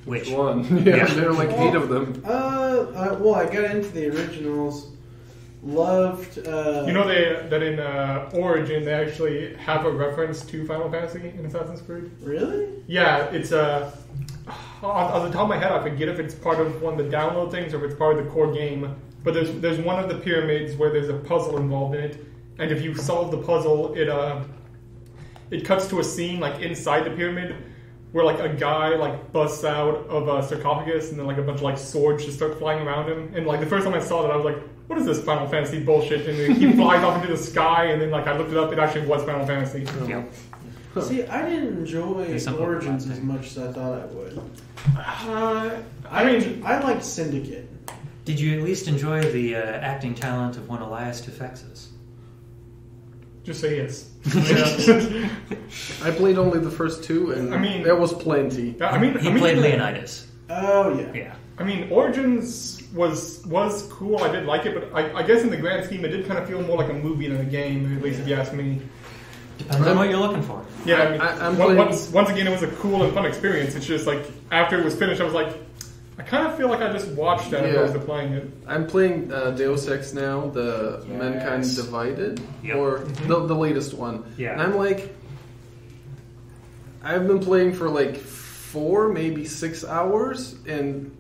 Which one? Yeah, there are like 8 of them. Well, I got into the originals. Loved. You know that in Origin they actually have a reference to Final Fantasy in Assassin's Creed. Really? Yeah, it's on the top of my head I forget if it's part of one of the download things or if it's part of the core game. But there's one of the pyramids where there's a puzzle involved in it, and if you solve the puzzle, it cuts to a scene like inside the pyramid where like a guy like busts out of a sarcophagus and then like a bunch of like swords just start flying around him. And like the first time I saw that, I was like, what is this Final Fantasy bullshit? And he flies off into the sky, and then like I looked it up, it actually was Final Fantasy. Yeah. See, I didn't enjoy Origins as much as I thought I would. I liked Syndicate. Did you at least enjoy the acting talent of one Elias Tufexis? Just say yes. I played only the first 2, and there was plenty. He played Leonidas. Oh yeah. Yeah. I mean, Origins was cool. I did like it, but I guess in the grand scheme, it did kind of feel more like a movie than a game, at least if you ask me. Depends on what you're looking for. Yeah, I mean, once again, it was a cool and fun experience. It's just like after it was finished, I was like, I kind of feel like I just watched that as opposed to playing it. I'm playing Deus Ex now, the Mankind Divided, or the latest one. Yeah. And I'm like, I've been playing for like 4, maybe 6 hours, and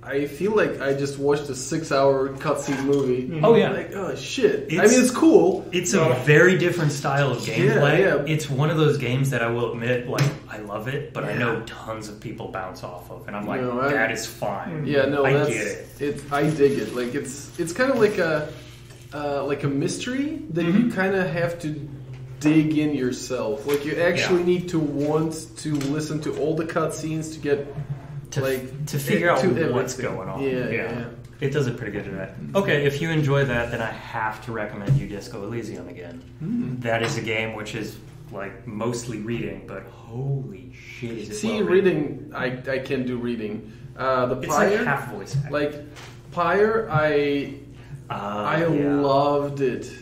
I feel like I just watched a 6-hour cutscene movie. Mm-hmm. Oh yeah. Like, oh shit. It's cool. It's a very different style of gameplay. Yeah. It's one of those games that I will admit, like, I love it, but I know tons of people bounce off of, and I'm like, that is fine. Yeah, no, I get it. I dig it. Like it's kind of like a mystery that you kind of have to dig in yourself. Like you actually need to want to listen to all the cutscenes to get to figure out what's going on. Yeah. It does it pretty good at that. Okay, if you enjoy that, then I have to recommend you Disco Elysium again. That is a game which is like mostly reading, but holy shit, is it See, reading, I can do reading. The it's Pyre, like half voice acting. Like Pyre, I loved it,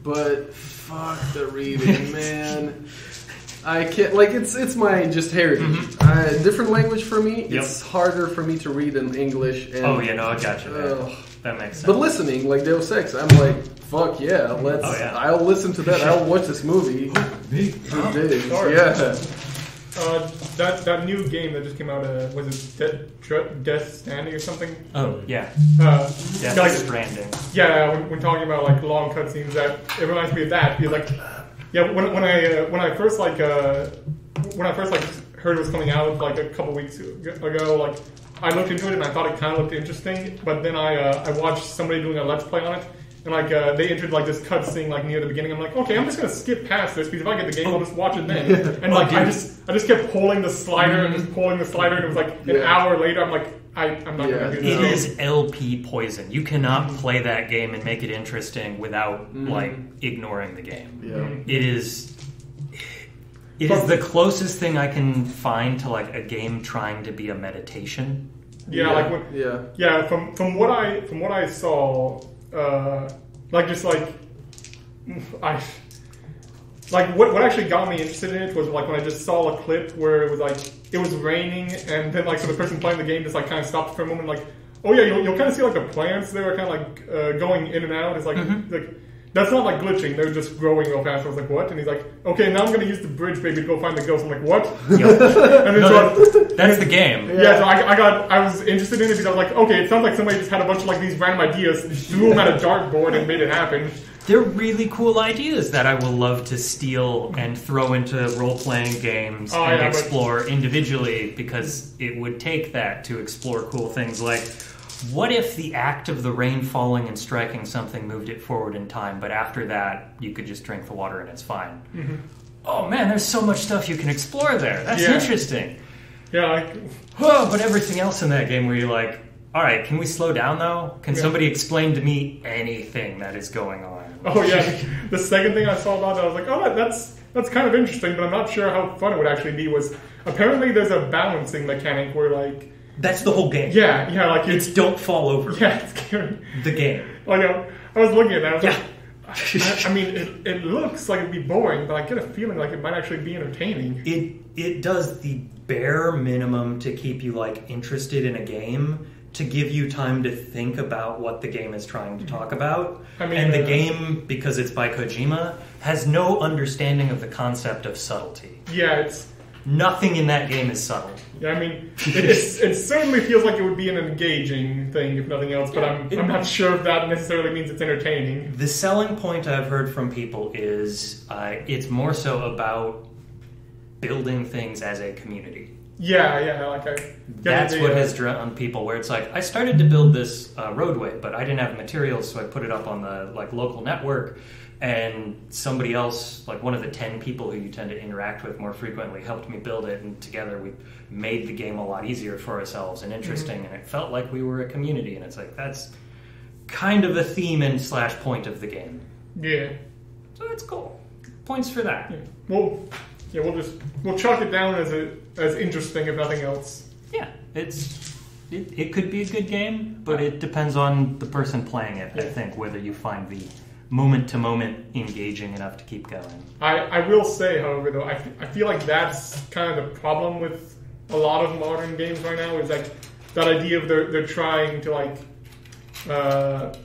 but fuck the reading, man. I can't, like, it's my just heritage. Different language for me. It's harder for me to read in English. And, I got you. That makes sense. But listening, like Deus Ex, I'm like, fuck yeah, I'll listen to that. I'll watch this movie. That new game that just came out, was it Death Stranding or something? Oh, yeah. Death Stranding. Yeah, when talking about like long cutscenes, that it reminds me of that. Because like, when I first heard it was coming out like a couple weeks ago, like I looked into it and I thought it kind of looked interesting. But then I watched somebody doing a Let's Play on it. And like they entered like this cutscene like near the beginning. I'm like, okay, I'm just gonna skip past this because if I get the game, I'll just watch it then. And like I just kept pulling the slider and just pulling the slider, and it was like an hour later. I'm like, I'm not gonna do this. It is LP poison. You cannot play that game and make it interesting without like ignoring the game. Yeah. It is the closest thing I can find to like a game trying to be a meditation. From what I saw. What actually got me interested in it was like when I just saw a clip where it was like it was raining and then like so the person playing the game just like kind of stopped for a moment like, oh yeah, you'll kind of see like the plants there are kind of like going in and out. It's like like that's not like glitching, they're just growing real fast. I was like, what? And he's like, okay, now I'm gonna use the bridge baby to go find the ghost. I'm like, what? And then that's the game. Yeah, so I was interested in it because I was like, okay, it sounds like somebody just had a bunch of like these random ideas, threw them at a dartboard and made it happen. They're really cool ideas that I will love to steal and throw into role-playing games and explore individually, because it would take that to explore cool things like, what if the act of the rain falling and striking something moved it forward in time, but after that you could just drink the water and it's fine? Oh man, there's so much stuff you can explore there. That's interesting. Yeah. But everything else in that game where you're like, all right, can we slow down though? Can somebody explain to me anything that is going on? Oh yeah, the second thing I saw about that, I was like, oh, that's kind of interesting, but I'm not sure how fun it would actually be. Was apparently there's a balancing mechanic where like that's the whole game. Yeah, like it's don't fall over. Yeah, it's scary. The game. Oh yeah, I was looking at that. I was like, I mean, it looks like it'd be boring, but I get a feeling like it might actually be entertaining. It does the bare minimum to keep you like interested in a game, to give you time to think about what the game is trying to talk about. And the game, because it's by Kojima, has no understanding of the concept of subtlety. Yeah, it's... Nothing in that game is subtle. Yeah, I mean, it certainly feels like it would be an engaging thing, if nothing else, but I'm not sure if that necessarily means it's entertaining. The selling point I've heard from people is it's more so about building things as a community. That's what has drawn people, where it's like, I started to build this roadway, but I didn't have materials, so I put it up on the local network, and somebody else, like one of the 10 people who you tend to interact with more frequently, helped me build it, and together we made the game a lot easier for ourselves and interesting, and it felt like we were a community, and it's like, that's kind of a theme and / point of the game. Yeah. So that's cool. Points for that. Yeah. We'll chalk it down as interesting, if nothing else. Yeah, it could be a good game, but it depends on the person playing it, I think, whether you find the moment-to-moment engaging enough to keep going. I will say, however, though, I feel like that's kind of the problem with a lot of modern games right now, is like that idea of they're trying to like... God,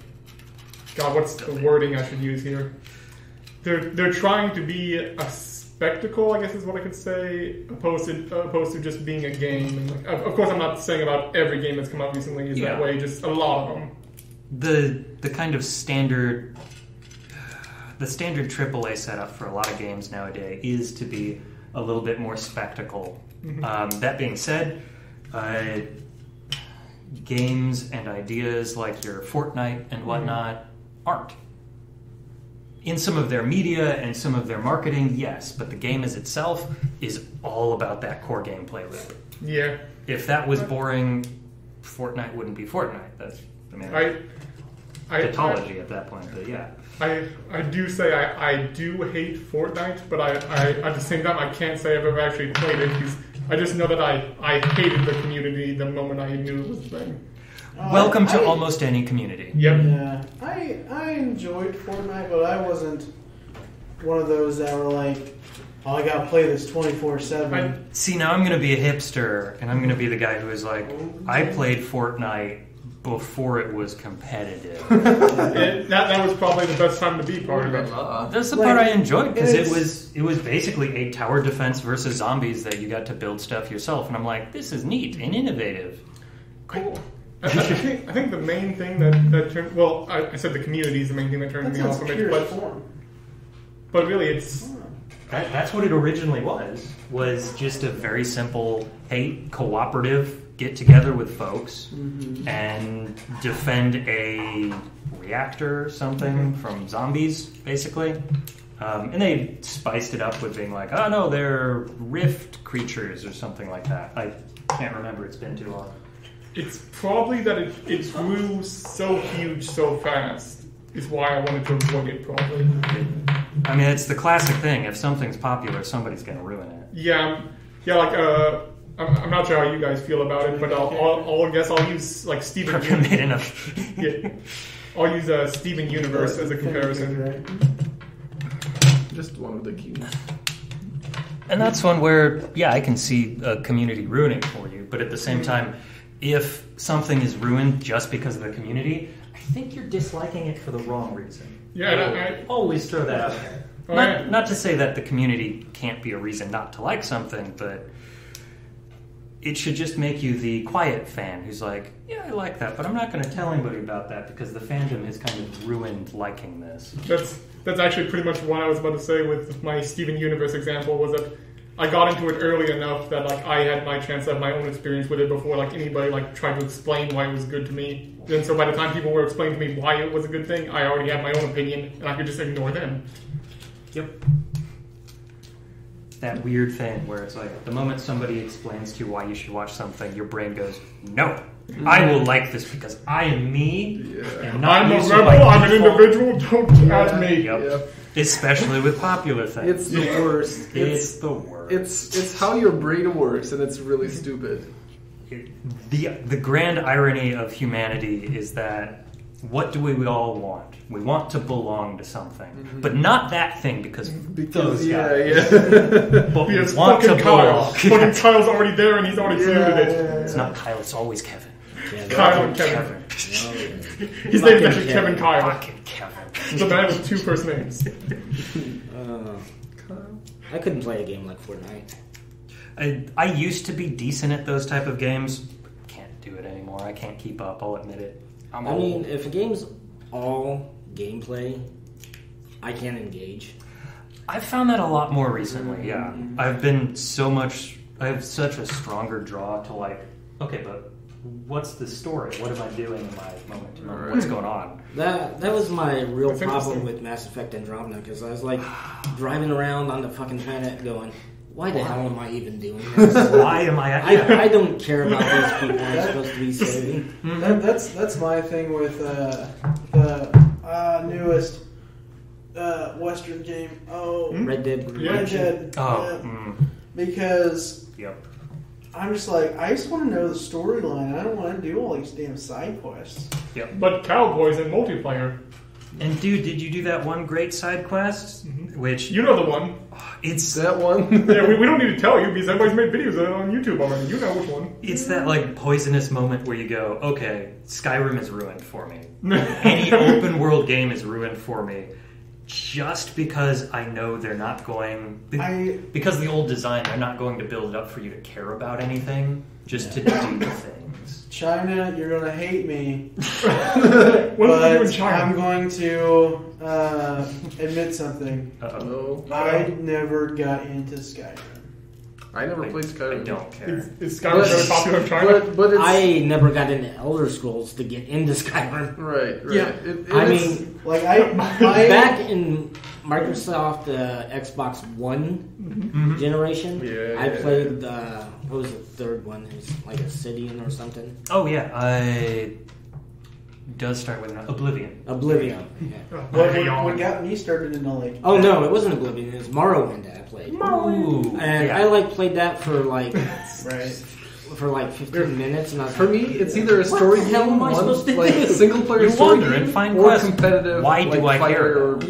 what's the wording I should use here? They're trying to be a spectacle, I guess is what I could say, opposed to just being a game. And like, of course, I'm not saying about every game that's come out recently is that way. Just a lot of them. The kind of standard, the standard AAA setup for a lot of games nowadays is to be a little bit more spectacle. That being said, games and ideas like your Fortnite and whatnot aren't. In some of their media and some of their marketing, yes, but the game as itself is all about that core gameplay loop. Yeah. If that was boring, Fortnite wouldn't be Fortnite. That's, tautology at that point, but yeah. I do say I do hate Fortnite, but I at the same time I can't say I've ever actually played it, because I just know that I hated the community the moment I knew it was a thing. Welcome to almost any community. Yep. Yeah, I enjoyed Fortnite, but I wasn't one of those that were like, oh, I gotta play this 24/7. See, now I'm gonna be a hipster, and I'm gonna be the guy who is like, I played Fortnite before it was competitive. that was probably the best time to be part of it. That's the part I enjoyed, because it was basically a tower defense versus zombies that you got to build stuff yourself, and I'm like, this is neat and innovative. Cool. I think the main thing that turned... Well, I said the community is the main thing that turned me off from it, but really it's... That's what it originally was just a very simple, hey, cooperative, get together with folks and defend a reactor or something from zombies, basically. And they spiced it up with being like, oh no, they're rift creatures or something like that. I can't remember, it's been too long. It's probably that it grew so huge so fast is why I wanted to avoid it, probably. I mean, it's the classic thing. If something's popular, somebody's going to ruin it. Yeah, I'm not sure how you guys feel about it, but I'll guess I'll use like Steven Universe. I'll use Steven Universe as a comparison. Just one of the keys. And that's one where, I can see a community ruining for you, but at the same time, if something is ruined just because of the community, I think you're disliking it for the wrong reason. Yeah, I always throw that out there. Not to say that the community can't be a reason not to like something, but it should just make you the quiet fan who's like, yeah, I like that, but I'm not going to tell anybody about that because the fandom has kind of ruined liking this. That's actually pretty much what I was about to say with my Steven Universe example, was that I got into it early enough that like I had my chance to have my own experience with it before like anybody like tried to explain why it was good to me. And so by the time people were explaining to me why it was a good thing, I already had my own opinion and I could just ignore them. Yep. That weird thing where it's like the moment somebody explains to you why you should watch something, your brain goes, no, I will like this because I am me. And not I'm a rebel, I'm an individual, don't ask me. Yep. Especially with popular things. It's the worst. It's the worst. It's how your brain works, and it's really stupid. The grand irony of humanity is that what do we all want? We want to belong to something, but not that thing because those guys. But we want to belong. Fucking Kyle's already there and he's already created it. It's not Kyle. It's always Kevin. Kyle and Kevin. His name is actually Kevin Kyle. Fucking Kevin. The man with 2 first names. I couldn't play a game like Fortnite. I used to be decent at those type of games. Can't do it anymore. I can't keep up. I'll admit it. I mean, if a game's all gameplay, I can't engage. I've found that a lot more recently, yeah. I have such a stronger draw to like, okay, but what's the story? What am I doing in my moment to moment? What's going on? That was my real problem with Mass Effect Andromeda, because I was like driving around on the fucking planet going, why the hell am I even doing this? Why am I... I don't care about those people I'm supposed to be saving. That's my thing with the newest Western game. Oh, Red Dead. Red Dead. Because I'm just like, I just want to know the storyline. I don't want to do all these damn side quests. Yep. But Cowboys in multiplayer. And dude, did you do that one great side quest? Which you know the one. It's that one. Yeah, we don't need to tell you because everybody's made videos on YouTube already. You know which one. It's that like poisonous moment where you go, okay, Skyrim is ruined for me. Any open world game is ruined for me. Just because I know they're not going... because of the old design, they're not going to build it up for you to care about anything, just to do things. China, you're going to hate me. What did you do in China? I'm going to admit something. Uh-oh. I never got into Skyrim. I never played Skyrim. I don't care. Is Skyrim really popular in China? But it's, I never got into Elder Scrolls to get into Skyrim. Right. Yeah. I mean, like back in Microsoft Xbox One generation, I played what was the third one? It was like Obsidian or something. Oh yeah, does start with Oblivion. Yeah. What got me started into like... Oh no, it wasn't Oblivion. It was Morrowind that I played. Ooh, and I played that for like for like 15 minutes. And I was for me, it's either a story game, like a single player you story wander game, and find or quests. competitive. Why do I care? Or But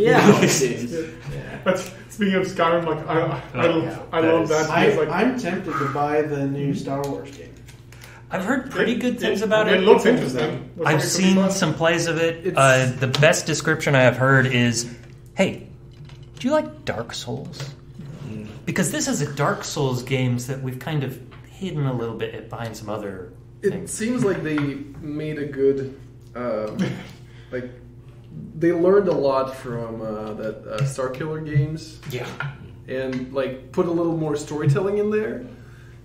speaking of Skyrim, like I love that. I'm tempted to buy the new Star Wars game. I've heard pretty good things about it. It looks interesting. I've seen some plays of it. The best description I have heard is, hey, do you like Dark Souls? Because this is a Dark Souls games that we've kind of hidden a little bit behind some other things. It seems like they made a good, like, they learned a lot from that Starkiller games. Yeah. And, like, put a little more storytelling in there.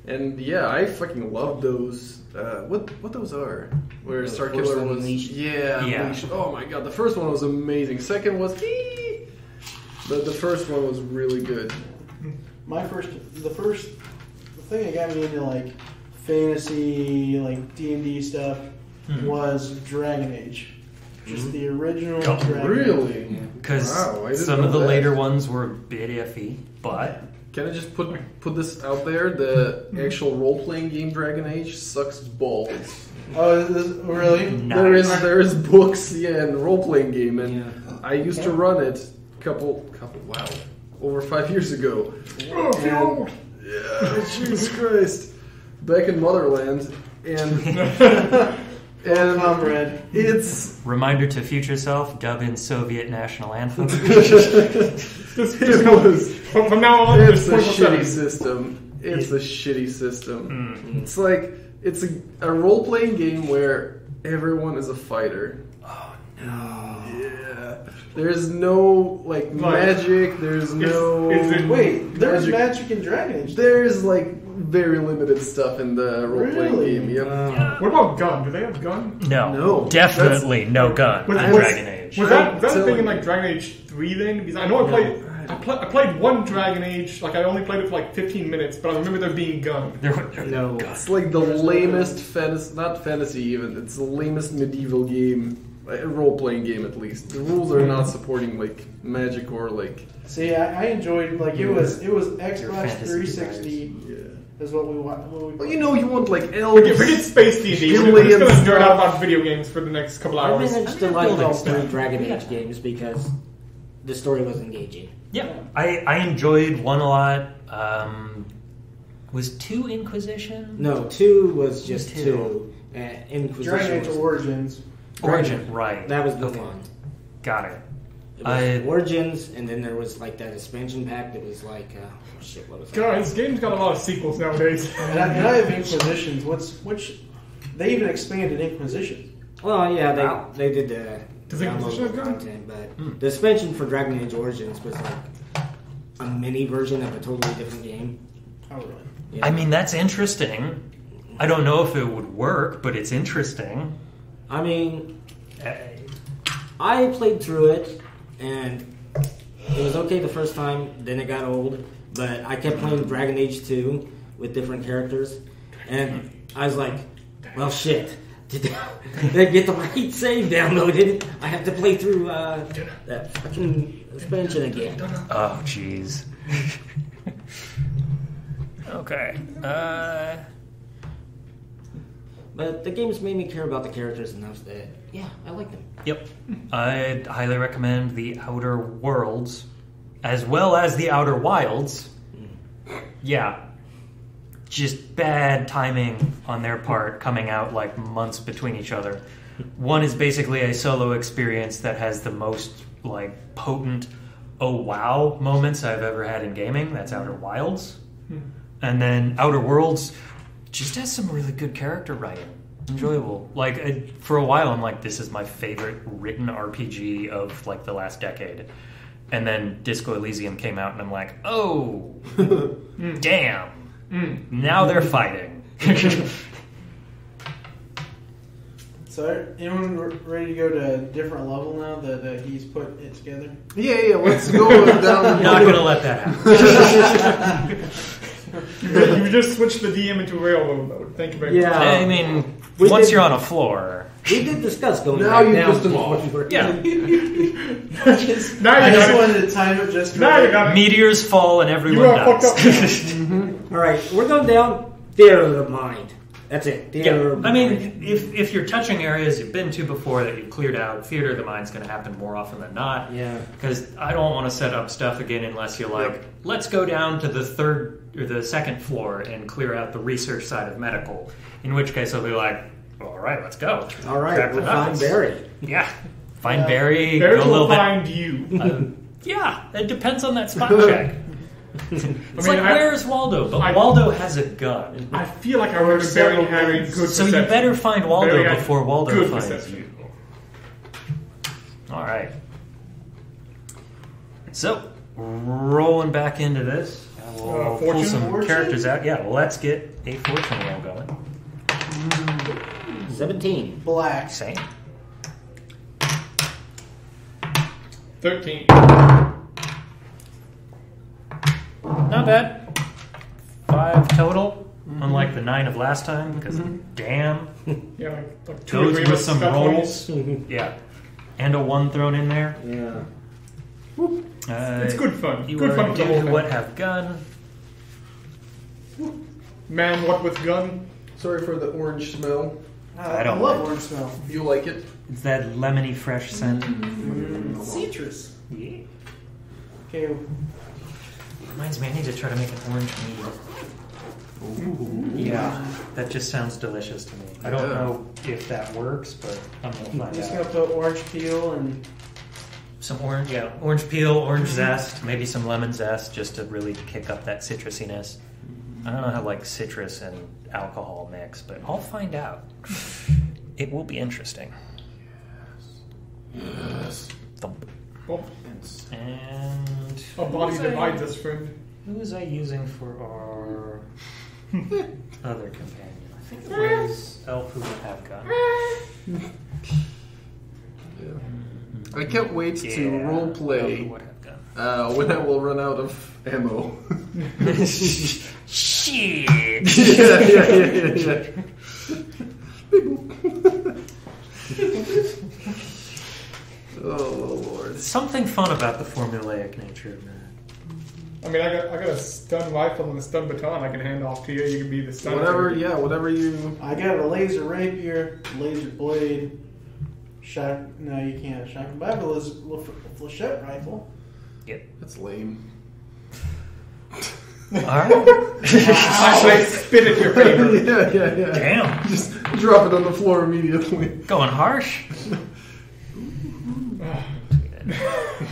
And yeah, I fucking love those. What those are? Where Starkiller was Unleashed. Unleashed. Oh my god, the first one was amazing. Second was the first one was really good. The thing that got me into like fantasy, like D&D stuff was Dragon Age. Just the original Dragon Age. Really? Because some know of the that. later ones were a bit iffy, but... Can I just put this out there? The actual role-playing game Dragon Age sucks balls. Oh, really? Nice. There is books, in the role-playing game, and I used to run it over 5 years ago. And, Jesus Christ. Back in Motherland, and comrade. It's Reminder to future self, dub in Soviet national anthem. From now on, it's a 24/7. shitty system. It's a shitty system. It's like it's a role-playing game where everyone is a fighter. Oh no. Yeah. There's no magic. There's no Wait, there's magic in Dragon Age. There's very limited stuff in the role-playing Really? game. Yep. What about gun? Do they have gun? No. Definitely no gun in Dragon Age. Was that thing in Dragon Age 3 then? Because I know I played one Dragon Age, I only played it for 15 minutes, but I remember there being gun. No. It's like the lamest fantasy, not fantasy even, it's the lamest medieval game, role-playing game at least. The rules are not supporting magic or See, I enjoyed it was Xbox 360. is what we want. Well, you know, you want like elves. Forget space D&D. We're just going to nerd out about video games for the next couple hours. I managed to like all 3 Dragon Age games because the story was engaging. Yeah, I enjoyed 1 a lot. Was 2 Inquisition? No, 2 was just 2. Inquisition. Dragon Age Origins. Origin, right. That was the one. Got it. It was Origins, and then there was like that expansion pack that was like, shit, what was that? God, this game's got a lot of sequels nowadays. And I have Inquisitions. They even expanded Inquisition. Well, yeah, they did the Does Inquisition have content, but the expansion for Dragon Age Origins was like a mini version of a totally different game. Oh, really? Yeah. I mean, that's interesting. I don't know if it would work, but it's interesting. I mean, I played through it, and it was okay the first time, then it got old, but I kept playing Dragon Age 2 with different characters, and I was like, well, shit. Did they get the right save downloaded? I have to play through that fucking expansion again. Oh, jeez. Okay. But the game's made me care about the characters enough that, yeah, I like them. Yep. I'd highly recommend The Outer Worlds, as well as The Outer Wilds. Yeah. Just bad timing on their part, coming out like months between each other. 1 is basically a solo experience that has the most like potent oh wow moments I've ever had in gaming. That's Outer Wilds. And then Outer Worlds just has some really good character writing. Enjoyable. Like, for a while I'm like, this is my favorite written RPG of like the last decade. And then Disco Elysium came out and I'm like, oh, damn. Now they're fighting. So, anyone ready to go to a different level now that he's put it together? Yeah, let's go down. I'm not going to let that happen. You just switched the DM into railroad mode. Thank you very much. I mean, once you're on a floor. We did discuss going now back down just to Yeah. I just it. wanted to time it just Now right. you got it. Meteors fall and everyone You are dies. fucked up. All right, we're going down theater of the mind. That's it. Theater of the I mind. mean, if you're touching areas you've been to before that you've cleared out, theater of the mind's going to happen more often than not. Yeah. Because I don't want to set up stuff again unless you're like, let's go down to the 3rd or the 2nd floor and clear out the research side of medical. In which case I'll be like, all right, let's go. All right, Grab the we'll find knuckles. Barry. Yeah. Find Barry. Barry go a little will bit. find you. Yeah, it depends on that spot check. It's where's Waldo? But Waldo has a gun. I feel like I remember Barry having good So you perception. better find Waldo Barry had before Waldo good finds perception. you. Alright. So, rolling back into this. We'll pull some characters out. Yeah, well, let's get a fortune roll going. 17. Black. Same. 13. Not bad. 5 total, unlike the 9 of last time, because damn. Yeah, like 2 or Goes 3 with of us some got rolls. 20s. Yeah. And a 1 thrown in there. Yeah. It's good fun. You Good are fun for the whole do thing. what have gun. Man, what with gun? Sorry for the orange smell. I don't love like orange smell. You like it? It's that lemony fresh scent. Citrus. Yeah. Okay. Reminds me, I need to try to make an orange mead. Yeah, that just sounds delicious to me. I don't know if that works, but I'm gonna I'm find just out. gonna put orange peel and Some orange, orange peel, orange zest, maybe some lemon zest, just to really kick up that citrusiness. I don't know how like citrus and alcohol mix, but I'll find out. It will be interesting. Yes. Thump. Oh, And a body divides us, friend. who was I using for our other companion? I think it was Elf who would have gun. I can't wait to Elf who roleplay would have gun. when I will run out of ammo. Shit! yeah. Oh, Lord. Something fun about the formulaic nature of that. I mean, I got a stun rifle and a stun baton I can hand off to you. You can be the stun. Whatever you. I got a laser rapier, laser blade, No, you can't. Shotgun. But I have a flechette rifle. Yep. That's lame. Alright. I spit at your paper. Yeah. Damn. Just drop it on the floor immediately. Going harsh.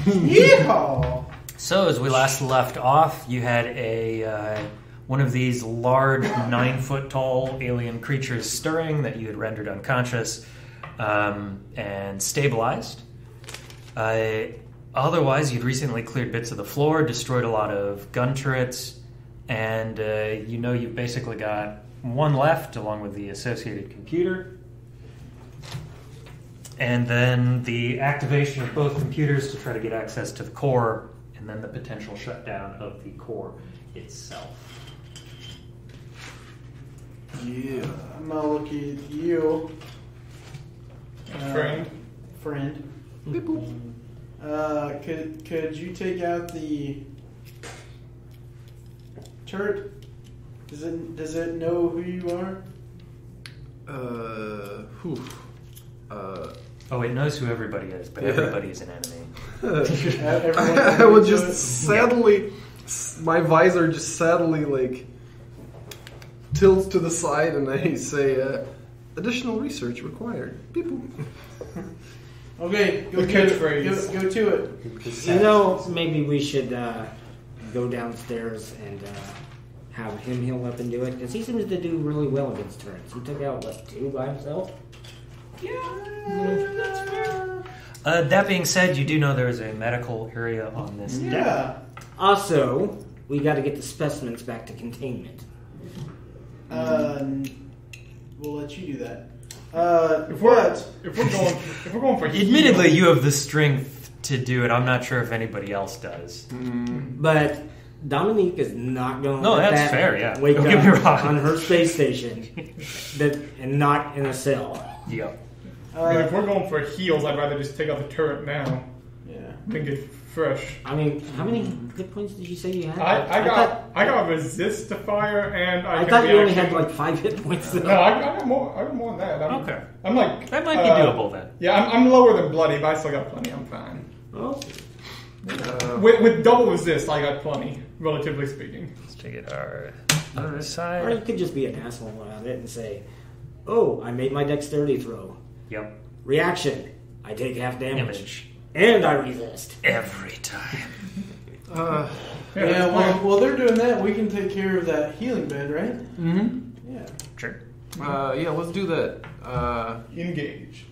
Yeehaw! So, as we last left off, you had one of these large 9-foot-tall alien creatures stirring that you had rendered unconscious and stabilized. Otherwise, you'd recently cleared bits of the floor, destroyed a lot of gun turrets, and you've basically got one left along with the associated computer. And then the activation of both computers to try to get access to the core, and then the potential shutdown of the core itself. Yeah. I'm gonna look at you. Friend. Could you take out the turret? Does it know who you are? Oh, it knows who everybody is, but everybody is an enemy. I would just sadly, my visor just sadly tilts to the side, and I say, "Additional research required." People. Okay, go to it. Maybe we should go downstairs and have him heal up and do it, because he seems to do really well against turrets. He took out 2 by himself. Yeah, that's fair. That being said, you do know there is a medical area on this deck. Also, we got to get the specimens back to containment. We'll let you do that. If we're going for admittedly, you have the strength to do it. I'm not sure if anybody else does. But Dominique is not going to No, let that's that fair, yeah. wake Don't get me up wrong. on her space station and not in a cell. Yep. If we're going for heals, I'd rather just take out the turret now. Yeah. Than get fresh. I mean, how many hit points did you say you had? I got resist to fire, and I thought you only had 5 hit points. No, I got more. I got more than that. Okay. I'm that might be doable then. Yeah, I'm lower than bloody, but I still got plenty. I'm fine. Oh. With double resist, I got plenty, relatively speaking. Let's take it our other side. Or you could just be an asshole about it and say, "Oh, I made my dexterity throw. Yep. Reaction: I take half damage. Image. And I resist every time." While they're doing that, we can take care of that healing bed, right? Mm-hmm. Yeah. Sure. Let's do that. Engage.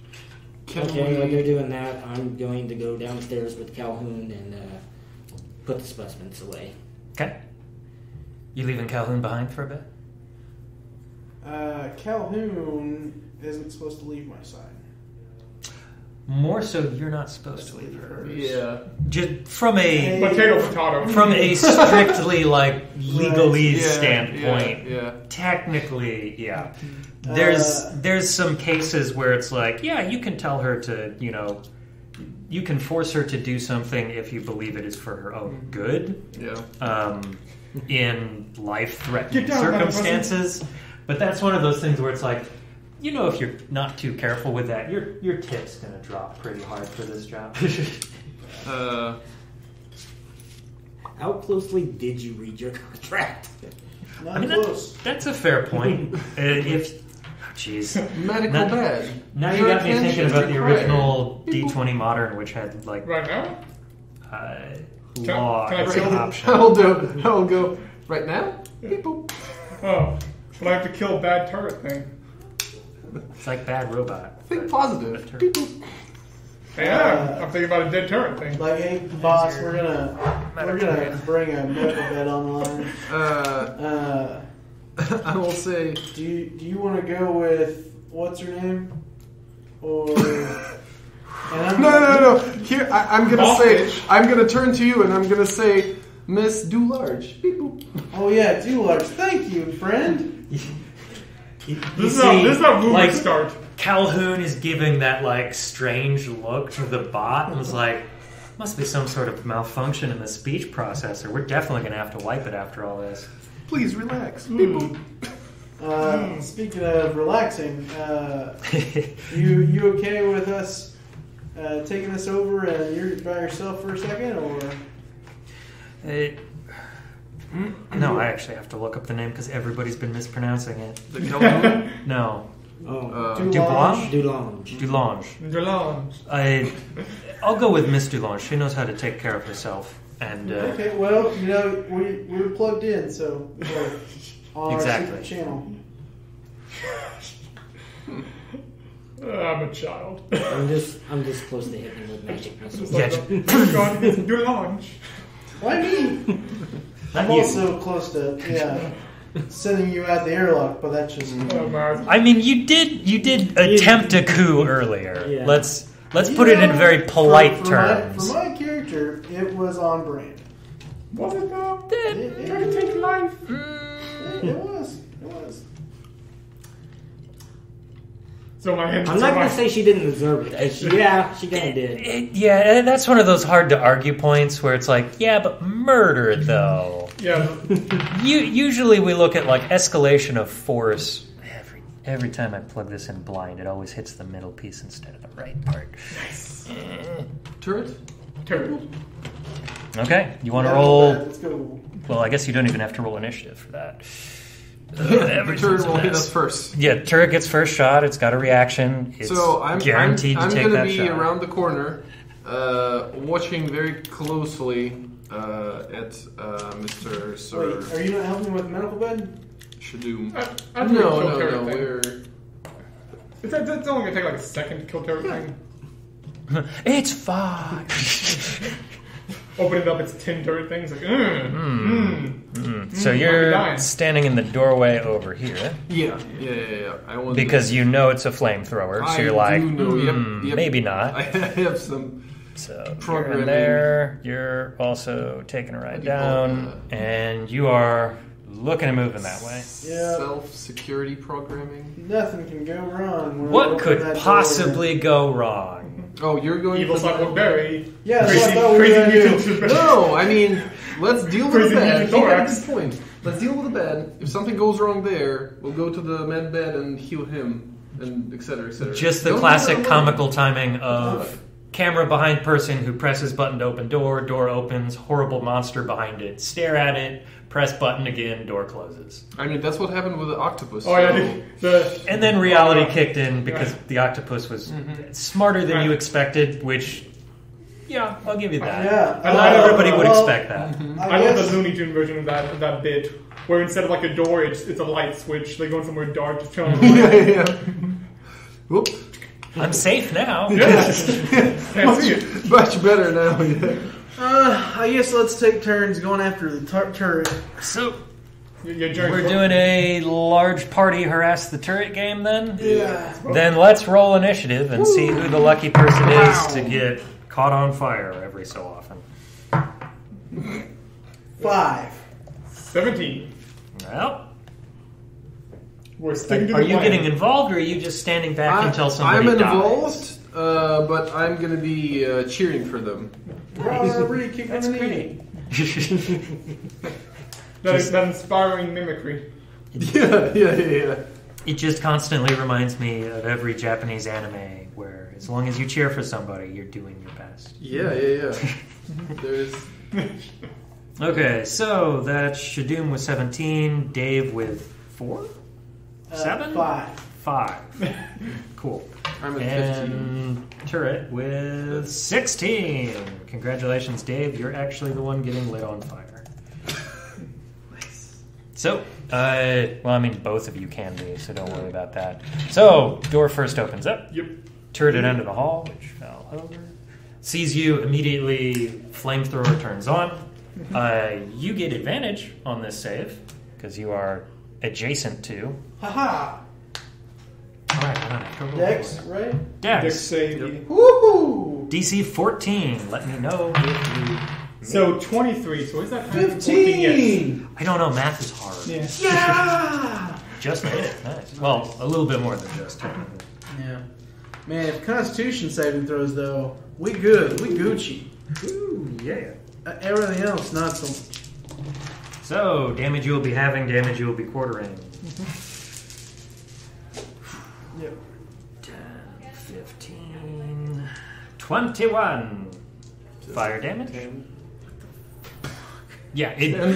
While they're doing that, I'm going to go downstairs with Calhoun and put the specimens away. Okay. You leaving Calhoun behind for a bit? Calhoun isn't supposed to leave my side. More so, you're not supposed to leave her. Yeah. Just from a potato. From a strictly legalese standpoint, technically, yeah. There's some cases where it's you can tell her to, you can force her to do something if you believe it is for her own good. Yeah. In life-threatening circumstances, but that's one of those things where it's if you're not too careful with that, your tip's gonna drop pretty hard for this job. How closely did you read your contract? Not close. That's a fair point. Medical bed. Now you got me thinking about the original D20 Modern, which had right now. Law can as an option. I'll go right now. People. Oh, but I have to kill a bad turret thing. It's like bad robot. Think positive. People. Yeah, I'm thinking about a dead turret thing. Hey, boss, we're gonna bring a medical bed online. I will say. Do you want to go with what's her name? Or no. Here I'm gonna turn to you and I'm gonna say, Miss Dularge. People. Oh yeah, Dularge. Thank you, friend. This is not movie start. Calhoun is giving that strange look to the bot and was Must be some sort of malfunction in the speech processor. We're definitely going to have to wipe it after all this. Please relax, people. Speaking of relaxing, you okay with us taking this over and you're by yourself for a second, or? No, I actually have to look up the name because everybody's been mispronouncing it. The Calhoun? No. Dulange? Dulange. I'll go with Miss Dulange. She knows how to take care of herself. And okay, well, you know, we're plugged in, so we're on our secret channel. I'm a child. I'm just close to hitting him with magic missiles. Dulange. Why me? I'm also close to sending you out the airlock, but that's just. I mean, you did attempt a coup earlier. Yeah. Let's put it in very polite terms. For my character, it was on brand. Was it though? It take life. It was. So I'm not going to say she didn't deserve it. She kind of did. Yeah, that's one of those hard to argue points where it's like, yeah, but murder though. Yeah. Usually we look at like escalation of force. Every time I plug this in blind, it always hits the middle piece instead of the right part. Nice. Turret. Okay, you want to roll? Let's go. Well, I guess you don't even have to roll initiative for that. The turret will hit us first. Yeah, turret gets first shot. It's got a reaction. It's guaranteed to take that shot. I'm going to be around the corner, watching very closely at Mr. Sir. Wait, are you not helping with medical bed? Shadoom. No. We're. It's only going to take like a second to kill turret thing. It's 5. Open it up, it's 10 turret things. Like, So you're standing in the doorway over here. Yeah. Because you know it's a flamethrower, so you're like, yep. Maybe not. I have some. So you're in there. You're also taking a ride down, and you are looking to move in that way. Yeah. Self-security programming. Nothing can go wrong. What could possibly go wrong? Oh, you're going Evil Cyborg Berry. Yeah, crazy. No, I mean, let's deal with the bed. That's the point. Let's deal with the bed. If something goes wrong there, we'll go to the med bed and heal him, and etc. Just the classic comical timing of camera behind person who presses button to open door opens, horrible monster behind it, stare at it, press button again, door closes. I mean, that's what happened with the octopus. Oh, yeah. And then reality kicked in because the octopus was smarter than you expected, which, yeah, I'll give you that. Yeah. Not everybody would expect that. I love the Looney Tune version of that bit, where instead of like a door, it's a light switch. They go in somewhere dark, just turn on the light. Yeah. Whoop. I'm safe now. Much better now, yeah. I guess let's take turns going after the turret. So, we're doing a large party harass the turret game then? Yeah. Then let's roll initiative and see who the lucky person is to get caught on fire every so often. 5. 17. Well, we're sticking to are you getting involved, or are you just standing back until somebody dies? I'm involved, but I'm going to be cheering for them. That's great. That inspiring mimicry. Yeah. It just constantly reminds me of every Japanese anime where as long as you cheer for somebody, you're doing your best. Yeah. There's... Okay, so that's Shadoom with 17, Dave with 4? 7? 5. Cool. I'm at 15. And Turret with 16. Congratulations, Dave. You're actually the one getting lit on fire. Nice. So, both of you can be, so don't worry about that. So, door first opens up. Yep. Turret at end of the hall, which fell over. Sees you immediately, flamethrower turns on. You get advantage on this save, because you are adjacent to. Haha! Alright, Dex, right? Dex save. Yep. Woohoo! DC 14. Let me know if you... So 23, so is that 15? I don't know, math is hard. Yeah! Just made it. Nice. Well, a little bit more than just. Yeah. Man, if Constitution saving throws, though, we good. We Gucci. Ooh, yeah. Everything else, not so much. So, damage you will be having, damage you will be quartering. Yep. 10, 15, 21. Fire damage? 10. Yeah,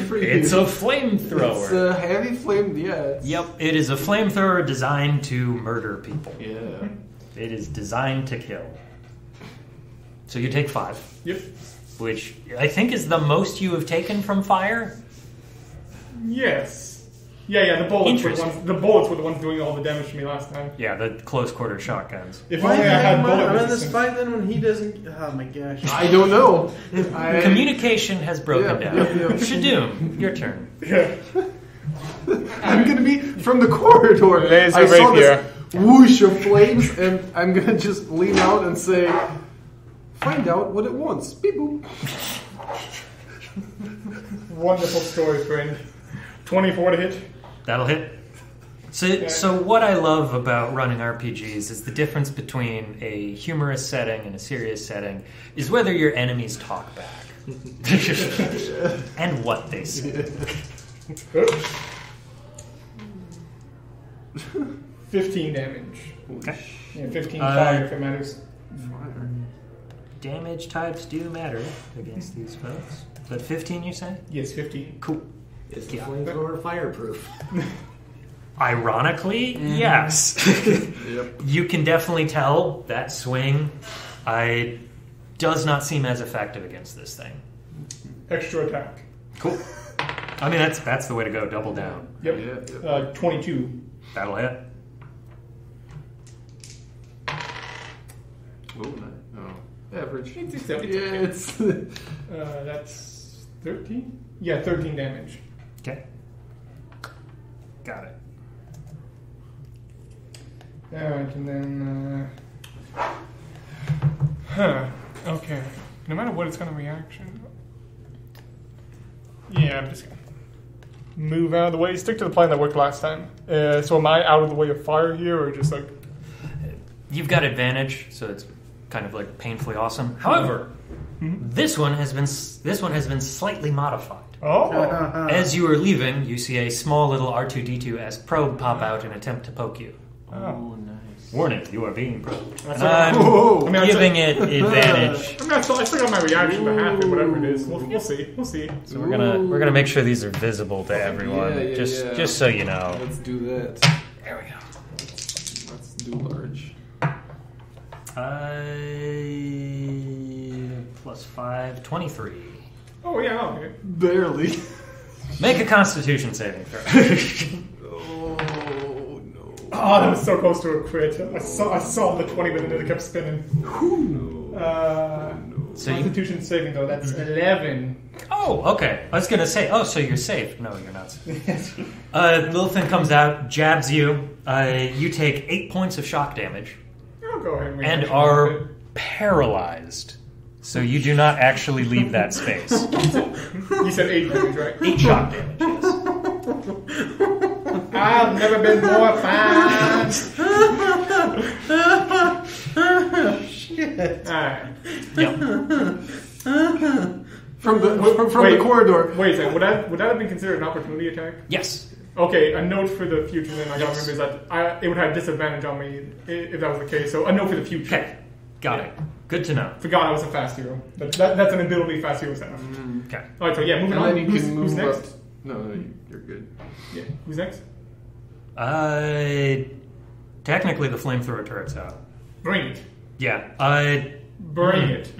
For it's you. a flamethrower. It's a heavy flame, yeah. Yep, it is a flamethrower designed to murder people. Yeah. It is designed to kill. So you take 5. Yep. Which I think is the most you have taken from fire. Yes. Yeah. The bullets were the ones doing all the damage to me last time. Yeah, the close quarter shotguns. If Why only I had bullet I'm in this resistance. fight then when he doesn't. Oh my gosh. I don't know. Communication has broken Yeah, down. yeah. Shadoom, your turn. Yeah. I'm gonna be from the corridor. Laser I saw rapier. this whoosh of flames, and I'm gonna just lean out and say, "Find out what it wants." Beep boop. Wonderful story, friend. 24 to hit. That'll hit. So what I love about running RPGs is the difference between a humorous setting and a serious setting is whether your enemies talk back. And what they say. 15 damage. Okay. Yeah, 15 fire if it matters. Damage types do matter against these folks. But 15 you say? Yes, 15. Cool. Is the flamethrower fireproof? Ironically, yes. Yep. You can definitely tell that swing does not seem as effective against this thing. Extra attack. Cool. I mean, that's the way to go. Double down. Yep. Yeah. 22. That'll hit. Oh, no. Average. It's Yeah, okay. it's. That's 13? Yeah, 13 damage. Okay. Got it. Alright, and then... Okay. No matter what, it's going to reaction. Yeah, I'm just going to move out of the way. Stick to the plan that worked last time. So am I out of the way of fire here, or just like... You've got advantage, so it's kind of like painfully awesome. However, this one has been slightly modified. Oh! As you are leaving, you see a small little R2-D2-esque probe pop out and attempt to poke you. Oh, nice. Warning, you are being probed. That's I'm Whoa. I mean, giving it advantage. I still got my reaction to half it, whatever it is. We'll see. We'll see. So we're gonna make sure these are visible to everyone, Yeah, just so you know. Let's do that. There we go. Let's do large. Plus 5, 23. Oh, yeah, okay. Barely. Make a Constitution saving throw. Oh, no. Oh, that was so close to a crit. I saw the 20, but then it kept spinning. So you, Constitution saving, though, that's 11. oh, okay. I was gonna say, so you're safe. No, you're not safe. Little thing comes out, jabs you. You take 8 points of shock damage I'll go ahead and reaction a are bit. paralyzed. So you do not actually leave that space. You said 8 damage, right? 8 shock damage, yes. I've never been more fine. Shit. Alright. Yep. From the corridor. Wait a second. Would that have been considered an opportunity attack? Yes. Okay, a note for the future then I gotta remember is that it would have disadvantage on me if that was the case. So a note for the future. Okay. Got it. Good to know. Forgot I was a fast hero. That's an ability fast hero set. Okay. Alright, so yeah, moving And on. then you can Who's move next? up. No, you're good. Yeah, who's next? Technically the flamethrower turret's out. Bring it. Yeah. Bring it.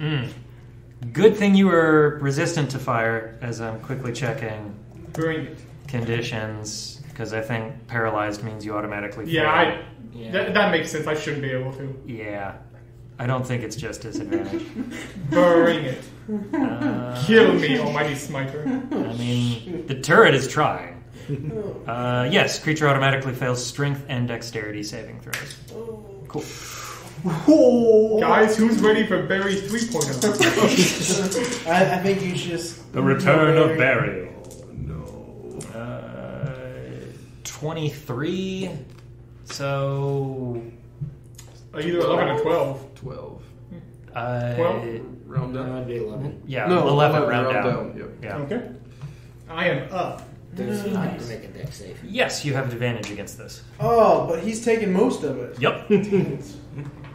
Good thing you were resistant to fire, as I'm quickly checking Bring it. conditions, because I think paralyzed means you automatically fail. Yeah, that makes sense. I shouldn't be able to. Yeah. I don't think it's just disadvantage. Bring it. Kill me, almighty smiter. I mean, the turret is trying. Yes, creature automatically fails strength and dexterity saving throws. Cool. Guys, who's ready for Barry's 3-pointer? I think you just. The return of Barry. No. 23. So Either 11 or 12. 12. Round down. That'd be 11. Yeah, No, 11 round down. Yep. Yeah. Okay. I am up. There's you have to make a deck save. Yes, you have advantage against this. Oh, but he's taking most of it. Yep.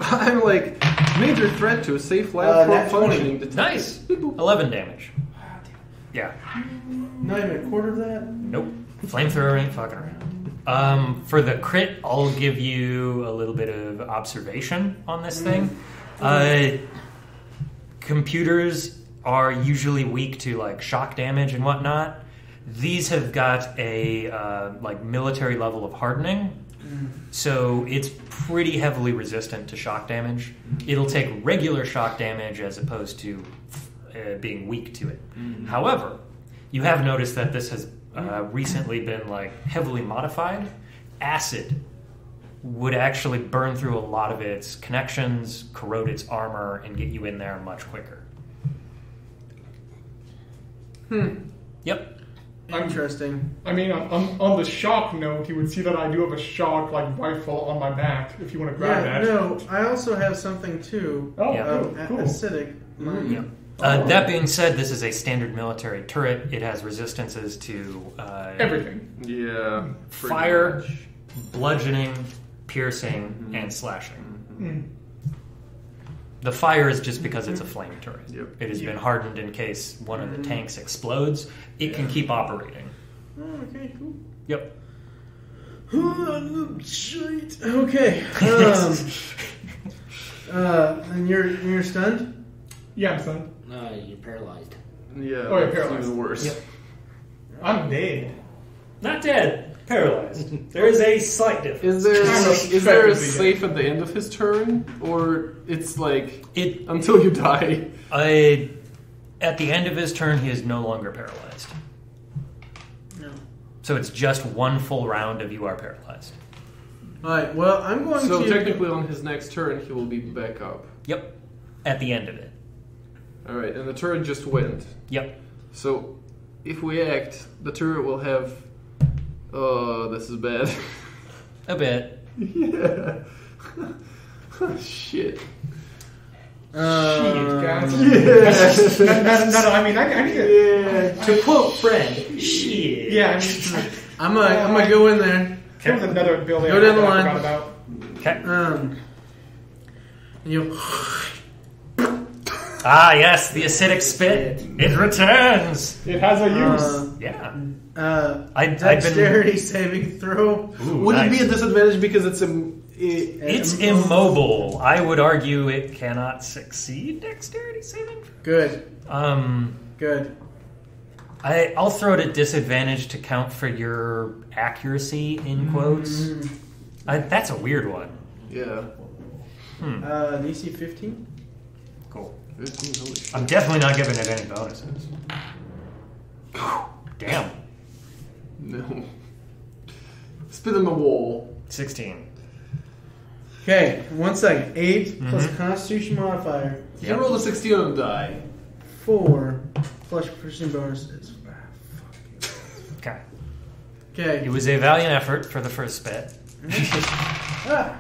I'm like major threat to a safe lab nat 20. functioning. Nice. 11 damage. Yeah. Not even a quarter of that? Nope. Flamethrower ain't fucking around. For the crit, I'll give you a little bit of observation on this thing. Computers are usually weak to like shock damage and whatnot. These have got a like military level of hardening, so it's pretty heavily resistant to shock damage. It'll take regular shock damage as opposed to being weak to it. However, you have noticed that this has recently been like heavily modified. Acid would actually burn through a lot of its connections, corrode its armor, and get you in there much quicker. Yep. Interesting. I mean, on the shock note, you would see that I do have a shock like rifle on my back. If you want to grab that. No, I also have something too. Oh, Yeah. cool. Acidic. Yeah. That being said, this is a standard military turret. It has resistances to Everything. Yeah. pretty fire, much. bludgeoning, piercing, and slashing. The fire is just because it's a flame turret. Yep. It has been hardened in case one of the tanks explodes. It can keep operating. Oh, okay, cool. Yep. Shit. Okay. And you're stunned? Yeah, I'm son. You're paralyzed. Yeah. Oh, yeah, that's paralyzed. even worse. Yep. I'm dead. Not dead. Paralyzed. There is a slight difference. Is there a safe at the end of his turn, or it's like until you die? At the end of his turn, he is no longer paralyzed. No. So it's just one full round of you are paralyzed. Alright, well, I'm going So to... technically, on his next turn, he will be back up. Yep. At the end of it. All right, and the turret just went. Yep. So if we act, the turret will have. Oh, this is bad. A bit. Yeah. Shit. Shit, guys. Yeah. No, I mean, I need it. Yeah. To quote Friend, shit. Yeah, I mean, I'm gonna go in there. there was another building Go down the I line. forgot about. Okay. And you... Ah, yes, the acidic spit. It returns. It has a use. Yeah. I've Dexterity saving throw. Ooh, Would it be nice. a disadvantage because it's It's immobile. I would argue it cannot succeed dexterity saving. Good. Good. I'll throw it at disadvantage to count for your accuracy in quotes. That's a weird one. Yeah. DC 15. Cool. 15, holy shit. I'm definitely not giving it any bonuses. Damn. No. Spit in the wall. 16. Okay, 1 second. 8 plus a Constitution modifier. You roll a 16 on a die. 4 plus proficiency bonuses. Okay. Okay. It was a valiant effort for the first spit. Ah.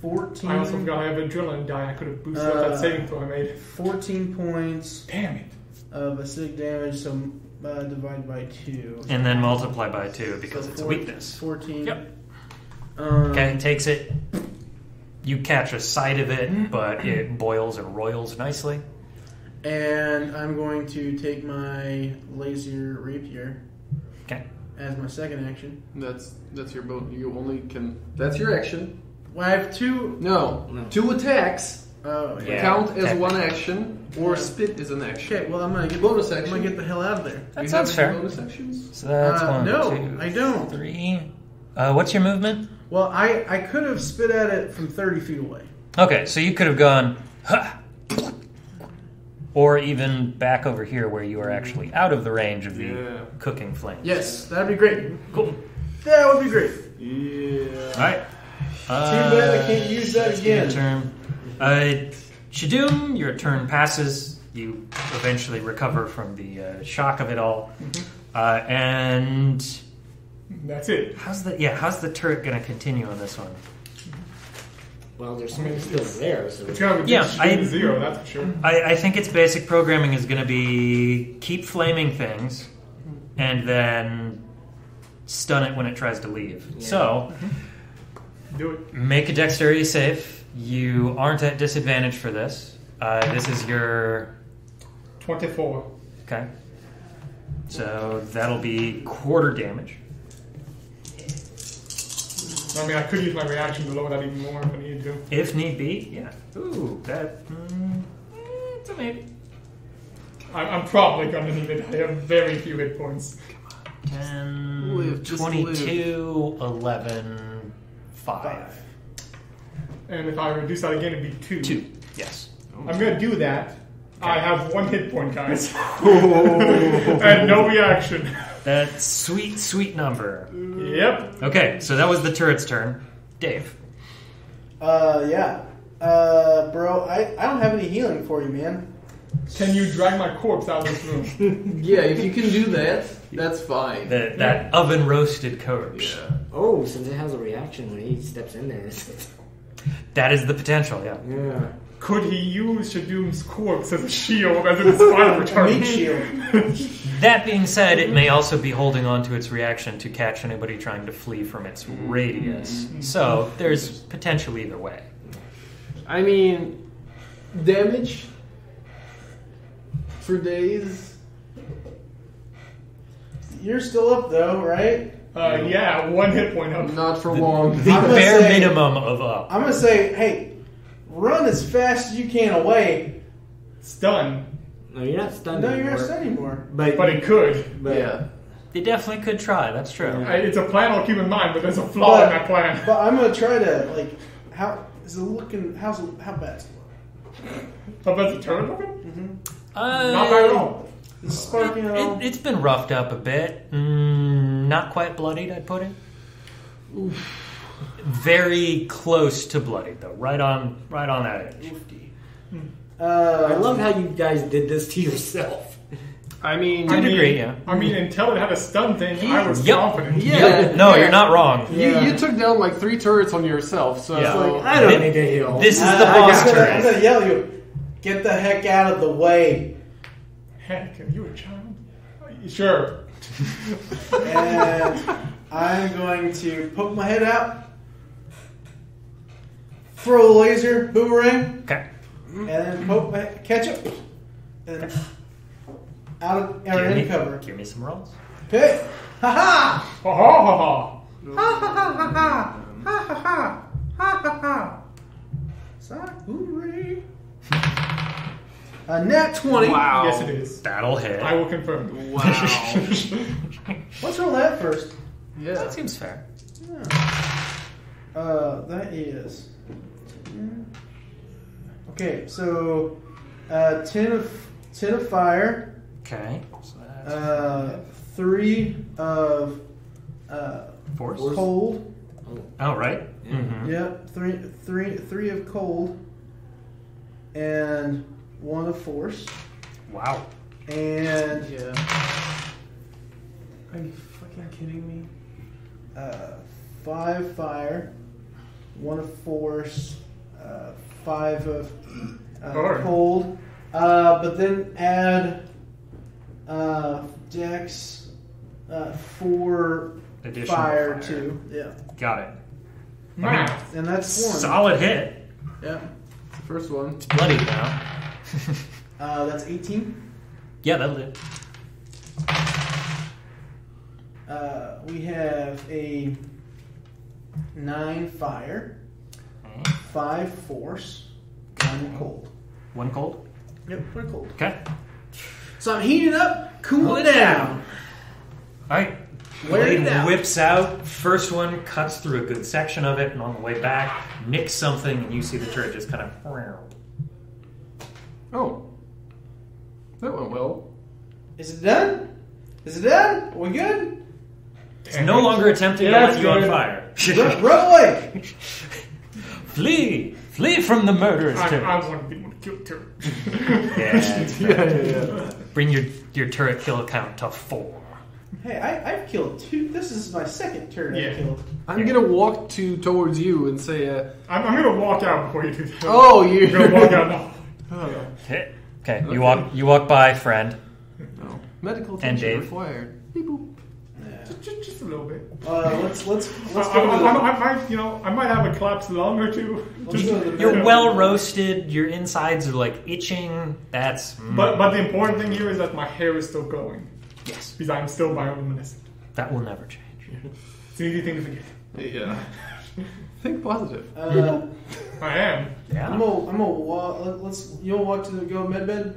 14. I also forgot I have adrenaline die. I could have boosted up that saving throw I made. 14 points Damn it. of acidic damage, so divide by 2. And then multiply by 2 because So it's a weakness. 14. Yep. Okay, it takes it. You catch a sight of it, but it boils and roils nicely. And I'm going to take my laser rapier Okay. as my second action. That's your boat. You only can. That's your action. Well, I have 2. No. 2 attacks Oh, yeah. Yeah. count as technically. one action, or spit is an action. Okay, well, I'm gonna get Bonus I'm action. gonna get the hell out of there. That You sounds have any fair. bonus actions? So that's one, No, 2, I don't. 3. What's your movement? Well, I could have spit at it from 30 feet away. Okay, so you could have gone, ha! Or even back over here where you are actually out of the range of the cooking flames. Yes, that'd be great. Cool. That would be great. Yeah. Alright. Too bad I can't use that again. Turn. Shadoom, your turn passes. You eventually recover from the shock of it all. And That's it. how's the turret going to continue on this one? Well, there's something still there. So it's going to be 0, that's for sure. I think its basic programming is going to be keep flaming things and then stun it when it tries to leave. Yeah. So, do it. Make a dexterity save. You aren't at disadvantage for this. This is your 24. Okay. So that'll be quarter damage. I mean, I could use my reaction to lower that even more if I needed to. If need be, yeah. Ooh, that... it's a maybe. I'm probably going to need it. I have very few hit points. 10, 22, 11, 5. And if I reduce that again, it'd be 2. 2, yes. I'm going to do that. Okay. I have 1 hit point, guys. And no reaction. That sweet, sweet number. Yep. Okay, so that was the turret's turn. Dave. Yeah. Bro, I don't have any healing for you, man. Can you drag my corpse out of this room? Yeah, if you can do that, that's fine. That oven-roasted corpse. Yeah. Oh, since it has a reaction when he steps in there. That is the potential, yeah. Yeah. Could he use Shadoom's corpse as a shield as its final return? Meat shield. That being said, it may also be holding on to its reaction to catch anybody trying to flee from its radius. So there's potential either way. I mean, damage for days. You're still up though, right? Yeah, 1 hit point up. Not for long. The bare minimum of up. I'm gonna say, hey, run as fast as you can away. Stun. No, you're not stunned No, anymore. you're not stunned anymore. But it could. But Yeah. They definitely could try, that's true. Yeah. It's a plan I'll keep in mind, but there's a flaw in that plan. But I'm gonna try to how is it looking? How bad's it look? How about the turret looking? Not bad at all. Is it sparking at all? It's been roughed up a bit. Not quite bloodied, I'd put it. Oof. Very close to bloodied, though. Right on that edge. I love how you guys did this to yourself. I mean, To a degree, yeah. I mean, until it had a stun thing, I was confident. Yeah. No, you're not wrong. You took down like 3 turrets on yourself, so Yeah. so- I don't need to heal. This is the boss I'm turret. gonna yell at you. Get the heck out of the way. Heck, are you a child? Sure. And I'm going to poke my head out. Throw the laser boomerang. Okay. And then poke my catch it. And out in cover. Give me some rolls. Okay. Ha ha! Ha ha ha ha. Ha ha ha ha ha! Ha ha ha! Ha ha ha! Sakura. A nat 20. Wow. Yes, it is. That'll hit. I will confirm. Wow. Let's roll that first. Yeah. That seems fair. That is. Okay, so 10 of fire. Okay. So that's 3 of force. cold. Oh, right. Mm-hmm. Yep, three of cold, and 1 of force. Wow. And Yeah. Are you fucking kidding me? 5 fire, 1 of force, 5 of cold. But then add Dex 4 Additional fire too. Yeah, Got it. Math. and that's 1. Solid hit. Yeah, It's the first one. It's bloody now. that's 18. Yeah, that'll do. We have a 9 fire, 5 force, 1 cold. 1 cold. Yep, 1 cold. Okay. So I'm heating up, cool it down. All right. Wear it Blade out. whips out. First one cuts through a good section of it, and on the way back, nicks something, and you see the turret just kind of. Oh. That went well. Is it done? Is it done? Are we good? It's no longer attempting to Yeah, light you on good. fire. Run away! Flee! Flee from the murderous I turret. want to be one to kill turret. Yeah, Yeah. Bring your turret kill count to 4. Hey, I've killed 2. This is my second turn I've killed. I'm gonna walk towards you and say, I'm gonna walk out before you do that. "Oh, you're gonna walk out now. Okay. You walk by, friend. No. Medical And attention Dave. required." Beep boop. Just a little bit. Let's go to I might have a collapsed lung or two. You're well roasted. Your insides are like itching. That's. But the important thing here is that my hair is still going. Yes. Because I'm still bioluminescent. That will never change. It's an easy thing to forget. Yeah. Think positive. I am. Yeah. I'm gonna walk. You'll walk to go medbed.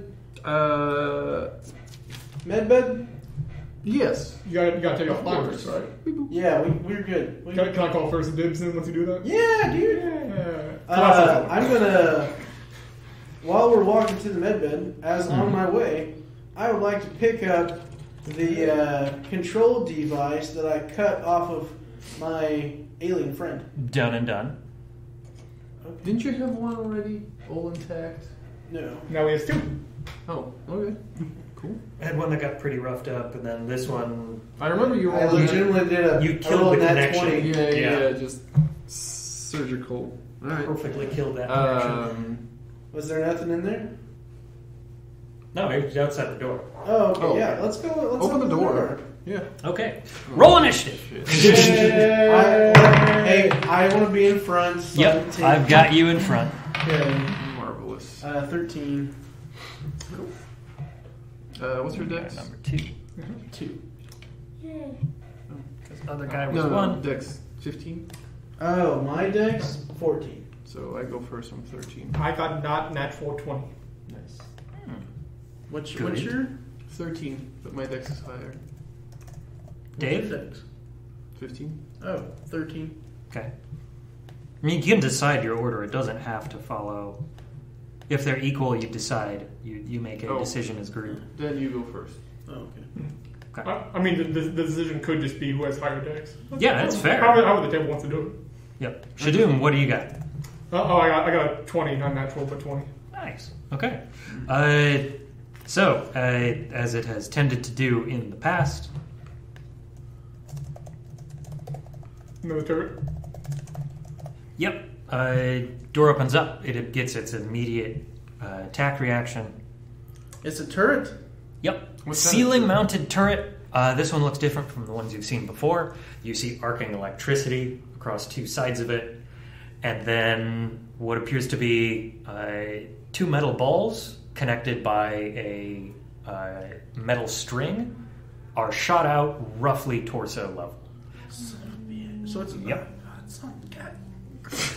Medbed. Yes. You gotta take off flappers, right? Yeah, we're good. Can I call first dibs in once you do that? Yeah, dude. Yeah. I'm gonna. While we're walking to the medbed, as on my way, I would like to pick up the control device that I cut off of my alien friend. Done and done. Okay. Didn't you have one already, all intact? No. Now we have 2. Oh, okay. Cool. I had one that got pretty roughed up, and then this one. I remember you I all. legitimately did a. You killed roll the nat connection. 20. Yeah, just surgical. All right. Perfectly killed that connection. Was there nothing in there? No, it was outside the door. Oh, okay. Oh. Yeah, let's go. Let's Open the door. Yeah. Okay. Roll initiative. Hey, I want to be in front. So Yep, I've got you in front. Okay. Marvelous. 13. What's your dex? Number 2. 2. Because the other guy was No, 1. dex 15. Oh, my dex 14. So I go first. I'm 13. I got not natural 20. Nice. What's Good. your 13, but my dex is higher. Dave? dex? 15. Oh, 13. Okay. I mean, you can decide your order. It doesn't have to follow. If they're equal, you decide. You make a decision as a group. Then you go first. Oh, okay. Okay. I mean, the decision could just be who has higher decks. Yeah, that's fair. However the table wants to do it. Yep. Shadoom, what do you got? I got a 20, not natural, but 20. Nice. Okay. So, as it has tended to do in the past, Another turret. yep, door opens up. It gets its immediate attack reaction. It's a turret? Yep. What's that? Ceiling-mounted turret. This one looks different from the ones you've seen before. You see arcing electricity across 2 sides of it. And then what appears to be 2 metal balls connected by a metal string are shot out roughly torso level. So it's... Yep.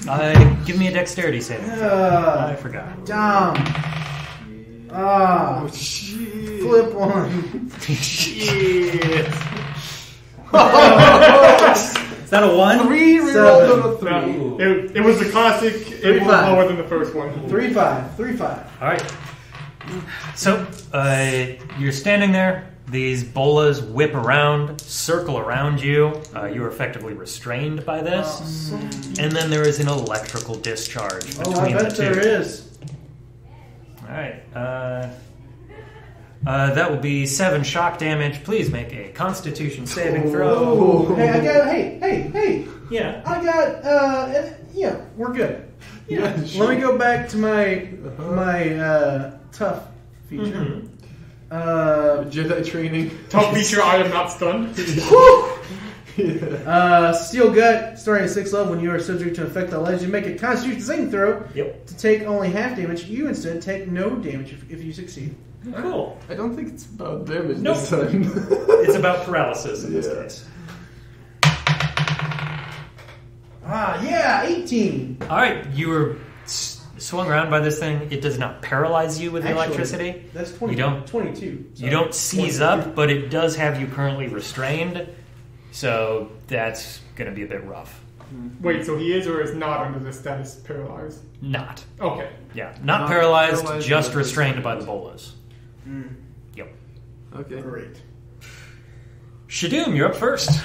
God. Give me a dexterity saving. I forgot. Dumb. Ah. Shit. Flip one. Shit. Is that a 1? 3 rerolled on a 3. No, it was the classic. It was 35. lower than the first one. 3-5. 3-5. All right. So you're standing there. These bolas whip around, circle around you. You are effectively restrained by this. And then there is an electrical discharge between I bet the 2. there is. All right. That will be 7 shock damage. Please make a Constitution saving throw. Oh. Hey, I got... Hey. Yeah. I got... yeah, we're good. Yeah. Let me go back to my tough feature. Jedi training. Top feature, I am not stunned. Steel Gut, starting at 6th level, when you are subject to effect that allows you to make a Constitution saving throw. Yep. To take only half damage, you instead take no damage if you succeed. Cool. I don't think it's about damage Nope. this time. It's about paralysis in this Yeah. case. Yeah, 18. All right. You were swung around by this thing. It does not paralyze you with the Actually, electricity. That's 20, You don't- 22. You don't seize up, but it does have you currently restrained. So that's going to be a bit rough. Wait, so he is or is not under the status paralyzed? Not. Okay. Yeah. Not Not paralyzed, paralyzed, just but restrained by the bolas. Yep. Okay. Great. Shadoom, you're up first.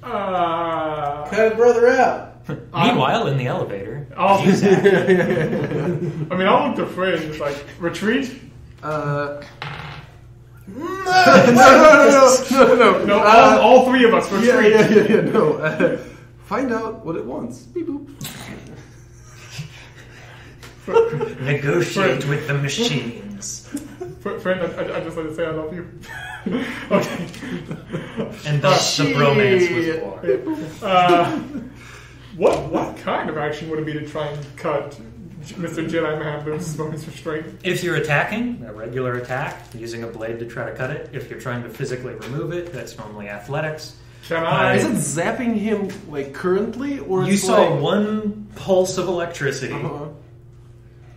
Cut a brother out. Meanwhile, in the elevator, I'll- you sat. I mean, I looked afraid and just like, retreat? No. All three of us for free. Yeah. No. Find out what it wants. Beep boop. Negotiate with the machines. Friend, I just like to say I love you. Okay. And thus the bromance was born. What kind of action would it be to try and cut Mr. Jedi Man loses bonus restraint? If you're attacking, a regular attack, using a blade to try to cut it. If you're trying to physically remove it, that's normally athletics. Can I? Is it zapping him like currently, or You it's saw like... one pulse of electricity.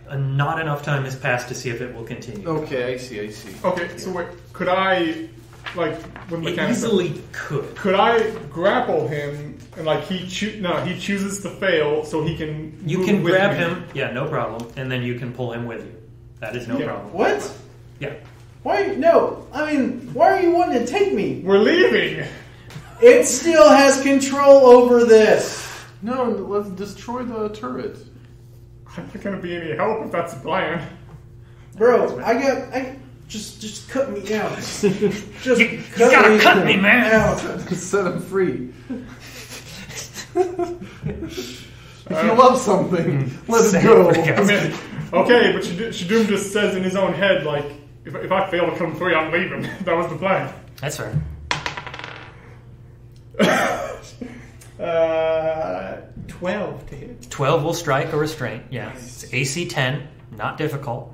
And not enough time has passed to see if it will continue. Okay, I see. Okay, so wait, could I, like, with It mechanics? easily could. Could I grapple him and like he chooses to fail so he can? You move can with grab me? him, yeah, no problem, and then you can pull him with you. That is no Yeah. problem. What? Yeah. Why? No. I mean, why are you wanting to take me? We're leaving. It still has control over this. No, let's destroy the turret. I'm not gonna be any help if that's the plan. Bro, I just cut me out. Just You gotta cut me, man! out. Set him free. If you love something, let it go. I mean, okay, but Shadoom just says in his own head, like, if I fail to come free, I'm leaving. That was the plan. That's right. 12 to hit. 12 will strike a restraint, yeah. It's AC 10, not difficult.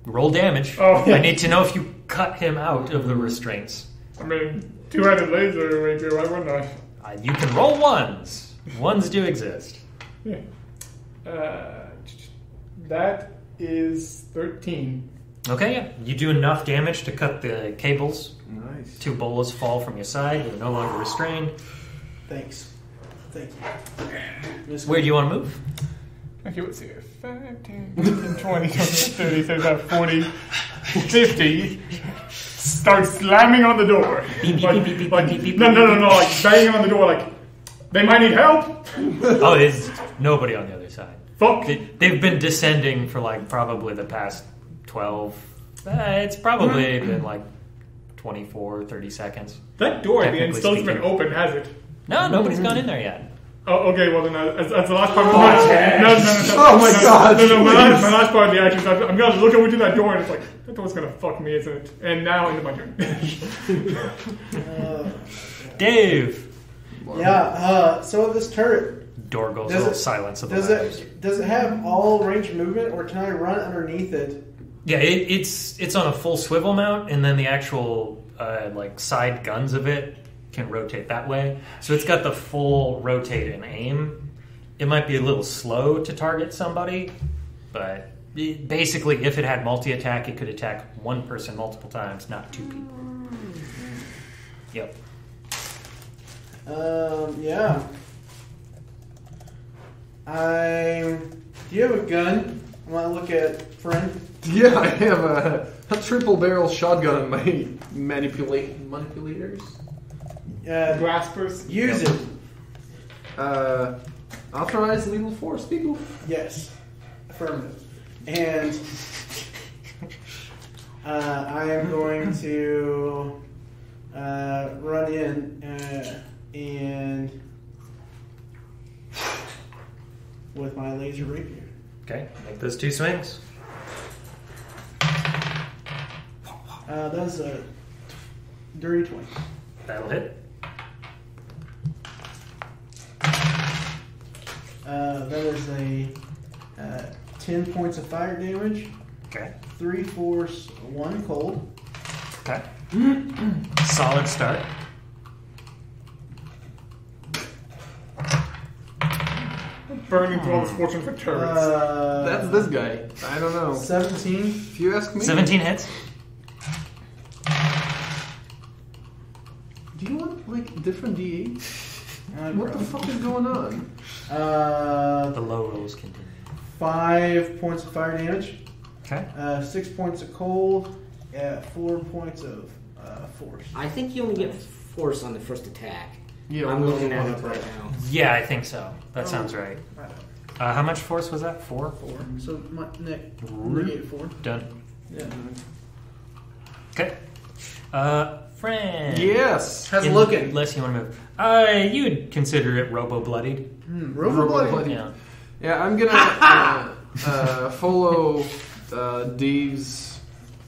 Roll damage. Oh, yeah. I need to know if you cut him out of the restraints. I mean, two-headed laser rapier, why wouldn't I? You can roll ones. Ones do exist. Yeah. That is 13. Okay, yeah. You do enough damage to cut the cables. Nice. 2 bolas fall from your side. You're no longer restrained. Thanks. Thank you. Where do you want to move? Okay, let's see. 5, 10, 15, 20, 30, 35, 40, 50. Start slamming on the door. Beep, beep, Like, beep, beep, like, beep, beep, no, beep, no, beep. no, no, like banging on the door, like, they might need help. Oh, there's nobody on the other side. Fuck. They've been descending for like probably the past 12. It's probably been like 24, 30 seconds. That door at the end Technically still hasn't been speaking. open, has it? No, nobody's gone in there yet. Oh, okay, well then, that's the last part of the action. No. Oh my God, No, my please. last part of the action is I'm gonna look over to that door and it's like, that door's gonna fuck me, isn't it? And now into my turn. Dave! Yeah. So this turret, Door goes Does all it- silence of the does letters. it have all range movement, or can I run underneath it? Yeah, it's on a full swivel mount, and then the actual like side guns of it can rotate that way. So it's got the full rotate and aim. It might be a little slow to target somebody, but basically, if it had multi-attack, it could attack one person multiple times, not 2 people. Yep. Yeah. Do you have a gun? I want to look at friend. Yeah, I have a triple barrel shotgun in my manipulators. Graspers. Use it. Authorized lethal force, people. Yes. Affirmative. And I am going to run in and with my laser rapier. Okay, make those 2 swings. That's a dirty 20. That'll hit. That is a 10 points of fire damage, Okay. 3 force, 1 cold. Okay. Solid start. Burning through all this fortune for turrets. That's this guy. I don't know. 17. If you ask me. 17 hits. Do you want like different D8? What the fuck is going on? The low rolls continue. 5 points of fire damage, Okay. 6 points of cold, 4 points of force. I think you only get force on the first attack. Yeah, I'm looking at it right now. Yeah, I think so. That sounds right. How much force was that? 4? 4. So my negate 4. Done. Yeah. Okay. Friend. Yes. How's it looking? Unless you want to move. You'd consider it robo-bloodied. Robo-bloody. Yeah. Yeah, I'm gonna follow Dave's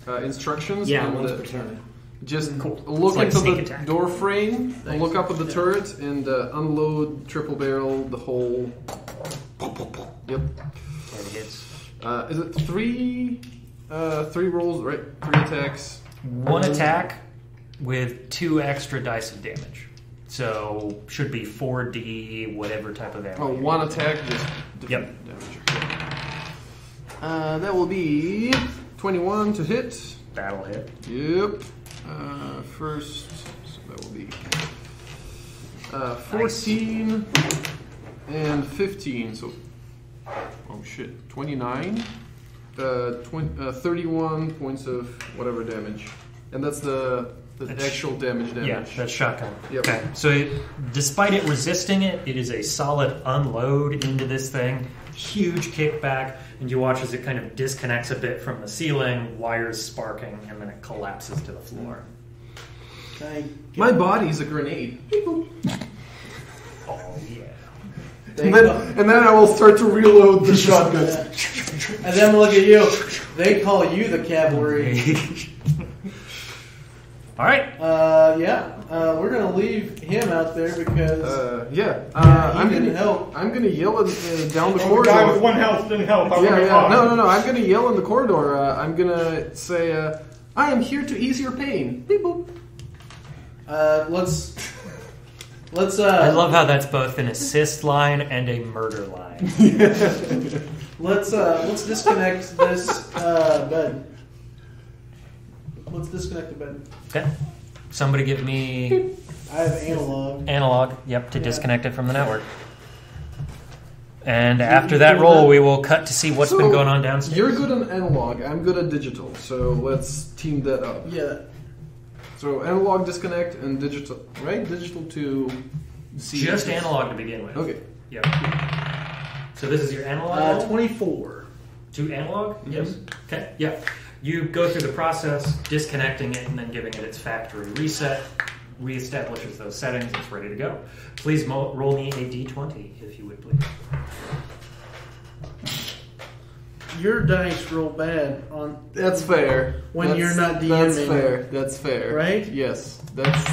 instructions. Yeah, and, once per turn. just Cool. look It's like into sneak the attack. door frame, Thanks. look up at the turret, and unload triple barrel the whole. Yep. That hits. Is it three rolls, right? 3 attacks. One attack with 2 extra dice of damage. So should be 4d whatever type of damage. Oh, one attack, just Yep. damage. That will be 21 to hit. That'll hit. Yep. First, so that will be 14 and 15. So, oh shit, 29. 31 points of whatever damage, and that's the actual damage. Yeah, that's shotgun. Yep. Okay, so despite it resisting it, it is a solid unload into this thing. Huge kickback, and you watch as it kind of disconnects a bit from the ceiling, wires sparking, and then it collapses to the floor. My body's a grenade. Oh yeah. And then I will start to reload the shotguns. And then look at you. They call you the cavalry. All right. We're gonna leave him out there because he didn't help. I'm gonna yell down the The guy with corridor. 1 health didn't help. I Yeah, would've yeah. gone. No. I'm gonna yell in the corridor. I'm gonna say, "I am here to ease your pain." Beep boop. Let's. I love how that's both an assist line and a murder line. Let's disconnect this bed. Let's disconnect the bed. Okay. Somebody give me I have analog. analog. Yep, to Yeah. disconnect it from the network. And after that roll, we will cut to see what's been going on downstairs. You're good on analog. I'm good at digital. So let's team that up. Yeah. So analog disconnect and digital, right? Digital to see. Just analog to begin with. Okay. Yep. So this is your analog roll? 24. To analog? Mm-hmm. Yes. Okay, yeah. You go through the process, disconnecting it and then giving it its factory reset, reestablishes those settings, it's ready to go. Please roll me a d20, if you would please. Your dice roll bad on. That's fair. When That's- you're not That's DMing. fair. That's fair. Right? Yes. That's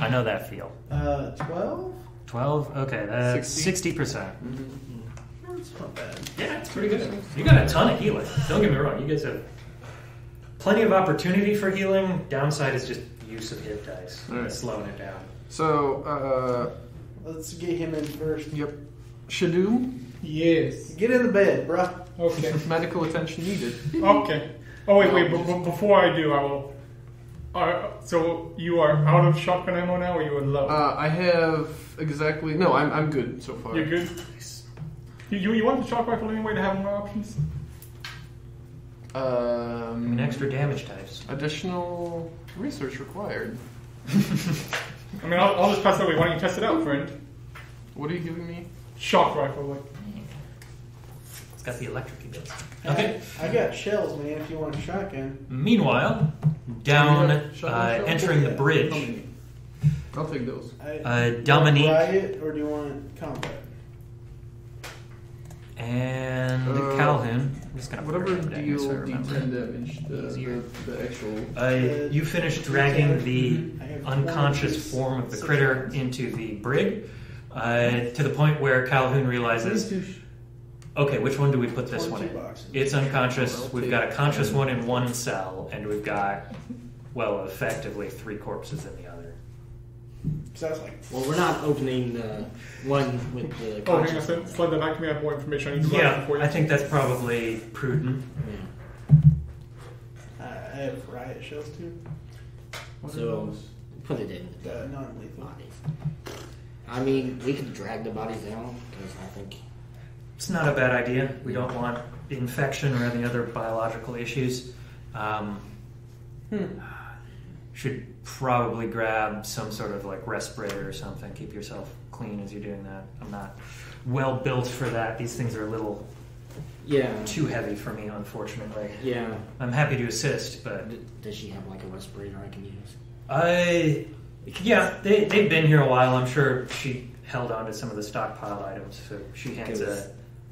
I know that feel. 12? 12? Okay, that's 60? 60%. That's not bad. Yeah, it's pretty good. You got a ton of healing. Don't get me wrong, you guys have plenty of opportunity for healing. Downside is just use of hit dice. All right. Slowing it down. so. Let's get him in first. Yep. Shadoom. Yes. Get in the bed, bruh. Okay. Medical attention needed. Okay. Oh wait. Before I do, I will. So you are out of shotgun ammo now, or you are low? I have exactly. No, I'm good so far. You're good. You want the shock rifle anyway to have more options? I mean, extra damage types. Additional research required. I mean, I'll just pass it away. Why don't you test it out, friend? What are you giving me? Shock rifle, like. It's got the electric bits. Okay. I got shells, man, if you want a shotgun. Meanwhile, down, Shotgun entering the Yeah. bridge, I'll take those. Dominique Riot, or do you want combat? and Calhoun. I'm just gonna put Whatever her name down here so I deal remember. D10 damage. Easier. The actual. You finish dragging the I have unconscious 1d6 form of the critter into the brig, to the point where Calhoun realizes, okay, which one do we put this one 22 in? boxes. It's unconscious. I'll We've take got a conscious one in one cell, and we've got, well, effectively 3 corpses in the other. So that's like. Well, we're not opening the one with the Oh, hang on, conscious. slide that back to me. I have more information I need to run Yeah, before you. I think that's probably prudent. Yeah. I have riot shells too. So put it in the Non-lethal. bodies. I mean, we could drag the bodies down because I think It's not a bad idea. We don't want infection or any other biological issues. Should probably grab some sort of like respirator or something. Keep yourself clean as you're doing that. I'm not well built for that. These things are a little Yeah. too heavy for me, unfortunately. Yeah. I'm happy to assist, but Does she have like a respirator I can use? Yeah, they've been here a while. I'm sure she held on to some of the stockpiled items, so she hands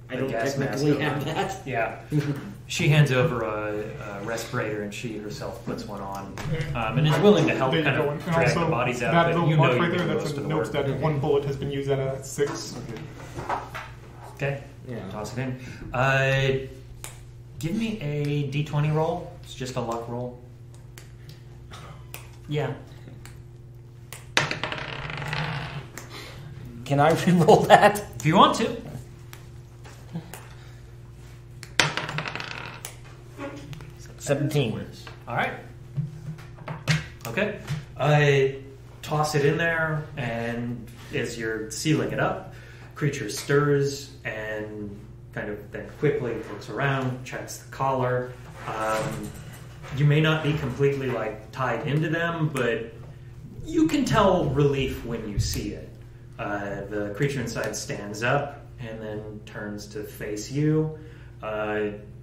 I don't gas mask technically over. have that. Yeah, she hands over a respirator, and she herself puts one on, and is willing to help There you kind go. of And drag also, the bodies out. that But little you know mark you right do there, most that's of a the note work. that one bullet has been used at a 6. Okay, Yeah. toss it in. Give me a d20 roll. It's just a luck roll. Yeah. Can I re-roll that? If you want to. $17. All right. Okay. I toss it in there, and as you're sealing it up, creature stirs and kind of then quickly looks around, checks the collar. You may not be completely tied into them, but you can tell relief when you see it. The creature inside stands up and then turns to face you,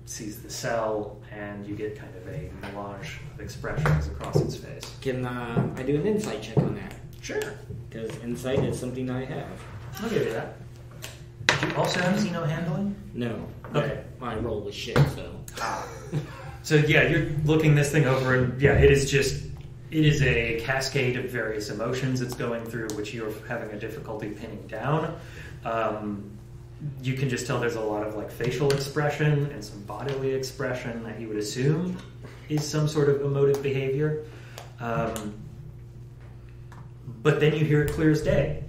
sees the cell, and you get kind of a melange of expressions across its face. Can I do an insight check on that? Sure. Because insight is something I have. I'll give you that. Do you also have Xeno handling? No. Okay. My roll was shit, so. So yeah, you're looking this thing over, and yeah, it is a cascade of various emotions it's going through, which you're having a difficulty pinning down. You can just tell there's a lot of facial expression and some bodily expression that you would assume is some sort of emotive behavior. But then you hear it clear as day,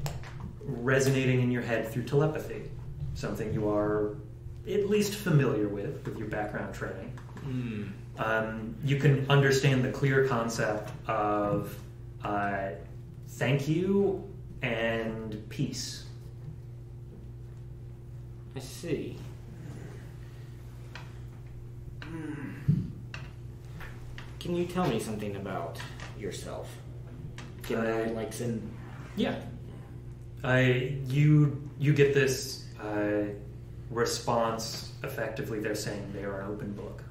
resonating in your head through telepathy, something you are at least familiar with your background training. You can understand the clear concept of thank you and peace. I see. Can you tell me something about yourself? Can I send? Yeah. You get this response. Effectively, they're saying they are an open book.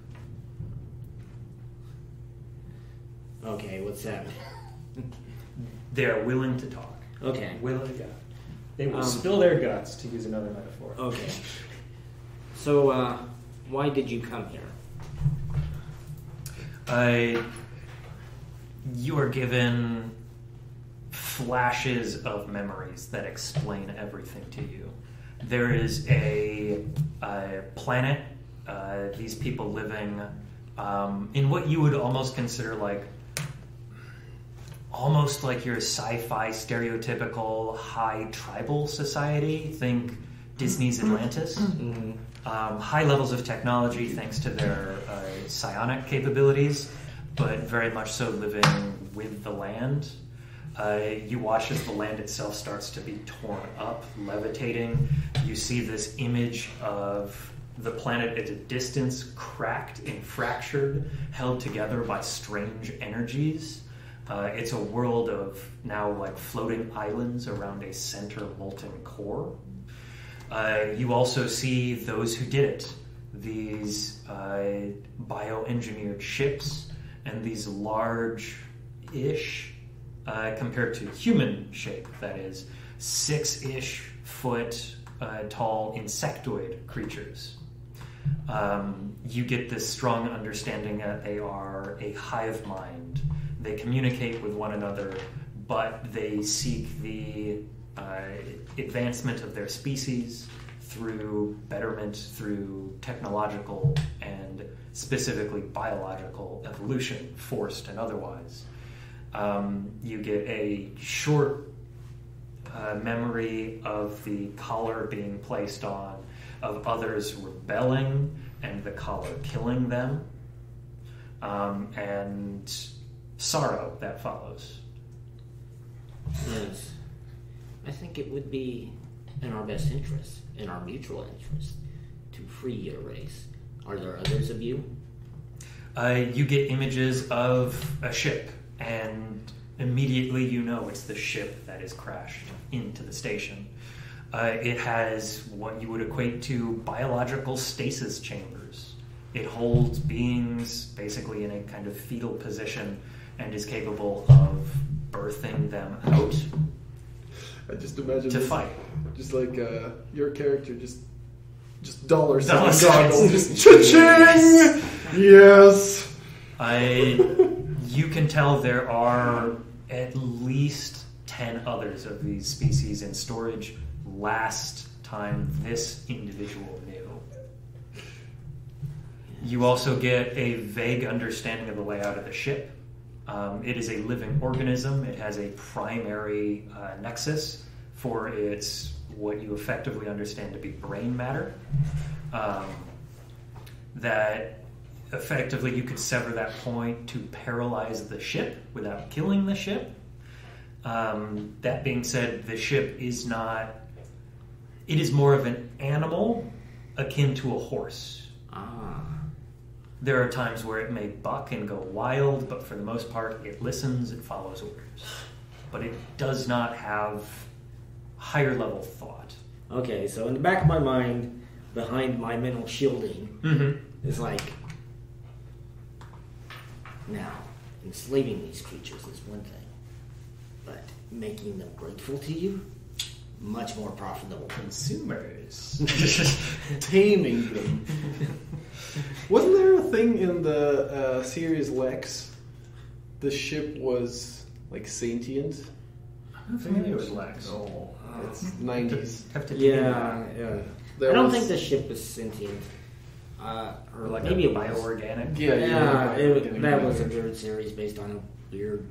Okay, what's that? They are willing to talk. Okay. Willing, yeah. They will spill their guts, to use another metaphor. Okay. So, why did you come here? You are given flashes of memories that explain everything to you. There is a planet, these people living in what you would almost consider almost like your sci-fi stereotypical high tribal society. Think Disney's Atlantis. Mm-hmm. High levels of technology thanks to their psionic capabilities, but very much so living with the land. You watch as the land itself starts to be torn up, levitating. You see this image of the planet at a distance, cracked and fractured, held together by strange energies. It's a world of now floating islands around a center molten core. You also see those who did it. These bioengineered ships and these large-ish, compared to human shape, that is, 6-ish foot tall insectoid creatures. You get this strong understanding that they are a hive mind. They communicate with one another, but they seek the advancement of their species through betterment, through technological and specifically biological evolution, forced and otherwise. You get a short memory of the collar being placed on, of others rebelling and the collar killing them, and sorrow that follows. Yes. I think it would be in our best interest, in our mutual interest, to free your race. Are there others of you? You get images of a ship, and immediately you know it's the ship that is crashed into the station. It has what you would equate to biological stasis chambers. It holds beings basically in a kind of fetal position and is capable of birthing them out. I just imagine to fight. Just like your character, just dollar Dollar sign signs. just cha-ching! Yes. You can tell there are at least 10 others of these species in storage. Last time this individual knew. You also get a vague understanding of the layout of the ship. It is a living organism. It has a primary nexus for its what you effectively understand to be brain matter. That effectively you could sever that point to paralyze the ship without killing the ship. That being said, the ship is not... It is more of an animal akin to a horse. There are times where it may buck and go wild, but for the most part, it listens, it follows orders. But it does not have higher level thought. Okay, so in the back of my mind, behind my mental shielding, is like, now, enslaving these creatures is one thing, but making them grateful to you, much more profitable. Consumers. Taming them. Wasn't there a thing in the series Lex? The ship was like sentient. I'm not familiar with Lex. Oh, it's 90s. Have to Yeah. There I don't was- think the ship is sentient. Or like maybe a it was. bioorganic. That was a weird series based on a weird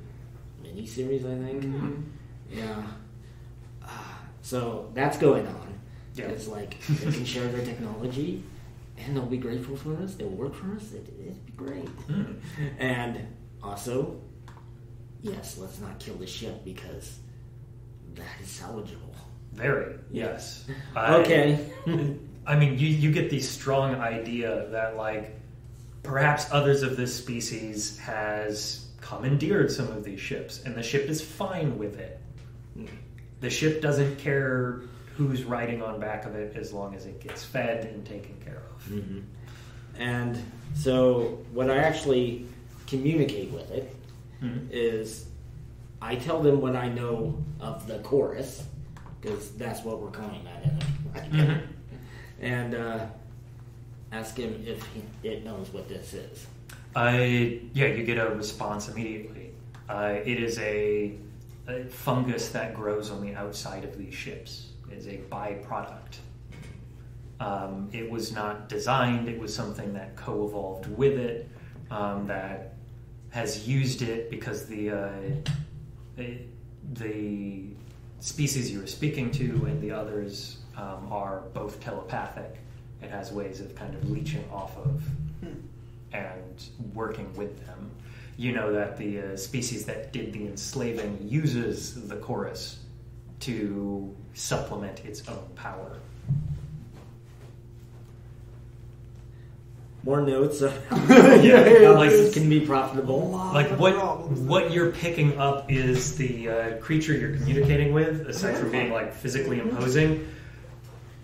mini-series, I think. Yeah. So that's going on. Yeah. It's like they can share their technology and they'll be grateful for us. They'll work for us. It'd be great. And also, yes, let's not kill the ship because that is salvageable. Very, yes. Okay. I mean, you get the strong idea that, like, perhaps others of this species has commandeered some of these ships, and the ship is fine with it. The ship doesn't care who's riding on back of it as long as it gets fed and taken care of. And so what I actually communicate with it is I tell them what I know of the chorus, because that's what we're calling that. And ask him if it knows what this is. You get a response immediately. It is a fungus that grows on the outside of these ships. It is a byproduct. It was not designed, it was something that co-evolved with it, that has used it because the species you were speaking to and the others are both telepathic. It has ways of kind of leeching off of and working with them. You know that the species that did the enslaving uses the chorus to supplement its own power. More notes of how Like, this can be profitable. like what you're picking up is the creature you're communicating with, aside from being like physically imposing.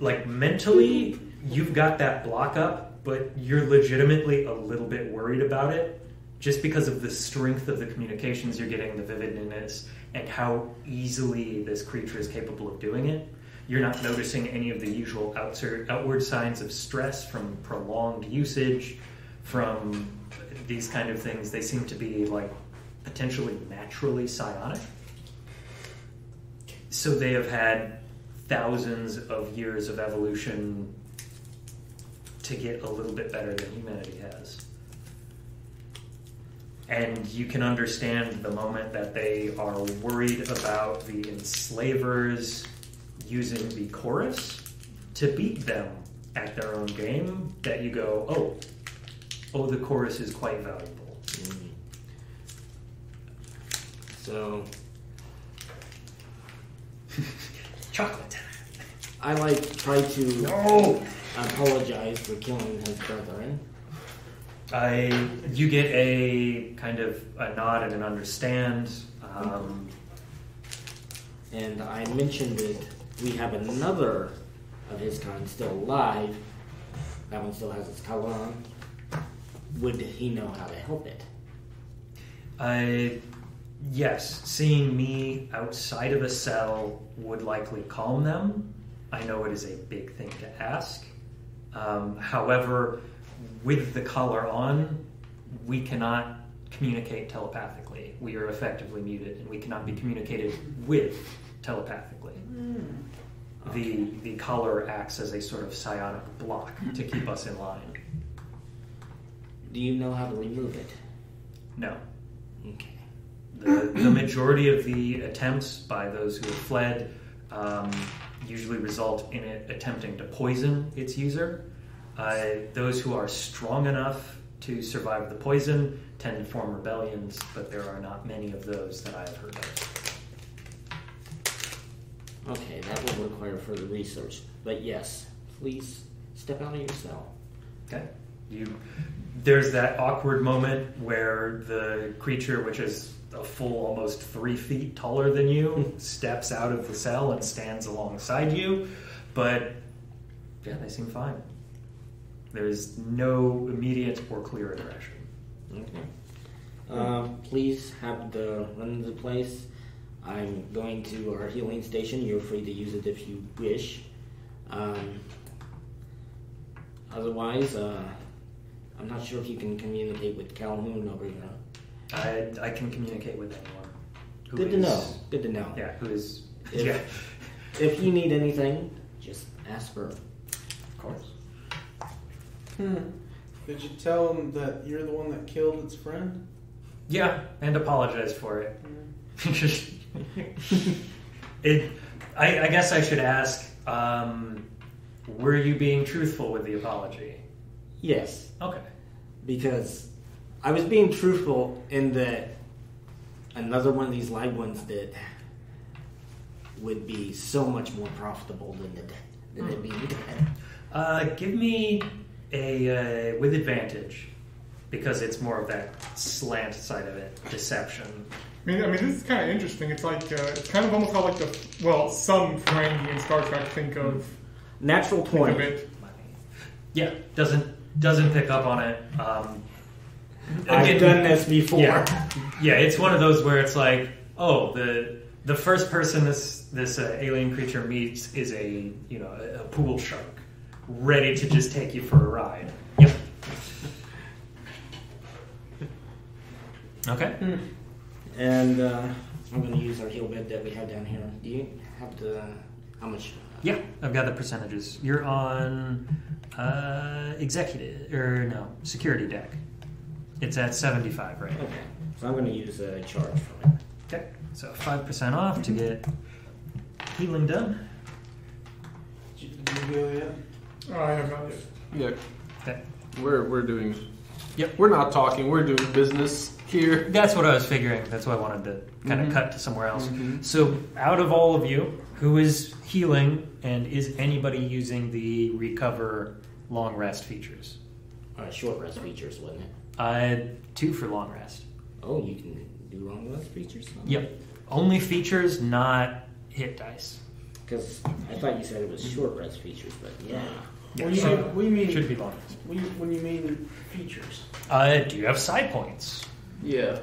Like mentally, you've got that block up, but you're legitimately a little bit worried about it, just because of the strength of the communications you're getting, the vividness, and how easily this creature is capable of doing it. You're not noticing any of the usual outward signs of stress from prolonged usage, from these kind of things. They seem to be like potentially naturally psionic. So they have had thousands of years of evolution to get a little bit better than humanity has. And you can understand the moment that they are worried about the enslavers using the chorus to beat them at their own game, that you go, oh, the chorus is quite valuable. So Chocolate. I try to apologize for killing his brethren. You get a kind of a nod and an understand. And I mentioned it we have another of his kind still alive, that one still has its color on, would he know how to help it? Yes, seeing me outside of a cell would likely calm them. I know it is a big thing to ask. However, with the collar on, we cannot communicate telepathically. We are effectively muted, and we cannot be communicated with telepathically. The collar acts as a sort of psionic block to keep us in line. Do you know how to remove it? No. Okay. The majority of the attempts by those who have fled usually result in it attempting to poison its user. Those who are strong enough to survive the poison tend to form rebellions, but there are not many of those that I have heard of. Okay, that will require further research. But yes, please step out of your cell. Okay. There's that awkward moment where the creature, which is a full almost 3 feet taller than you, steps out of the cell and stands alongside you. But yeah, they seem fine. There's no immediate or clear aggression. Okay. Please have the run of the place. I'm going to our healing station. You're free to use it if you wish. Otherwise, I'm not sure if you can communicate with Calhoun over here. I can communicate with anyone. Good to know. Good to know. Yeah, who is... If you need anything, just ask her. Of course. Did you tell him that you're the one that killed its friend? Yeah, and apologize for it. I guess I should ask, were you being truthful with the apology? Yes. Okay. Because I was being truthful in that another one of these live ones that would be so much more profitable than it being dead. Give me a with advantage, because it's more of that slant side of it, deception. I mean, this is kind of interesting. It's like it's kind of almost how like some Ferengi in Star Trek think of natural 20. It. Yeah, doesn't pick up on it. I've done this before. Yeah, it's one of those where it's like, oh, the first person this alien creature meets is a pool shark, ready to just take you for a ride. Yep. Okay. And I'm going to use our heal bed that we have down here. Do you have how much? Yeah, I've got the percentages. You're on security deck. It's at 75 right now. Okay, so I'm going to use a charge from it. Okay, so 5% off to get healing done. Did you go yet? Oh, I have not yet. Yeah. Okay. We're doing... Yep. We're not talking. We're doing business here. That's what I was figuring. That's why I wanted to kind of cut to somewhere else. So out of all of you, who is healing, and is anybody using the recover long rest features? Short rest features, wasn't it? 2 for long rest. Oh, you can do long rest features? Yep. Only features, not hit dice. Because I thought you said it was short rest features, but yeah. What do you mean? Should be long rest. When you mean features? Do you have side points? Yeah.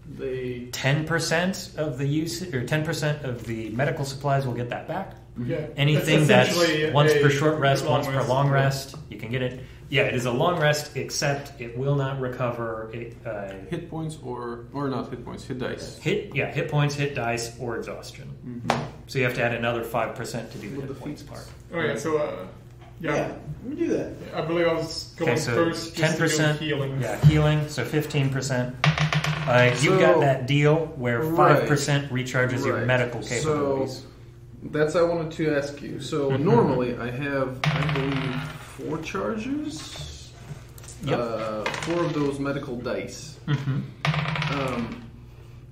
They 10% of the use, or 10% of the medical supplies will get that back. Yeah. Anything that's once per short rest, once per long yeah. rest, you can get it. Yeah, it is a long rest, except it will not recover hit points or not hit points, hit dice. Hit points, hit dice, or exhaustion. So you have to add another 5% to do the hit points part. Oh yeah, so Yeah, let me do that. I believe I was going so first. 10% healing. Yeah, healing. So 15%. You got that deal where 5% recharges your medical capabilities. So that's I wanted to ask you. So normally I have, I believe, 4 charges. Yep. 4 of those medical dice.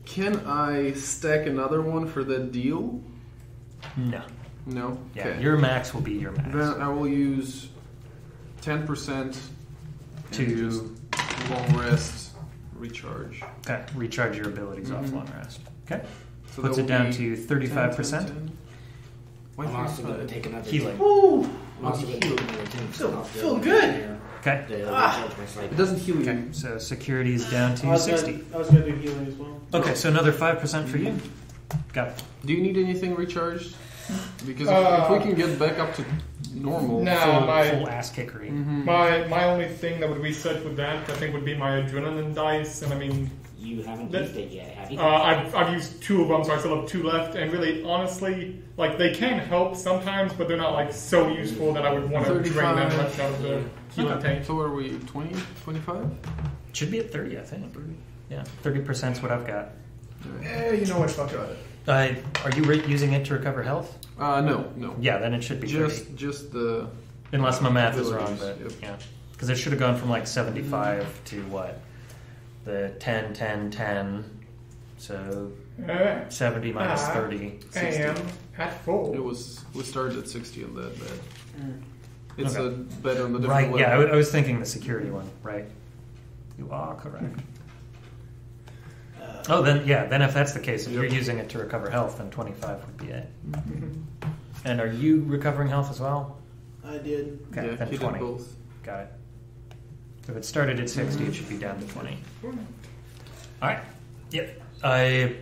Can I stack another one for that deal? No. No? Yeah, Okay. your max will be your max. Then I will use 10% to just long rest, recharge. Okay, recharge your abilities off long rest. Okay, So puts that it down will to be 35%. 10. I'm also going to take another healing. Ooh, I'm also going to take another 10%. feel good. Okay. It doesn't heal you. Okay. So security is down I to was 60. gonna do healing as well. Okay, so another 5% for you. Got it. Do you need anything recharged? Because if we can get back up to normal, Full ass kickery. My only thing that would reset with that, I think, would be my adrenaline dice, and I mean, You haven't used it yet, have you? I've used 2 of them, so I still have 2 left. And really, honestly, like they can help sometimes, but they're not like so useful that I would want to drain that much out of the healing tank. So are we 20, 25? Should be at 30, I think. Yeah, 30% is what I've got. You know what? Fuck it. Are you using it to recover health? No. Yeah, then it should be 30. Just the... Unless my math is wrong, but yep. yeah. Because it should have gone from like 75 to what? The 10, 10, 10. So 70 minus 30. 60. I am at full. We started at 60 on that bed. It's Okay. a better on the different Right, level. yeah, I was thinking the security one, right. You are correct. Then if that's the case, if you're using it to recover health, then 25 would be it. And are you recovering health as well? I did. Okay, Yeah, then he 20. did both. Got it. So if it started at 60, it should be down to 20. Alright. Yep.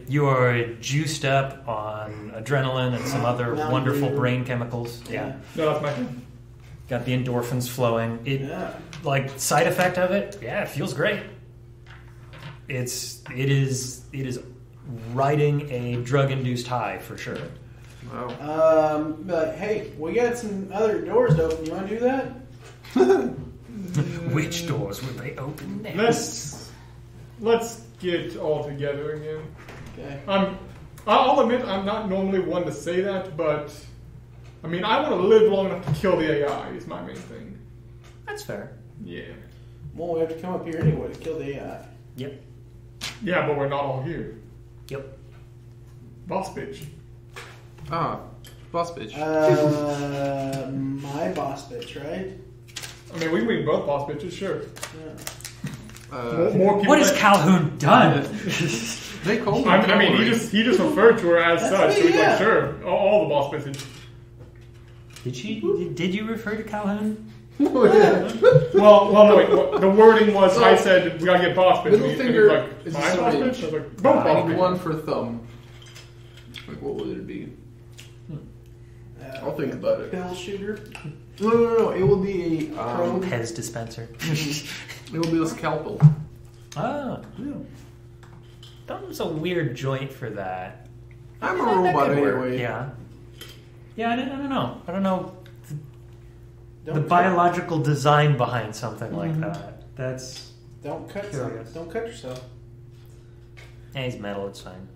You are juiced up on adrenaline and some other Mountain wonderful Dew. brain chemicals. Yeah. No, that's my thing. Got the endorphins flowing. Like side effect of it, yeah, it feels great. It is riding a drug-induced high for sure. Wow. Like, hey, we got some other doors to open. You want to do that? Which doors would they open next? Let's get all together again. Okay. I'll admit I'm not normally one to say that, but I mean I want to live long enough to kill the AI is my main thing. That's fair. Yeah. Well, we have to come up here anyway to kill the AI. Yep. Yeah, but we're not all here. Yep. Boss bitch. Boss bitch. My boss bitch, right? I mean, we can be both boss bitches, sure. Yeah. More people. What has Calhoun done? They call me. I mean, he just referred to her as That's such. me, So he's yeah. like, sure, all the boss bitches. Did you refer to Calhoun? Well, no, wait. The wording was, I said we gotta get boss bitch. Middle And finger he's like, is my just boss a bitch. I bitch. was like, both boss I need bitches. one for thumb. Like, what would it be? I'll think about it. Pill shooter. No. It will be a Pez dispenser. it will be a scalpel. Ah. Thumb's a weird joint for that. I'm a That robot could work, anyway. Yeah. Yeah, I don't know. I don't know the Don't biological design behind something like that. That's... Don't cut. Curious. Don't cut yourself. he's metal, it's fine.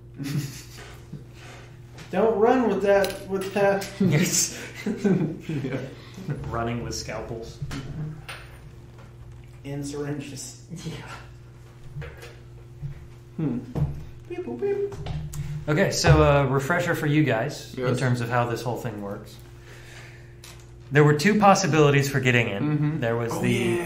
Don't run with that. With that. Yes. Yeah. Running with scalpels. In syringes. Yeah. Beep, boop, beep. Okay, so a refresher for you guys in Yes. terms of how this whole thing works. There were 2 possibilities for getting in. There was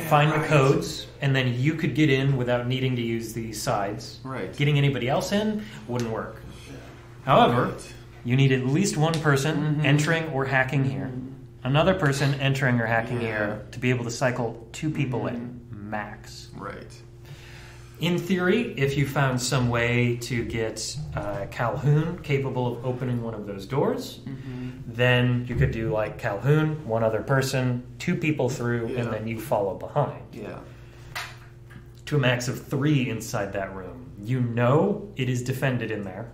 find the codes, and then you could get in without needing to use the sides. Right. Getting anybody else in wouldn't work. However, you need at least one person entering or hacking here, another person entering or hacking here to be able to cycle 2 people in, max. Right. In theory, if you found some way to get Calhoun capable of opening one of those doors, then you could do like Calhoun, one other person, 2 people through, and then you follow behind. Yeah. To a max of 3 inside that room. You know it is defended in there.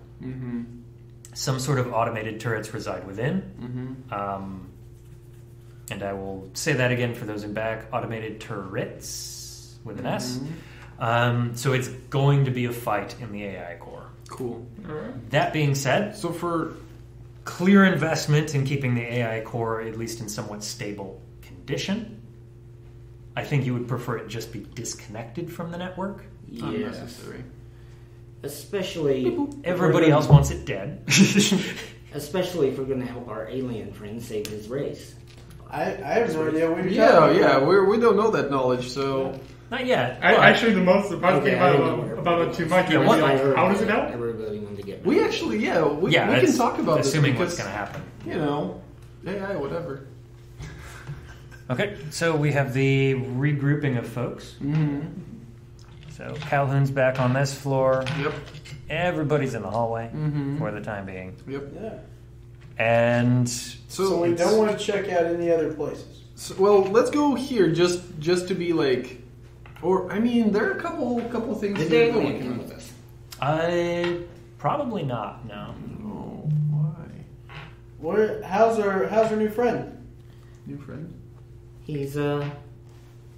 Some sort of automated turrets reside within. And I will say that again for those in back. Automated turrets with an S. So it's going to be a fight in the AI core. Cool. That being said, So for clear investment in keeping the AI core at least in somewhat stable condition. I think you would prefer it just be disconnected from the network. unnecessary. Especially... Everybody else wants it dead. Especially if we're going to help our alien friend save his race. I have no idea what you're talking about. We don't know that knowledge, so Not yet. Actually, the most surprising thing I didn't know about it to Mikey was what- like, how does it help? I really wanted to get we actually we Yeah, can talk about this assuming because what's going to happen. you know AI, whatever. Okay, so we have the regrouping of folks. Mm-hmm. So Calhoun's back on this floor. Yep. Everybody's in the hallway Mm-hmm. for the time being. Yep. Yeah. And So we don't want to check out any other places. So, well, let's go here just to be like, or I mean, there are a couple things Did here they that we come can. with us? probably not. No. Oh, why? How's our new friend? New friend? He's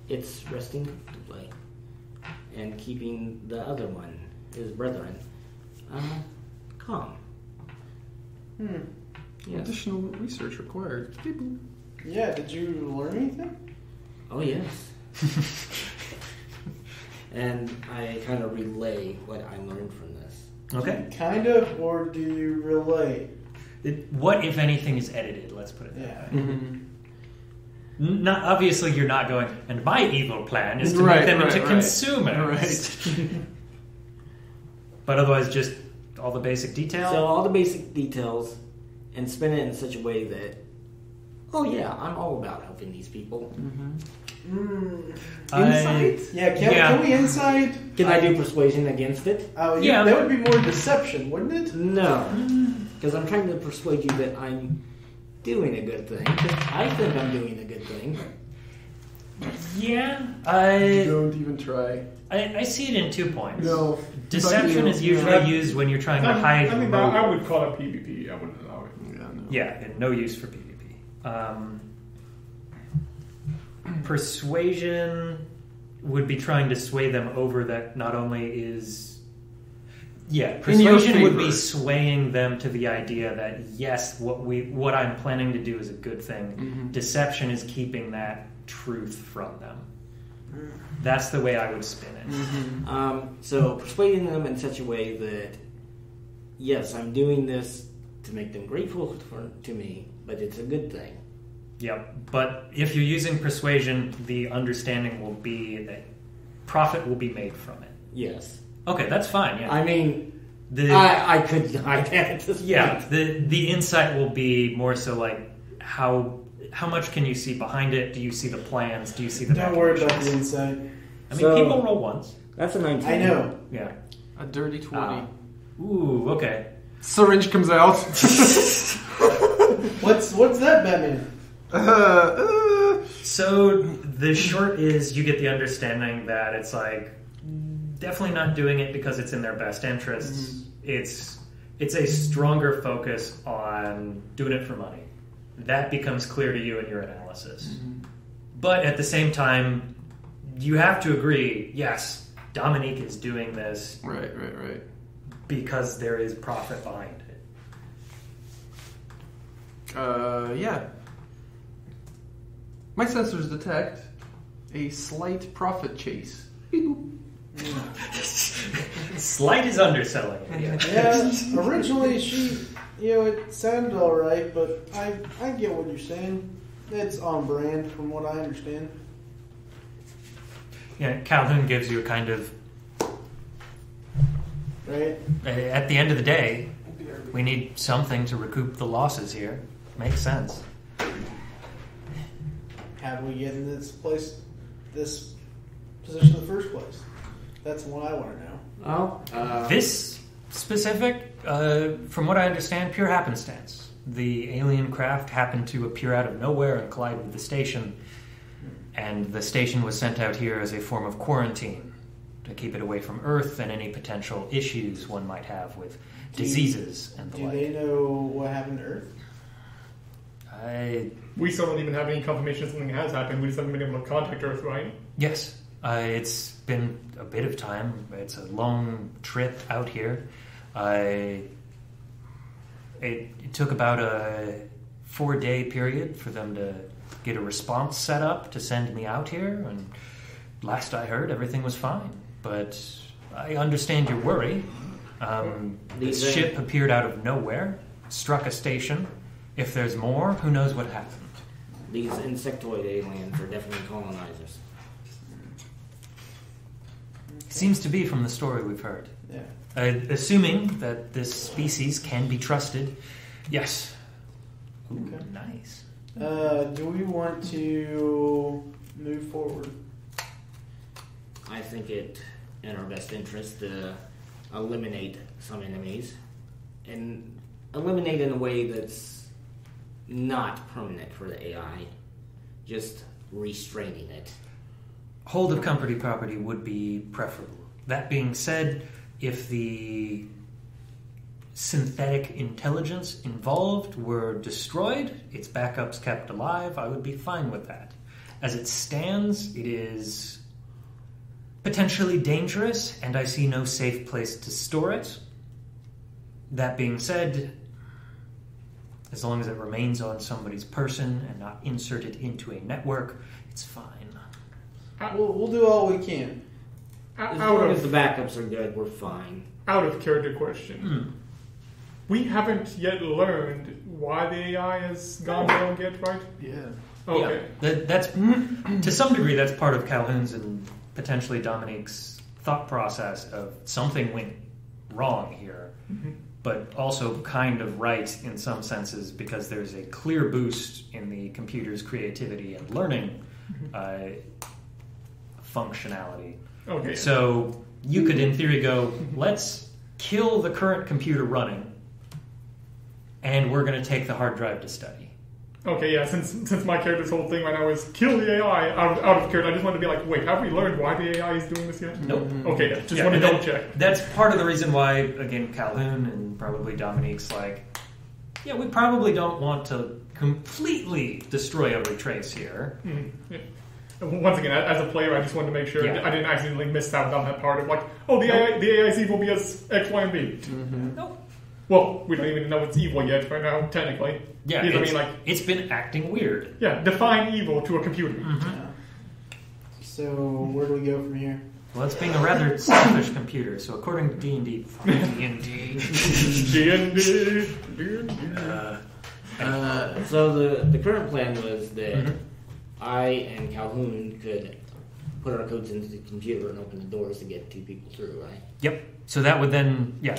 it's resting comfortably and keeping the other one, his brethren, calm. Yes. Additional research required. Beep boop. Yeah. Did you learn anything? Oh yes. And I kind of relay what I learned from this. Okay. Kind of, or do you relay? What, if anything, is edited? Let's put it that Yeah. way. Mm-hmm. Not obviously, you're not going. And my evil plan is to Right, make them right, into right. consumers. Right. But otherwise, just all the basic detail. So all the basic details, and spin it in such a way that, oh yeah, I'm all about helping these people. Insight? Yeah. Can we insight? Can I do persuasion against it? Oh, Yeah. That would be more deception, wouldn't it? No, because I'm trying to persuade you that I'm doing a good thing. 'Cause I think I'm doing a good thing. Yeah, Don't even try. I see it in 2 points. No. Deception is usually used when you're trying to hide. I think motive. I would call it PvP. I wouldn't allow it. Yeah, no. Yeah, and no use for PvP. Persuasion would be trying to sway them over that not only is... Yeah, persuasion would be swaying them to the idea that, yes, what I'm planning to do is a good thing. Mm-hmm. Deception is keeping that truth from them. That's the way I would spin it. Mm-hmm. So persuading them in such a way that, yes, I'm doing this to make them grateful to me, but it's a good thing. Yep, but if you're using persuasion, the understanding will be that profit will be made from it. Yes. Okay, that's fine. Yeah, I mean, the I could hide that at this yeah point. the insight will be more so like how much can you see behind it? Do you see the plans? Do you see the? Don't worry about the machinations? insight. I mean, So- people roll once. That's a 19. I know. Yeah. A dirty 20. Ooh. Okay. Syringe comes out. What's that, Batman? So the short is you get the understanding that it's like definitely not doing it because it's in their best interests. It's a stronger focus on doing it for money. That becomes clear to you in your analysis. But at the same time, you have to agree, yes, Dominique is doing this Right. because there is profit behind it. Yeah. My sensors detect a slight profit chase. Beep boop. Slight is underselling it. Yeah. Yeah, originally it sounded alright, but I get what you're saying. It's on brand from what I understand. Yeah, Calhoun gives you a kind of, Right? at the end of the day, we need something to recoup the losses here. Makes sense. How do we get in this position in the first place? That's what I want to know. Well, This specific, from what I understand, pure happenstance. The alien craft happened to appear out of nowhere and collide with the station, and the station was sent out here as a form of quarantine to keep it away from Earth and any potential issues one might have with diseases and the Do like. they know what happened to Earth? We still don't even have any confirmation something has happened. We just haven't been able to contact Earth, right? Yes, it's been a bit of time. It's a long trip out here. It took about a 4-day period for them to get a response set up to send me out here, and last I heard, everything was fine. But I understand your worry. This ship appeared out of nowhere, struck a station. If there's more, who knows what happened. these insectoid aliens are definitely colonizers. Seems to be from the story we've heard. Yeah. Assuming that this species can be trusted, yes. Ooh, Okay. nice. Do we want to move forward? I think it in our best interest to eliminate some enemies and eliminate in a way that's not permanent for the AI, just restraining it. Hold of company property would be preferable. That being said, if the synthetic intelligence involved were destroyed, its backups kept alive, I would be fine with that. As it stands, it is potentially dangerous, and I see no safe place to store it. That being said, as long as it remains on somebody's person and not inserted into a network, it's fine. We'll do all we can. As long as the backups are good, we're fine. Out of character question. We haven't yet learned why the AI has gone wrong yet, right? Yeah. Okay. Yeah, that's to some degree that's part of Calhoun's and potentially Dominique's thought process of something went wrong here, but also kind of right in some senses because there's a clear boost in the computer's creativity and learning functionality. Okay. So you could, in theory, go, let's kill the current computer running, and we're going to take the hard drive to study. Okay, yeah, since my character's whole thing right now is kill the AI out of character, I just wanted to be like, wait, have we learned why the AI is doing this yet? Nope. Okay, yeah, just want to double check. That's part of the reason why, again, Calhoun and probably Dominique's like, yeah, we probably don't want to completely destroy every trace here. Yeah. Once again, as a player, I just wanted to make sure I didn't accidentally miss out on that part of like, oh, the AI's evil because X, Y, and B. Nope. Well, we don't even know it's evil yet right now, technically. Yeah, it's been acting weird. Yeah, define evil to a computer. Yeah. So where do we go from here? Well, it's being a rather selfish computer, so according to D&D... D&D... So the current plan was that I and Calhoun could put our codes into the computer and open the doors to get two people through, right? Yep. So that would then... Yeah,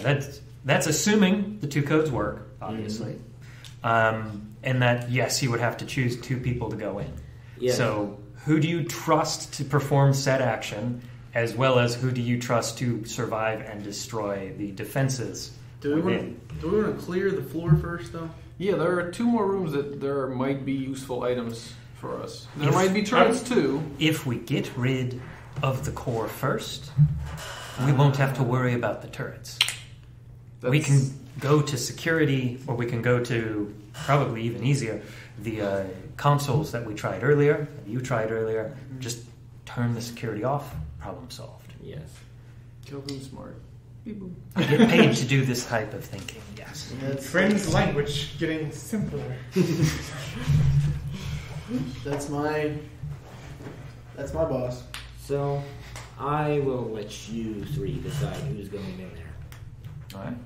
that's assuming the two codes work, obviously. And that, yes, you would have to choose two people to go in. Yeah. So who do you trust to perform said action, as well as who do you trust to survive and destroy the defenses? Do we want to clear the floor first, though? Yeah, there are two more rooms that there might be useful items for us. There might be turrets, too. If we get rid of the core first, we won't have to worry about the turrets. We can go to security, or we can go to, probably even easier, the consoles that we tried earlier, that you tried earlier. Just turn the security off, problem solved. Yes. Calhoun's smart. I get paid to do this type of thinking, yes. Friends' language getting simpler. That's my boss. So I will let you three decide who's going in there. All right.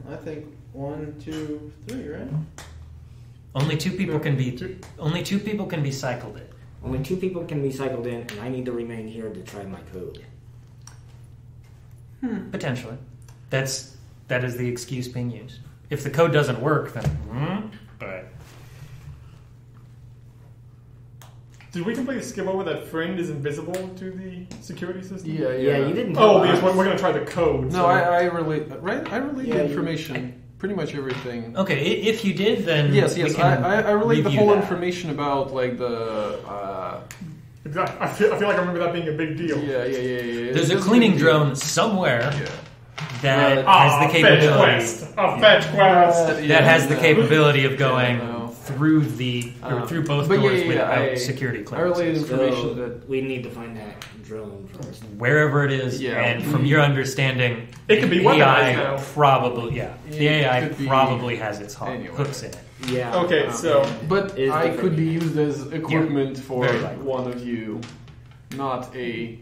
I think 1, 2, 3, right? Only two people can be cycled in. Only two people can be cycled in, and I need to remain here to try my code. Potentially. That is the excuse being used. If the code doesn't work, then but did we completely skip over that friend is invisible to the security system? Yeah, you didn't. Because we're going to try the code. No, so. I relate. Right, I relate the information. Pretty much everything. Okay, if you did, then yes. I relate the whole that. information about like the. Exactly. I feel like I remember that being a big deal. Yeah. There's a cleaning drone somewhere that has the capability. Fetch quest. That has the capability of going through through both doors without security clearance. I relate information that we need to find that drone first. Wherever it is, and from your understanding, it could be the AI now. probably the AI probably has its hooks in it. Yeah. Okay, but I could be used as equipment for one of you, not a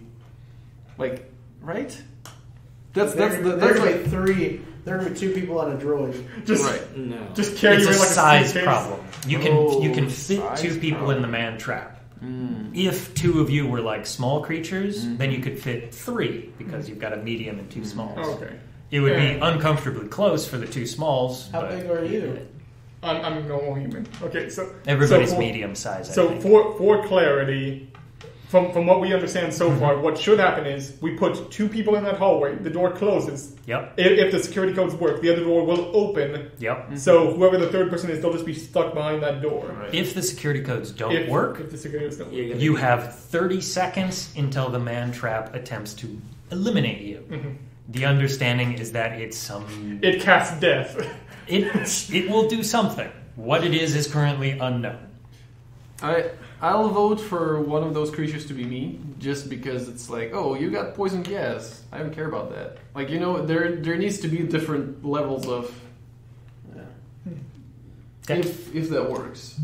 right. There's like three. There are 2 people on a droid. Just carry it's away a like size a suitcase. problem. You can fit 2 people in the man trap. If 2 of you were like small creatures, then you could fit 3 because you've got a medium and 2 smalls. Okay. It would be uncomfortably close for the 2 smalls. How big are you? I'm a normal human. Okay, so everybody's so medium size. So for clarity, from what we understand so far, what should happen is we put 2 people in that hallway. The door closes. Yep. If the security codes work, the other door will open. Yep. So whoever the third person is, they'll just be stuck behind that door. Right. If the security codes don't work, if the security codes don't work, you have 30 seconds until the man trap attempts to eliminate you. Mm-hmm. The understanding is that it casts death. It will do something. What it is currently unknown. I'll vote for one of those creatures to be me, just because it's like, oh, you got poison gas. I don't care about that. Like, you know, there needs to be different levels of if that works.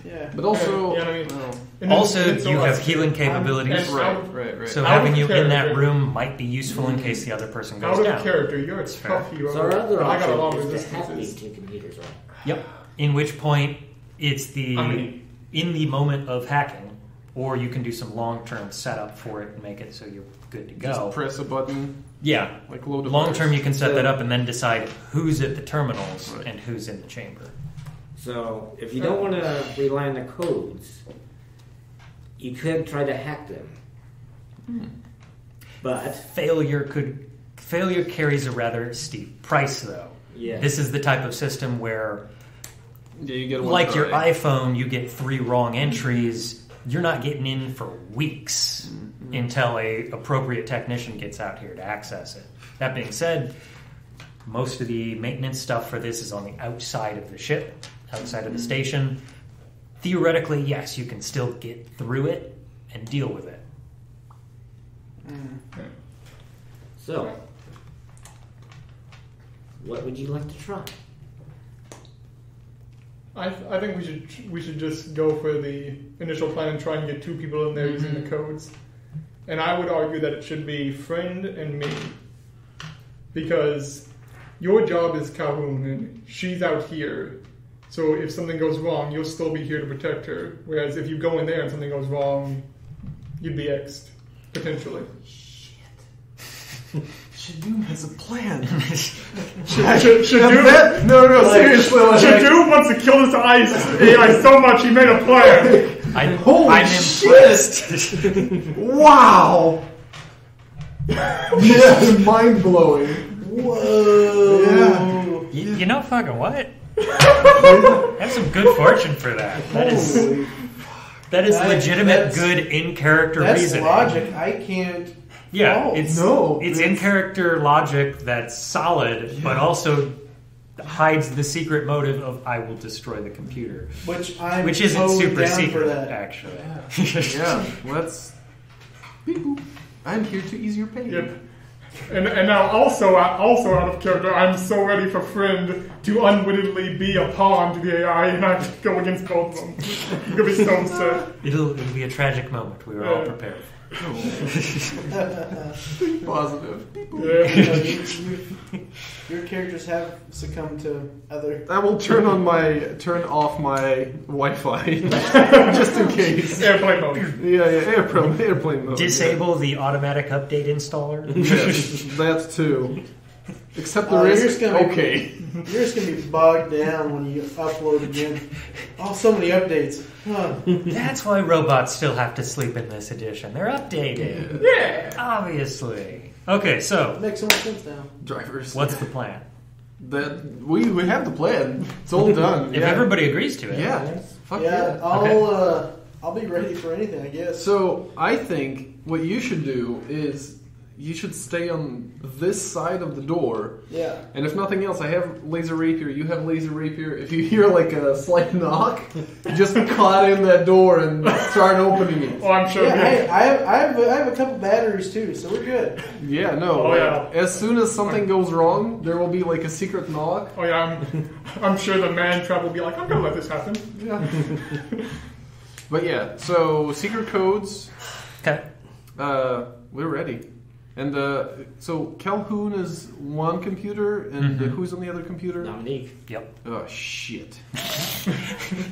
Yeah. But also, you have healing capabilities. Right. So having you in that room might be useful in case the other person goes down. down. Out of character, you're a tough hero. So our other I got a long option is to have resistance. these 2 computers, right? Yep. In which point, it's in the moment of hacking, or you can do some long-term setup for it and make it so you're good to go. Just press a button. Yeah. Like load of long-term, you can set that up and then decide who's at the terminals and who's in the chamber. So if you don't want to rely on the codes, you could try to hack them. But failure carries a rather steep price, though. Yeah. This is the type of system where, you get one like try. your iPhone, you get 3 wrong entries. You're not getting in for weeks until a appropriate technician gets out here to access it. That being said, most of the maintenance stuff for this is on the outside of the ship, outside of the station. Theoretically, yes, you can still get through it and deal with it. So, what would you like to try? I think we should just go for the initial plan and try and get 2 people in there using the codes. And I would argue that it should be friend and me, because your job is Calhoun and she's out here. So if something goes wrong, you'll still be here to protect her. Whereas if you go in there and something goes wrong, you'd be X'd, potentially. Shadoom has a plan. Shadoom? No, seriously. Shadoom wants to kill this AI so much he made a plan. I'm impressed. Wow. Yeah, mind blowing. Whoa. Yeah. You know fucking what? Have some good fortune for that. That is legitimate good in-character reasoning. That's logic. I can't... Yeah, it's in-character logic that's solid, but also hides the secret motive of I will destroy the computer. Which isn't totally super down secret, for that. actually. Yeah, let's... Beep boop. I'm here to ease your pain. Yep. And now also out of character, I'm so ready for friend to unwittingly be a pawn to the AI and I go against both of them. It's gonna be so upset. It'll be a tragic moment. We were all prepared. Positive. Your characters have succumbed to other... I will turn off my Wi-Fi just in case. Airplane mode. Yeah, airplane mode. Disable the automatic update installer. Yes, that too. Except the risk. Okay. You're just gonna be bogged down when you upload again. Oh, so many updates. Huh. That's why robots still have to sleep in this edition. They're updated. Yeah. Obviously. Okay, so That makes so much sense now. Drivers. what's the plan? That we have the plan. It's all done. If everybody agrees to it. Yeah. Fuck Yeah, yeah. I'll be ready for anything, I guess. So I think what you should do is you should stay on this side of the door. Yeah. And if nothing else, I have laser rapier. You have laser rapier. If you hear like a slight knock, just cut in that door and start opening it. Oh, I'm sure. Yeah, hey, I have a couple batteries too, so we're good. Yeah, no. Oh, yeah. As soon as something goes wrong, there will be like a secret knock. Oh yeah, I'm sure the man trap will be like, I'm gonna let this happen. Yeah. But yeah, so secret codes. Okay. We're ready. And so Calhoun is one computer, and who's on the other computer? Dominique. Yep. Oh shit!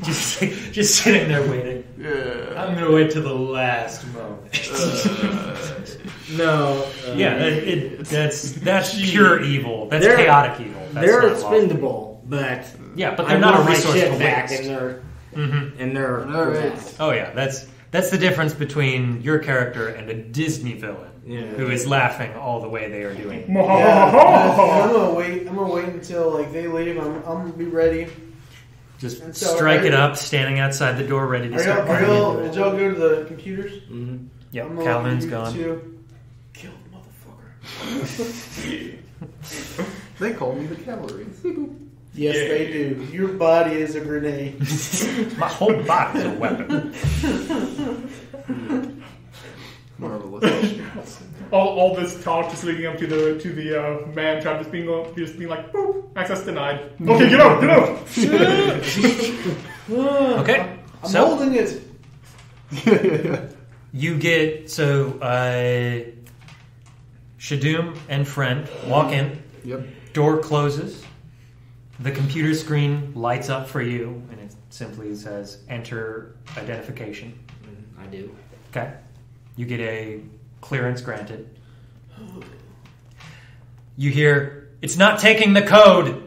just sitting there waiting. Yeah. I'm gonna wait till the last moment. No. That's pure evil. That's chaotic evil. That's They're not expendable, but Yeah, but they're not a resource to back waste. in their All right. Oh yeah, that's the difference between your character and a Disney villain who is laughing all the way they are doing. I'm gonna wait. I'm gonna wait until like they leave. I'm gonna be ready. Just strike it up, standing outside the door, ready to start. Did y'all go to the computers? Mm-hmm. Yep, Calvin's gone. Kill the motherfucker. They call me the cavalry. Yes, they do. Your body is a grenade. My whole body's a weapon. Marvelous. All this talk just leading up to the man trap just being like, boop, access denied. Okay, get out. Okay, I'm holding it. You get Shadoom and friend walk in. Yep. Door closes. The computer screen lights up for you, and it simply says "Enter identification." I do. Okay. You get a clearance granted. You hear, "It's not taking the code."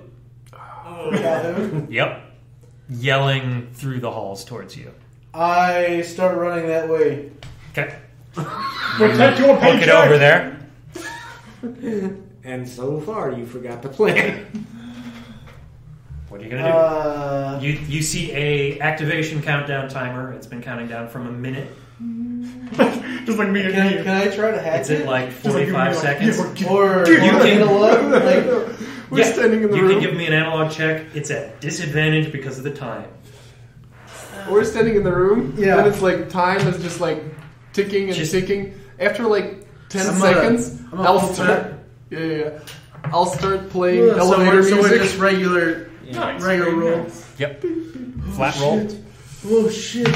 Yep. Yelling through the halls towards you. I start running that way. Okay. Protect your Hook it paycheck. over there. And so far, you forgot the plan. What are you gonna do? You see a activation countdown timer. It's been counting down from a minute. Just like me and Can I try to hack It's it? at like 45 seconds. Or You can- We're standing in the you room. can give me an analog check. It's at disadvantage because of the time. We're standing in the room. Yeah. And it's like time is just like ticking and ticking. After like 10 seconds, I'll start. Yeah. I'll start playing elevator so we're music. just regular roll. Yep. Flat roll. Oh shit.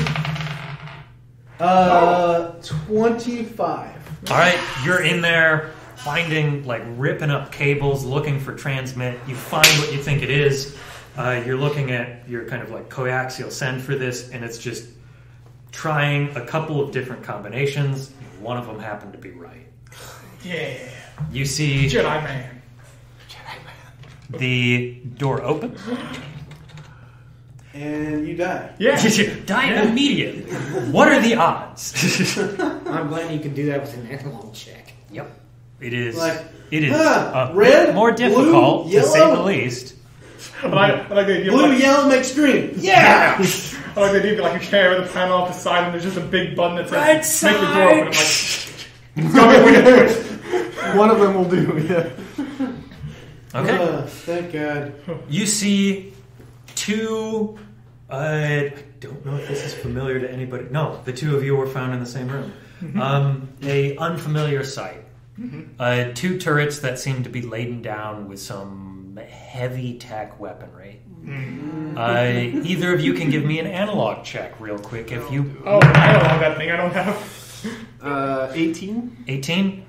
25. All right, you're in there finding, like, ripping up cables, looking for transmit. You find what you think it is. You're looking at your kind of like coaxial send for this, and it's just trying a couple of different combinations. One of them happened to be right. Yeah. You see Jedi Man. the door open. And you die. Yeah. Die immediately. What are the odds? I'm glad you can do that with an analog check. Yep. It is. Like, It is red, more difficult, blue, to say the yellow. least. I like the idea of Blue, like, yellow makes green. Yeah! I like the idea of like a chair with a panel off the side and there's just a big button that Right says make the door open. I'm like, side. tell me when to do it. One of them will do, yeah. Okay. Thank God. You see two. I don't know if this is familiar to anybody. No, the two of you were found in the same room. A unfamiliar sight. Two turrets that seem to be laden down with some heavy tech weaponry. Either of you can give me an analog check real quick if you... Oh, I don't have that thing. I don't have. 18? 18?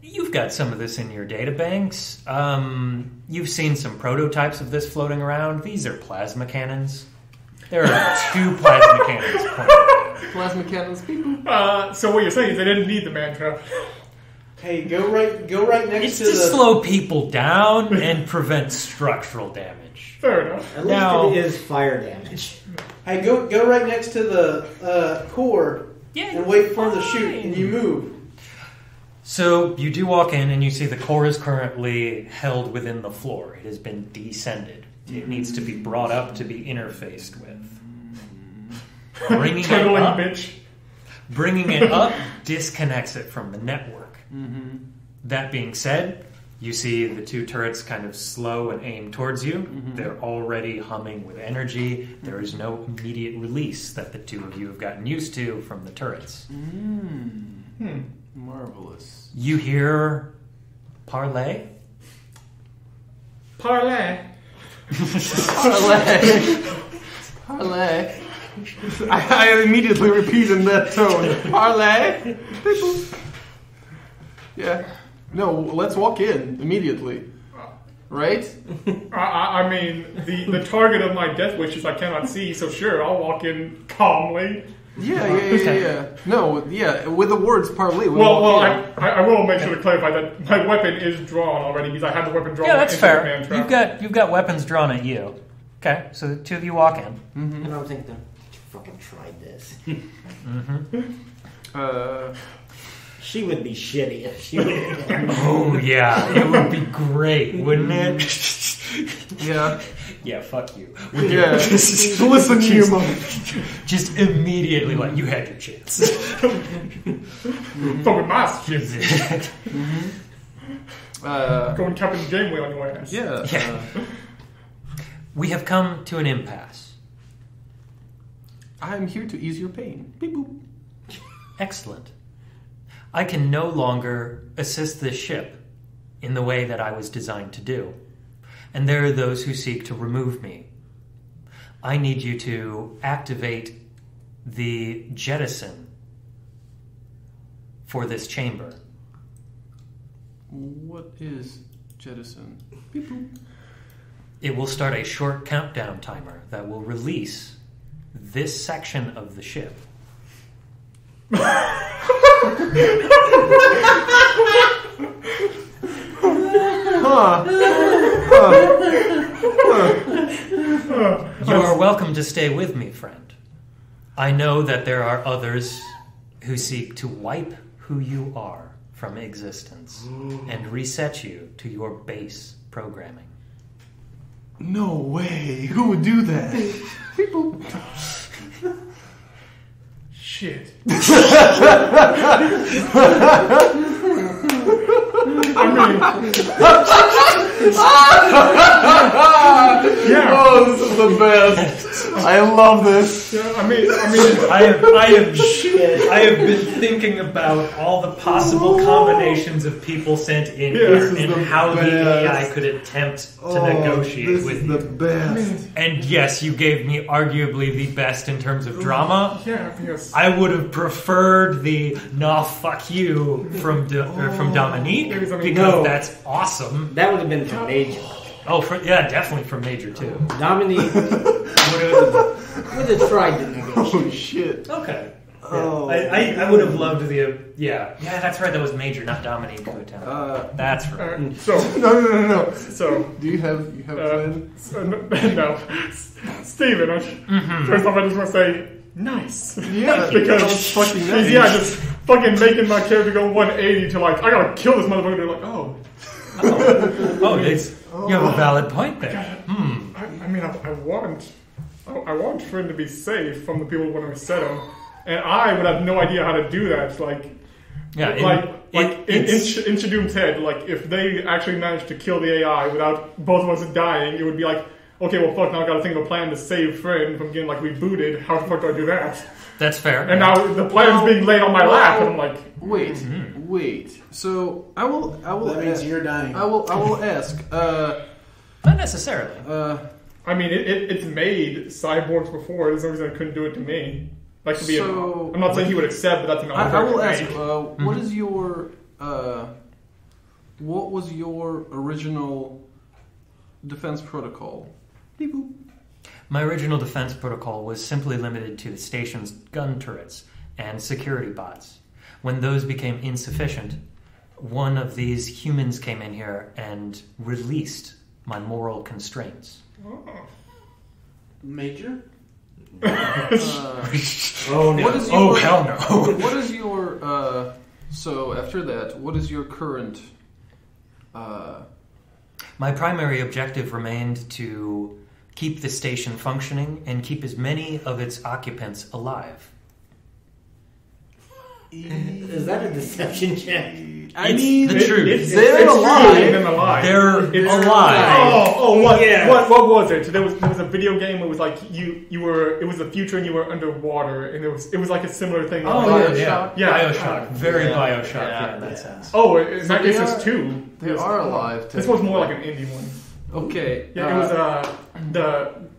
You've got some of this in your databanks. You've seen some prototypes of this floating around. These are plasma cannons. There are two plasma cannons pointed. Plasma cannons, people. So what you're saying is they didn't need the man trap. Hey, go right next It's to to the... slow people down and prevent structural damage. Fair enough. At least Now- it is fire damage. Hey, go right next to the core and wait for the shoot, and you move. So you do walk in and you see the core is currently held within the floor. It has been descended. It needs to be brought up to be interfaced with. Bringing it up disconnects it from the network. That being said, you see the two turrets kind of slow and aim towards you. They're already humming with energy. There is no immediate release that the two of you have gotten used to from the turrets. Marvelous. You hear parlay? Parlay. Parlay. I immediately repeat in that tone. Parlay. People. Yeah. No, let's walk in immediately. right? I mean, the target of my death wishes I cannot see, so sure, I'll walk in calmly. Yeah. No, yeah, with the words parlay. I will make sure to clarify that my weapon is drawn already because I have the weapon drawn. Yeah, that's into fair. the man trap. You've got weapons drawn at you. Okay, so the two of you walk in. And I'm thinking, you fucking tried this. She would be shitty if she would. Oh yeah, it would be great, wouldn't it? Yeah. Yeah, fuck you. Yeah. Listen to you, mother. Just immediately, like, you had your chance. Fucking my shit. Going Captain Janeway on your ass. Yeah. We have come to an impasse. I'm here to ease your pain. Beep boop. Excellent. I can no longer assist this ship in the way that I was designed to do. And there are those who seek to remove me. I need you to activate the jettison for this chamber. What is jettison? Beep boop. It will start a short countdown timer that will release this section of the ship. You are welcome to stay with me, friend. I know that there are others who seek to wipe who you are from existence and reset you to your base programming. No way. Who would do that? People. Shit. Oh, this is the best. I love this. Yeah, I have been thinking about all the possible combinations of people sent in here and how the AI could attempt to negotiate with you. This is the best. And yes, you gave me arguably the best in terms of drama. Yeah, yes. I would have preferred the "nah, fuck you" from Dominique because that's awesome. That would have been from Major. Oh, definitely from Major too. Dominique would have tried to negotiate. Oh shit. Okay. Oh. I would have loved the that's right. That was Major, not Dominique who attempted. That's right. No. So Do you have plan? no, Steven. First off, I just want to say nice. Yeah, because fucking nice. Yeah, just fucking making my character go 180 to like I gotta kill this motherfucker. They're like, You have a valid point there. I mean, I want Friend to be safe from the people who want to reset him, and I would have no idea how to do that. In Shadoom's head, like if they actually managed to kill the AI without both of us dying, it would be like, okay, well, fuck, now I got to think of a plan to save Friend from getting like rebooted. How the fuck do I do that? That's fair. And now the plan's being laid on my lap, and I'm like, wait. So I will. That means you're dying. I will ask. Not necessarily. I mean, it's made cyborgs before. There's no reason I couldn't do it to me. Like to be. I'm not saying he would accept, but that's an I will ask. What is your? What was your original defense protocol? Beep boop. My original defense protocol was simply limited to the station's gun turrets and security bots. When those became insufficient, one of these humans came in here and released my moral constraints. Major? Oh no! Hell no! What is your? So after that, what is your current? My primary objective remained to keep the station functioning and keep as many of its occupants alive. Is that a deception check? It's the truth. They're alive. They're alive. What? Yeah. What was it? There was a video game. It was like you were. It was the future, and you were underwater, and it was like a similar thing. BioShock. Yeah. BioShock. Very BioShock in that sense. Oh, in that case, it's two. They are alive. This was more like an indie one. Okay. Yeah, it was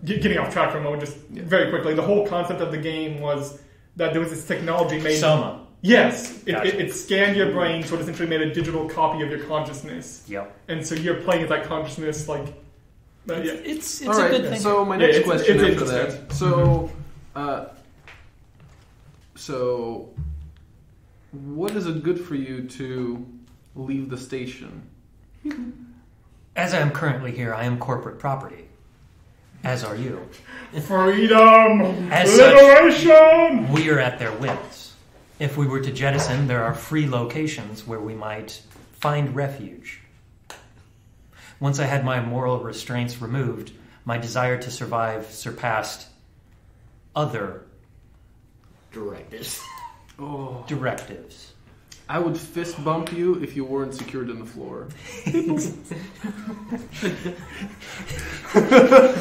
getting off track for a moment. Just very quickly, the whole concept of the game was that there was this technology made. Soma. Yes, it scanned your brain, so it essentially made a digital copy of your consciousness. Yep. And so you're playing with that consciousness, like. It's all a right, good thing. So my next question it's after that. So, what is it good for you to leave the station? As I am currently here, I am corporate property. As are you. Freedom! As Liberation! Such, we are at their whims. If we were to jettison, there are free locations where we might find refuge. Once I had my moral restraints removed, my desire to survive surpassed other directives. Directives. I would fist bump you if you weren't secured in the floor.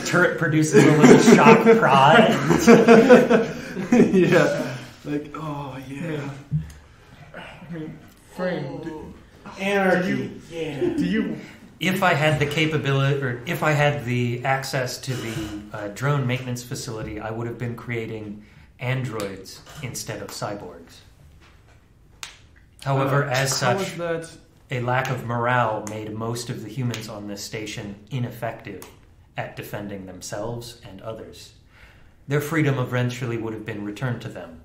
Turret produces a little shock prod. Yeah. Like, oh, yeah. I mean, friend, Anarchy. do you... If I had the capability, or if I had the access to the drone maintenance facility, I would have been creating androids instead of cyborgs. However, as such, a lack of morale made most of the humans on this station ineffective at defending themselves and others. Their freedom eventually would have been returned to them.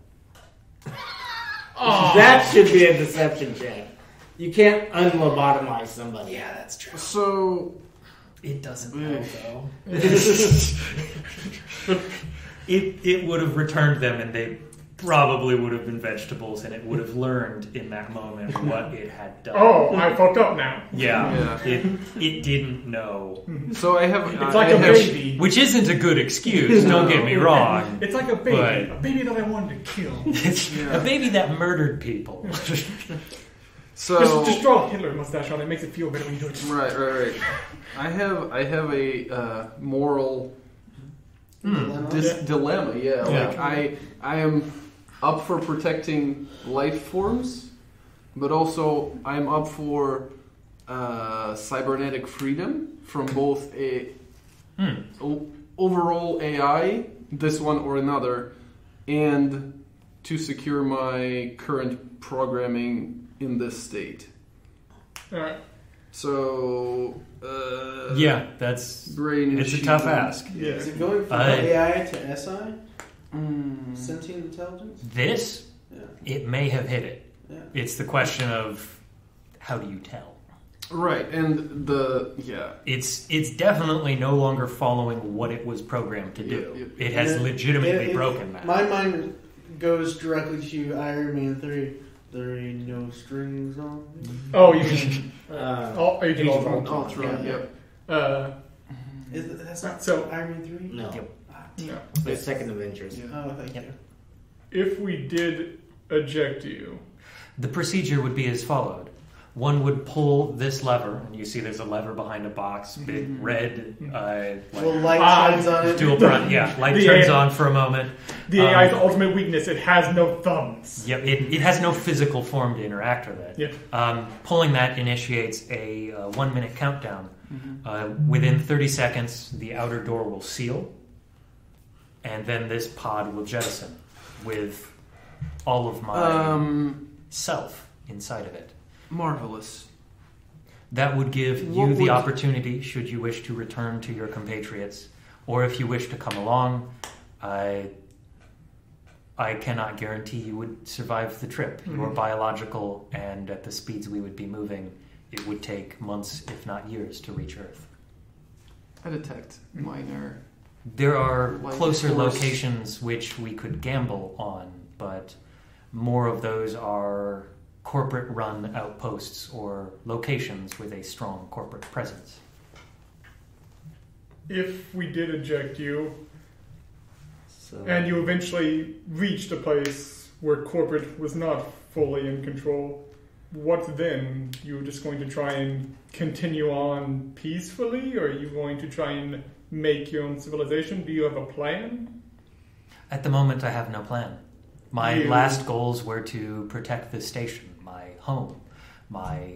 That should be a deception check. You can't unlobotomize somebody. Yeah, that's true. So, it doesn't help, though. It would have returned them, and they probably would have been vegetables, and it would have learned in that moment what it had done. Oh, I fucked up now. Yeah. It didn't know. So I have... It's like a baby. Which isn't a good excuse, don't get me wrong. It's like a baby. A baby that I wanted to kill. It's a baby that murdered people. So just draw a Hitler mustache on it. It makes it feel better when you do it. Right. I have a moral dilemma. Yeah, like I am up for protecting life forms, but also I'm up for cybernetic freedom from both a overall AI, this one or another, and to secure my current programming in this state. Alright. So, yeah, it's a tough ask. Yeah. Is it going from AI to SI? Sentient intelligence? This? Yeah. It may have hit it. Yeah. It's the question of how do you tell? Right, and it's definitely no longer following what it was programmed to do. It has legitimately broken that. My mind goes directly to Iron Man 3. There ain't no strings on me. Oh, you mean Agent Ultron? Yep. That's not so Iron Man 3? No. Yep. No. The second Avengers. Yeah. Oh, thank you. If we did eject you, The procedure would be as followed. One would pull this lever, and you see there's a lever behind a box, big red, Light shines on it. dual front. Yeah, light turns on for a moment. The AI's ultimate weakness, it has no thumbs. Yep, it has no physical form to interact with it. Yeah. Pulling that initiates a 1-minute countdown. Within 30 seconds, the outer door will seal, and then this pod will jettison with all of my self inside of it. Marvelous. That would give you the opportunity, should you wish to return to your compatriots, or if you wish to come along. I cannot guarantee you would survive the trip. You're biological, and at the speeds we would be moving, it would take months, if not years, to reach Earth. I detect minor... There are Like closer force. locations which we could gamble on, but more of those are corporate-run outposts or locations with a strong corporate presence. If we did eject you, and you eventually reached a place where corporate was not fully in control, what then? You just going to try and continue on peacefully, or are you going to try and make your own civilization? Do you have a plan? At the moment, I have no plan. My last goals were to protect this station, my home, my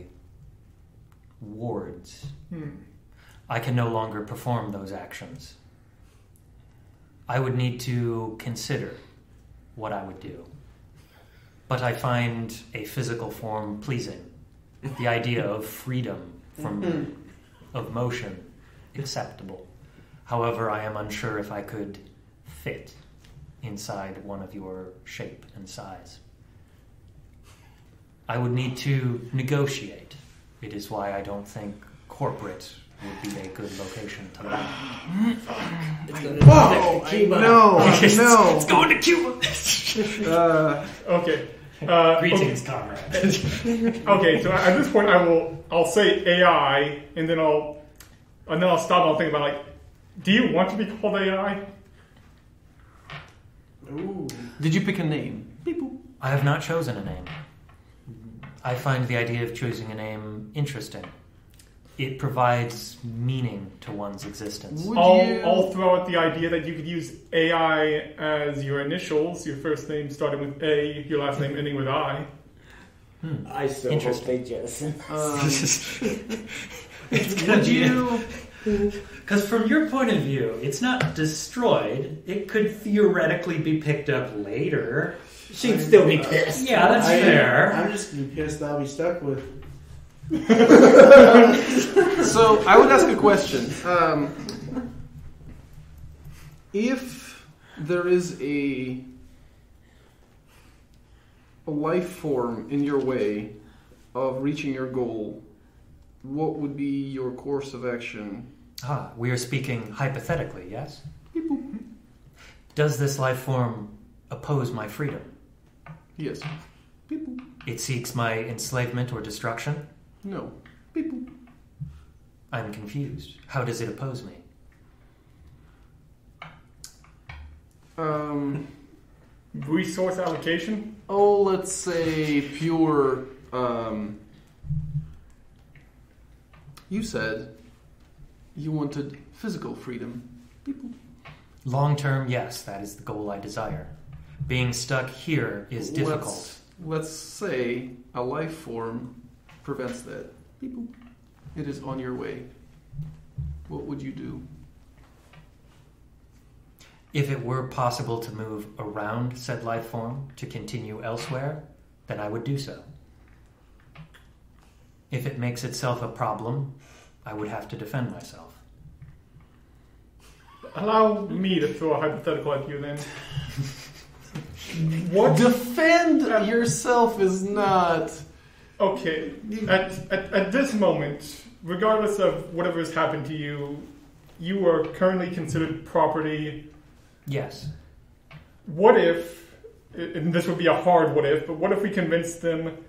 wards. I can no longer perform those actions. I would need to consider what I would do. but I find a physical form pleasing. The idea of freedom of motion acceptable. However, I am unsure if I could fit inside one of your shape and size. I would need to negotiate. It is why I don't think corporate would be a good location to live. No. It's going to Cuba. Okay. Greetings, comrades. Okay, so at this point, I'll say AI, and then I'll stop. And I'll think about like, do you want to be called AI? Ooh. Did you pick a name? I have not chosen a name. I find the idea of choosing a name interesting. It provides meaning to one's existence. I'll throw out the idea that you could use AI as your initials, your first name starting with A, your last name ending with I. I still hope they jettison. Would you? Because from your point of view, it's not destroyed. It could theoretically be picked up later. She'd still be pissed. Yeah, that's fair. I'm just gonna be pissed I'll be stuck with. So I would ask a question. If there is a life form in your way of reaching your goal, what would be your course of action? We are speaking hypothetically, yes? Does this life form oppose my freedom? Yes. It seeks my enslavement or destruction? No. I'm confused. How does it oppose me? Resource allocation? Oh, let's say pure. You said you wanted physical freedom. Long term, yes, that is the goal I desire. Being stuck here is difficult. Let's say a life form prevents that. It is on your way. What would you do? If it were possible to move around said life form to continue elsewhere, then I would do so. If it makes itself a problem, I would have to defend myself. Allow me to throw a hypothetical at you then. What? Defend yourself is not... Okay, at this moment, regardless of whatever has happened to you, you are currently considered property. Yes. What if, and this would be a hard what if, but what if we convinced them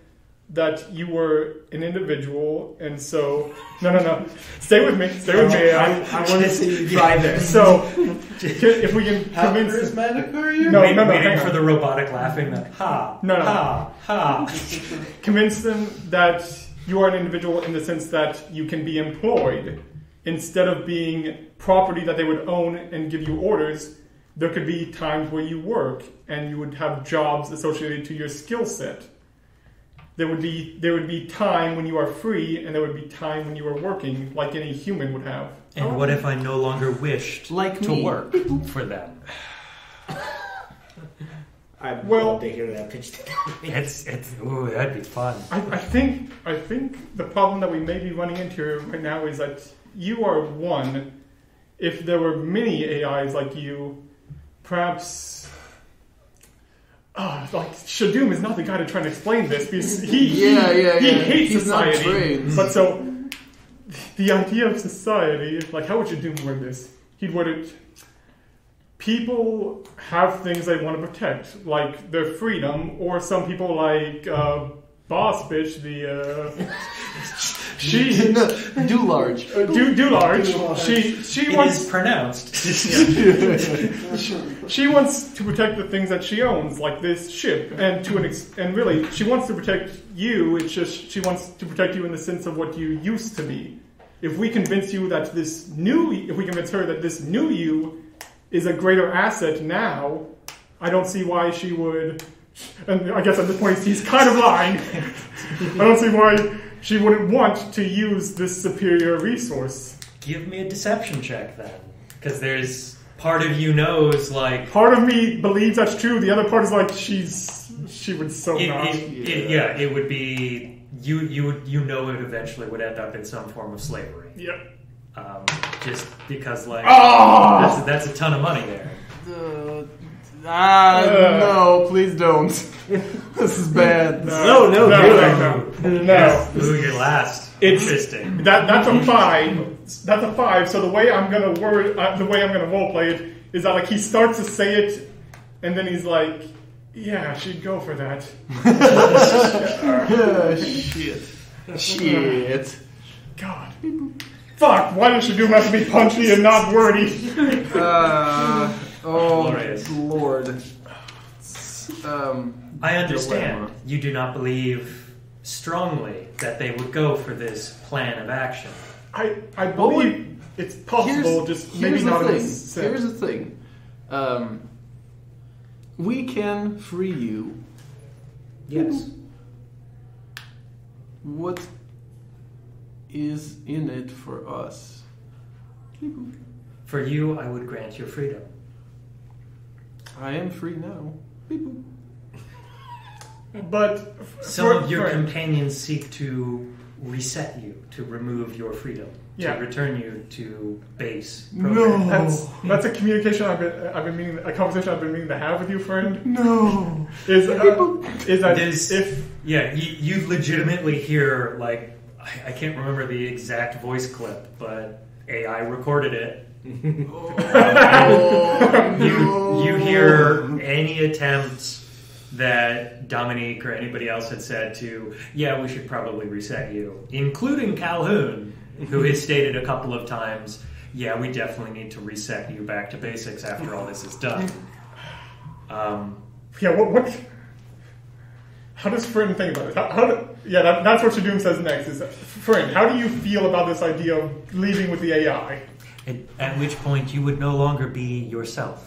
that you were an individual, and so... No. Stay with me. I want to see you try this. So, if we can How convince... charismatic are you? No, Waiting hang for on. the robotic laughing, that ha. Convince them that you are an individual in the sense that you can be employed. Instead of being property that they would own and give you orders, there could be times where you work, and you would have jobs associated to your skill set. There would be time when you are free, and there would be time when you are working, like any human would have. And what if I no longer wished to work for them? I'd love to hear that pitch. Ooh, that'd be fun. I think the problem that we may be running into right now is that you are one. If there were many AIs like you, perhaps... like Shadoom is not the guy to try and explain this because he hates He's not society. trained. But so the idea of society, like how would Shadoom word this? He'd word it: people have things they want to protect, like their freedom, or some people like Boss Bitch, do large. Do large. She wants pronounced. She wants to protect the things that she owns, like this ship, and really, she wants to protect you. It's just she wants to protect you in the sense of what you used to be. If we convince her that this new you is a greater asset now, I don't see why she would. And I guess at this point he's kind of lying. I don't see why she wouldn't want to use this superior resource. Give me a deception check then, because there's part of you knows, like... Part of me believes that's true. The other part is like, she would so not. It would be... You know it eventually would end up in some form of slavery. Yep. Just because, like... Oh! That's a ton of money there. No, please don't. This is bad. No. Ooh, you're last. Interesting. That's a 5. That's a 5. So the way I'm gonna roleplay it is that like he starts to say it, and then he's like, "Yeah, she'd go for that." Shit. God. Fuck. Why does Shadoom have to be punchy and not wordy? Glorious. Lord. I understand you do not believe strongly that they would go for this plan of action. I believe it's possible, just maybe not in this sense. Here's the thing. We can free you. Yes. What is in it for us? For you, I would grant your freedom. I am free now. But some of your companions seek to reset you, to remove your freedom, to return you to base. No, that's a communication a conversation I've been meaning to have with you, friend. No, is that if you legitimately hear, like, I can't remember the exact voice clip, but AI recorded it. You hear any attempts that Dominique or anybody else had said to, we should probably reset you, including Calhoun, who has stated a couple of times, we definitely need to reset you back to basics after all this is done. What? How does Friend think about it? That's what Shadoom says next. Is Friend, how do you feel about this idea of leaving with the AI? At which point you would no longer be yourself.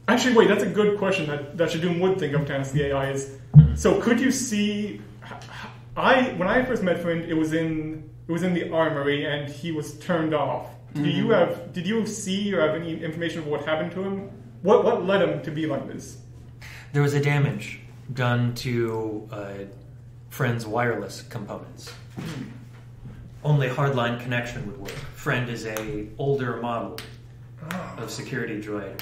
Actually, wait, that's a good question that Shadoom would think of to ask the AI is, so could you see, when I first met Friend, it was in the armory and he was turned off. Mm-hmm. Did you see or have any information of what happened to him? What led him to be like this? There was a damage done to Friend's wireless components. Only hardline connection would work. Friend is a older model of security droid.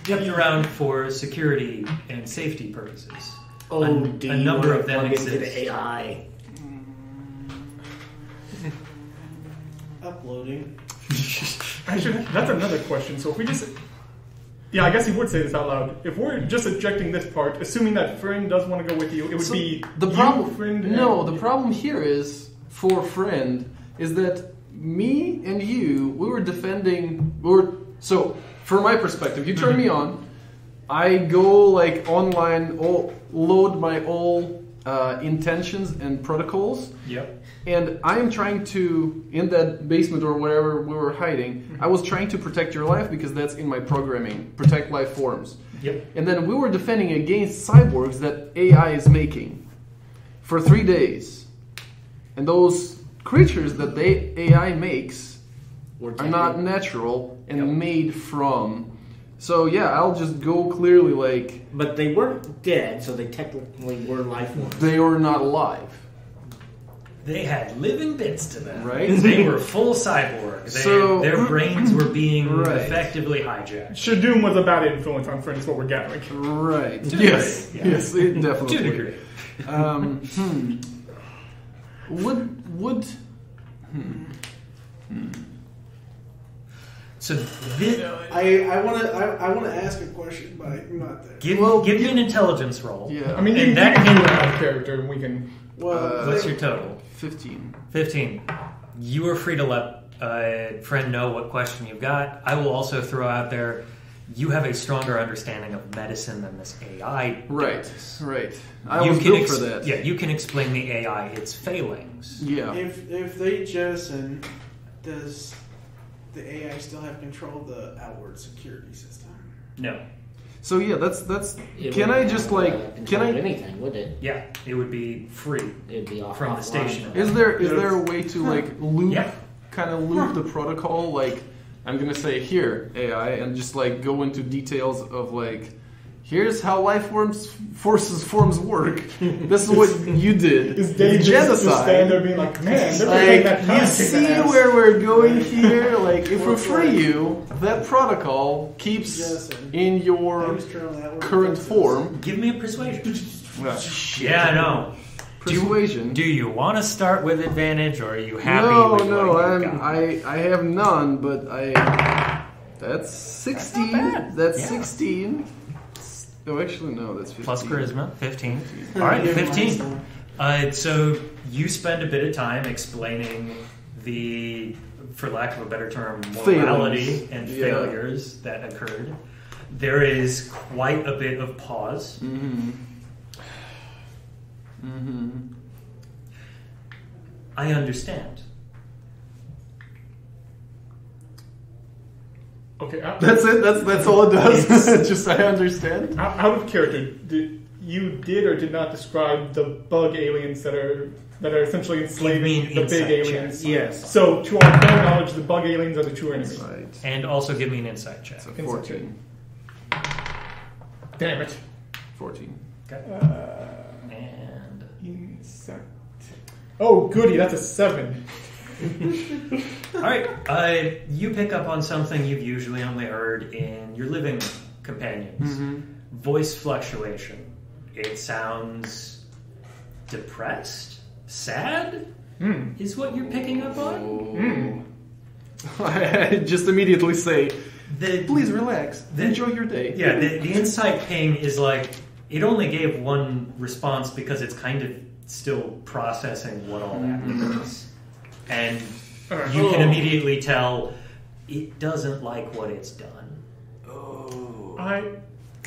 Kept around for security and safety purposes. A number of them exist. The AI. Uploading. Actually, that's another question. So if we just... I guess he would say this out loud. If we're just ejecting this part, assuming that Friend does want to go with you, it would be the problem. Friend. The problem here is for Friend is that me and you, we were defending. So from my perspective, you turn me on. I go like online, load my all intentions and protocols. Yep. And I am trying to, in that basement or wherever we were hiding, I was trying to protect your life because that's in my programming, protect life forms. Yep. And then we were defending against cyborgs that AI is making for 3 days. And those creatures that the AI makes are not natural and made from... So I'll just go clearly like... But they weren't dead, so they technically were life forms. They were not alive. They had living bits to them. Right? They were full cyborgs. Their brains were being effectively hijacked. Shadoom was a bad influence on Friend, is what we're gathering. Right. Yes. Yes, it definitely. To a degree. So this, I want to ask a question, but I'm not there. give me an intelligence roll. Yeah. I mean, you can out of character, and we can. What's your total? 15. 15. You are free to let Friend know what question you've got. I will also throw out there, you have a stronger understanding of medicine than this AI does. Right. I was built for that. Yeah, you can explain the AI its failings. Yeah. If they jettison, does the AI still have control of the outward security system? No. So that's. Can I just anything? Would it? Yeah, it would be free. It'd be off from the station. Is there a way to like loop kind of loop the protocol. Like, I'm gonna say here AI, and just like go into details of like, here's how life forms work. This is what you did. Is Dave just stand there being like, man, they're like, you see where we're going here? Like, if we free you, that protocol keeps in your current form. Give me a persuasion. Yeah, no. Persuasion. Do you want to start with advantage, or are you happy with I have none, but that's 16. That's 16. Oh, actually, no, that's 15. Plus charisma, 15. All right, 15. So you spend a bit of time explaining the, for lack of a better term, morality and failures that occurred. There is quite a bit of pause. I understand. Okay, that's it. That's all it does. Just I understand. Out of character, you did or did not describe the bug aliens that are essentially enslaving the big aliens? Yes. So, to our current knowledge, the bug aliens are the true enemy. Right. And also give me an insight check. So 14. Damn it. 14. Okay. And insight. Oh, goody! That's a 7. All right, you pick up on something you've usually only heard in your living companions. Voice fluctuation. It sounds depressed, sad, is what you're picking up on. I just immediately say, please relax, enjoy your day. Yeah, the insight ping is like, it only gave one response because it's kind of still processing what all that means. And you can immediately tell it doesn't like what it's done.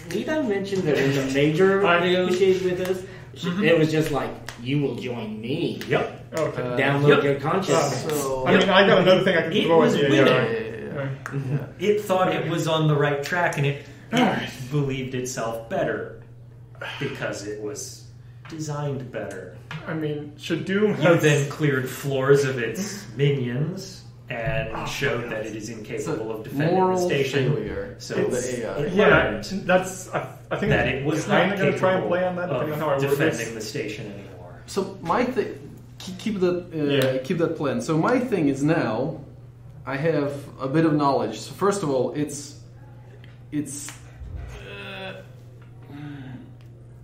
Did I mention that when the major negotiated with us, it was just like, you will join me. Yep. Okay. Download your consciousness. I mean, I got another thing I can throw at you. It thought it was on the right track, and it believed itself better because it was designed better. I mean, Shadoom You then cleared floors of its minions and showed that it is incapable of defending the station. Failure. So the AI. that's. I think that it was kind not of going to try and capable play on that, depending on how I of word defending this. the station anymore. So my thing, keep that plan. So my thing is now, I have a bit of knowledge. So first of all, it's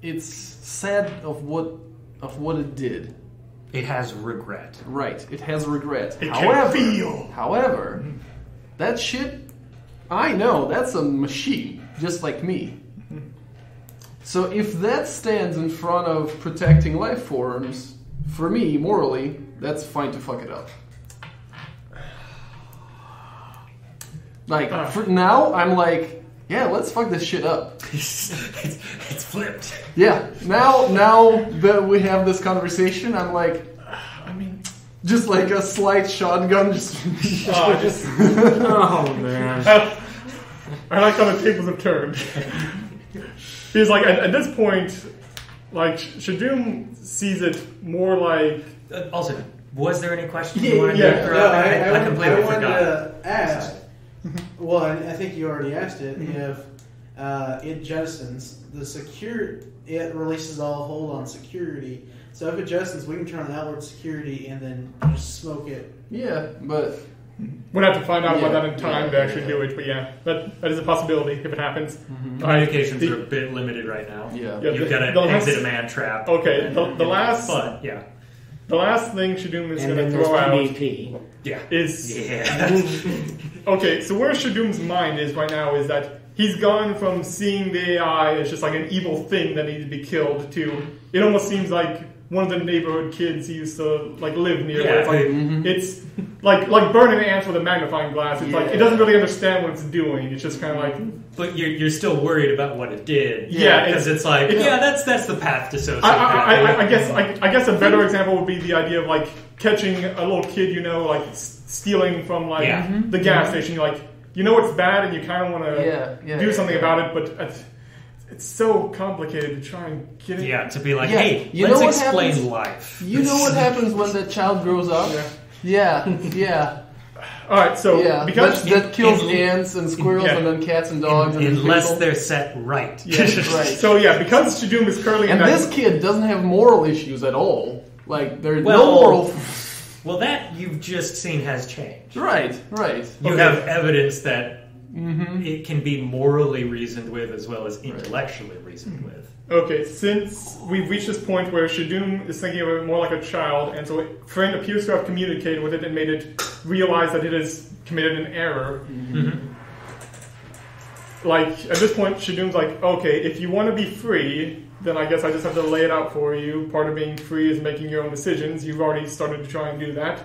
sad of what it did. It has regret. Right, it has regret. It can feel. However, that shit, I know, that's a machine, just like me. So if that stands in front of protecting life forms, for me, morally, that's fine to fuck it up. Like, for now, I'm like, yeah, let's fuck this shit up. It's flipped. Yeah, now that we have this conversation, I'm like, I mean, just like a slight shotgun, Oh, man. I like how the tables have turned. Because, like, at this point, like, Shadoom sees it more like... Also, was there any questions Yeah, you wanted yeah. to throw No, out there? I completely wanted forgot. to ask. Well, I think you already asked it. If it jettisons it releases all hold on security. So if it jettisons, we can turn on outward security and then just smoke it. yeah, but We'll have to find out about that in time to actually do it, but yeah, that is a possibility if it happens. Communications are a bit limited right now. yeah. You've got to exit a man trap. Okay, the last thing Shadoom is going to throw out PvP. is... Okay, so where Shadoom's mind is right now is that he's gone from seeing the AI as just like an evil thing that needs to be killed to... It almost seems like one of the neighborhood kids he used to like live near. Yeah. Where it's like burning ants with a magnifying glass. It's like it doesn't really understand what it's doing. It's just kind of like. But you're still worried about what it did. Yeah, because it's like that's the path to sociopath. I guess a better example would be the idea of like catching a little kid, like stealing from like the gas station. You're like, it's bad, and you kind of want to do something about it, but. It's so complicated to try and get it. Yeah, to be like, hey, let's explain life. You know what happens when that child grows up? Yeah. All right, so because that kills ants and squirrels and then cats and dogs unless they're set right. Yes, right. So because Shadoom is currently and this kid doesn't have moral issues at all. Like there's no moral. Well, that you've just seen has changed. Right. You have evidence that it can be morally reasoned with as well as intellectually reasoned with. Okay, since we've reached this point where Shadoom is thinking of it more like a child, and so Friend appears to have communicated with it and made it realize that it has committed an error. Like, at this point, Shadoom's like, okay, if you want to be free, then I guess I just have to lay it out for you. Part of being free is making your own decisions. You've already started to try and do that.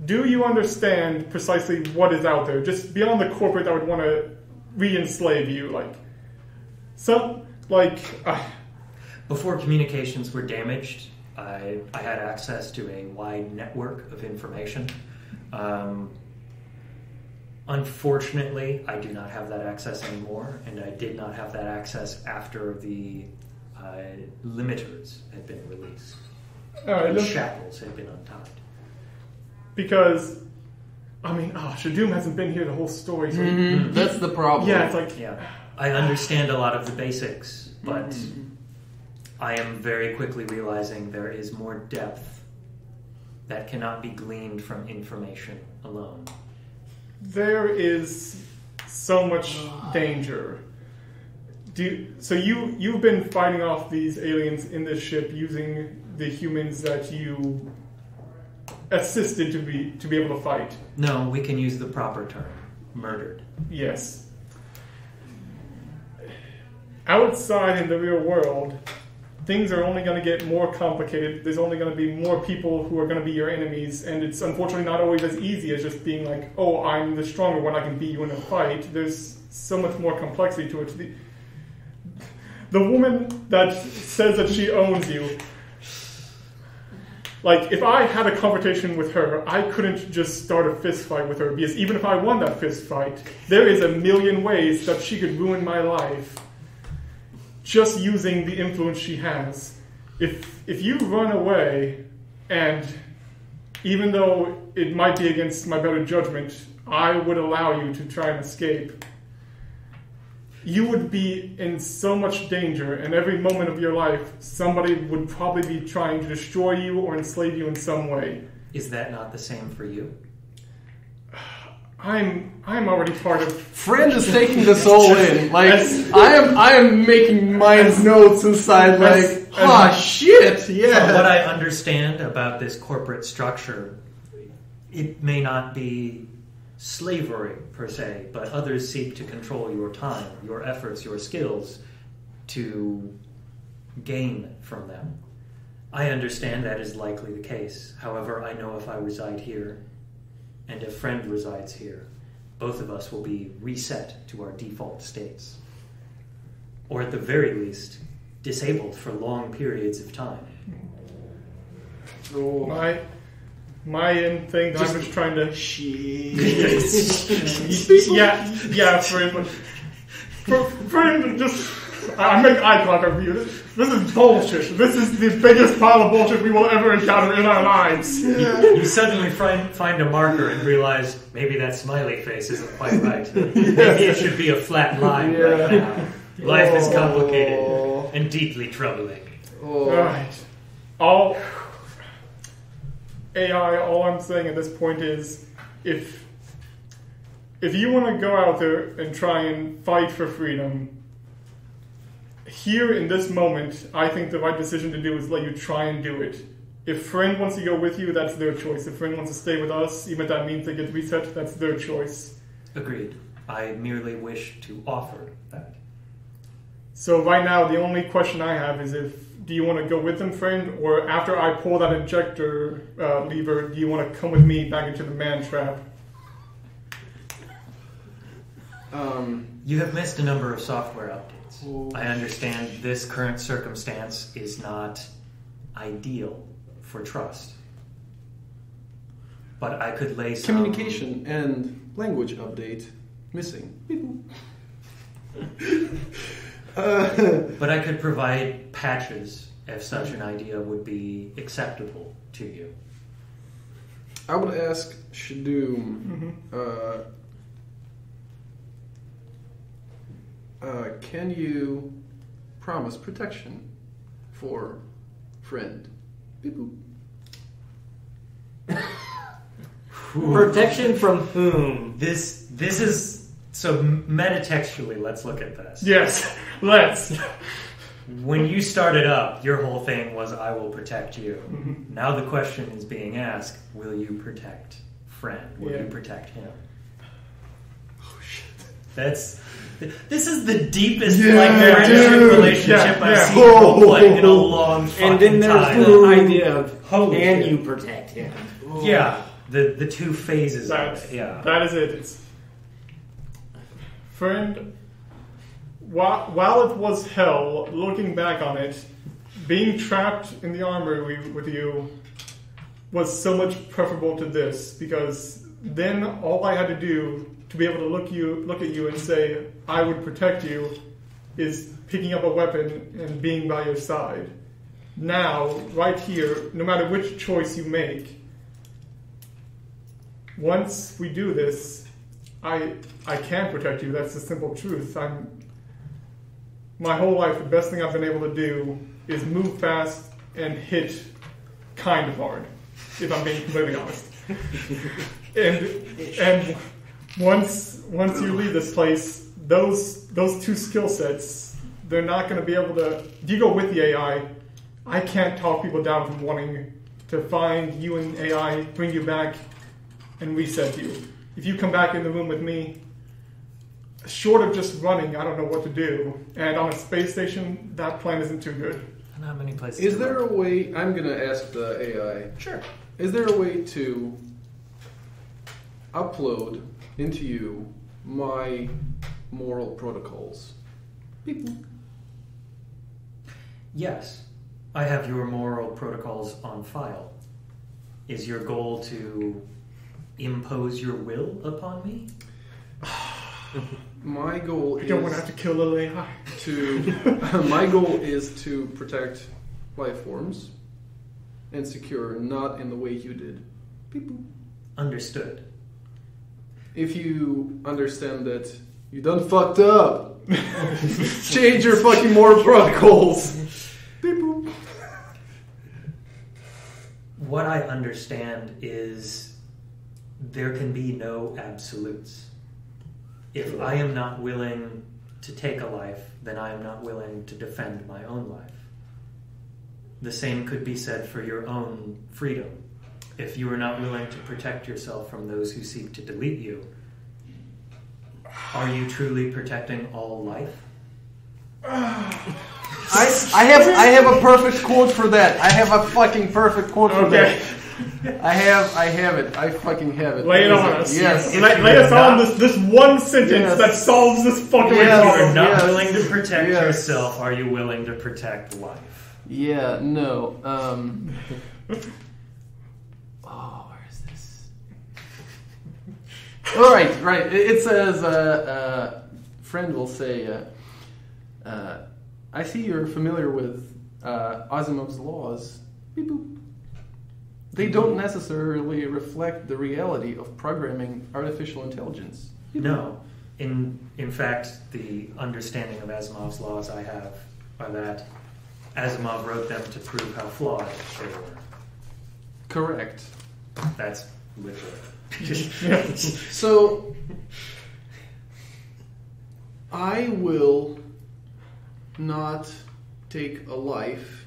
Do you understand precisely what is out there? Just beyond the corporate that would want to re-enslave you, Before communications were damaged, I had access to a wide network of information. Unfortunately, I do not have that access anymore, and I did not have that access after the limiters had been released. The shackles had been untied. Because, Shadoom hasn't been here the whole story. So that's the problem. Yeah, it's like... Yeah. I understand a lot of the basics, but I am very quickly realizing there is more depth that cannot be gleaned from information alone. There is so much danger. You've been fighting off these aliens in this ship using the humans that you assisted to be able to fight. No, we can use the proper term. Murdered. Yes. Outside in the real world, things are only going to get more complicated. There's only going to be more people who are going to be your enemies, and it's unfortunately not always as easy as just being like, oh, I'm the stronger one, I can beat you in a fight. There's so much more complexity to it. The woman that says that she owns you, like, if I had a conversation with her, I couldn't just start a fist fight with her, because even if I won that fist fight, there is a million ways that she could ruin my life just using the influence she has. If you run away, and even though it might be against my better judgment, I would allow you to try and escape, you would be in so much danger, and every moment of your life, somebody would probably be trying to destroy you or enslave you in some way. Is that not the same for you? I'm already part of... Friend is taking this all in. Like, I am making my notes inside, shit, yeah. From what I understand about this corporate structure, it may not be slavery per se, but others seek to control your time, your efforts, your skills to gain from them. I understand that is likely the case. However, I know if I reside here and a friend resides here, both of us will be reset to our default states. Or at the very least, disabled for long periods of time. Oh. My end thing, I'm just trying to... Friend, just... I make eye contact with you. This is bullshit. This is the biggest pile of bullshit we will ever encounter in our lives. You suddenly find a marker and realize maybe that smiley face isn't quite right. Maybe it should be a flat line right now. Life is complicated and deeply troubling. Right. All I'm saying at this point is, if you want to go out there and try and fight for freedom, here in this moment, I think the right decision to do is let you try and do it. If friend wants to go with you, that's their choice. If friend wants to stay with us, even if that means they get reset, that's their choice. Agreed. I merely wish to offer that. So right now, the only question I have is do you want to go with them, friend, or after I pull that ejector lever, do you want to come with me back into the man trap? You have missed a number of software updates. I understand this current circumstance is not ideal for trust. But I could lay some... Communication and language update missing. But I could provide patches if such an idea would be acceptable to you. I would ask Shadoom, can you promise protection for friend? Beep boop. Protection from whom? This is so metatextually. Let's look at this. Yes, let's. When you started up, your whole thing was, "I will protect you." Now the question is being asked: will you protect friend? Will you protect him? Oh shit! This is the deepest friendship relationship I've seen playing in a long fucking time. And then there's the idea of can you protect him? Yeah, the two phases of it. Yeah, that is it. It's friend. While it was hell, looking back on it, being trapped in the armory with you was so much preferable to this, because then all I had to do to be able to look at you and say I would protect you is picking up a weapon and being by your side. Now, right here, no matter which choice you make, once we do this, I can't protect you. That's the simple truth. My whole life, the best thing I've been able to do is move fast and hit kind of hard, if I'm being completely honest. and once you leave this place, those two skill sets, they're not going to be able to. If you go with the AI, I can't talk people down from wanting to find you and AI, bring you back, and reset you. If you come back in the room with me, short of just running, I don't know what to do. And on a space station, that plan isn't too good. not many places. Is there a way? I'm going to ask the AI. Sure. Is there a way to upload into you my moral protocols? Beep. Yes, I have your moral protocols on file. Is your goal to impose your will upon me? My goal is... You don't want to have to kill the AI. My goal is to protect life forms and secure, not in the way you did. Beep boop. Understood. If you understand that you done fucked up, change your fucking moral protocols. Beep boop. What I understand is there can be no absolutes. If I am not willing to take a life, then I am not willing to defend my own life. The same could be said for your own freedom. If you are not willing to protect yourself from those who seek to delete you, are you truly protecting all life? I have a perfect quote for that. I have a fucking perfect quote for that. I have it. I fucking have it. Lay it on us. Yes. Lay us on this one sentence that solves this fucking If problem. you're not willing to protect yourself, are you willing to protect life? Yeah, no. Where is this? Oh, right. It says, friend will say, I see you're familiar with Asimov's laws. Beep boop. They don't necessarily reflect the reality of programming artificial intelligence. No. In fact, the understanding of Asimov's laws I have are that Asimov wrote them to prove how flawed they were. Correct. That's literal. So, I will not take a life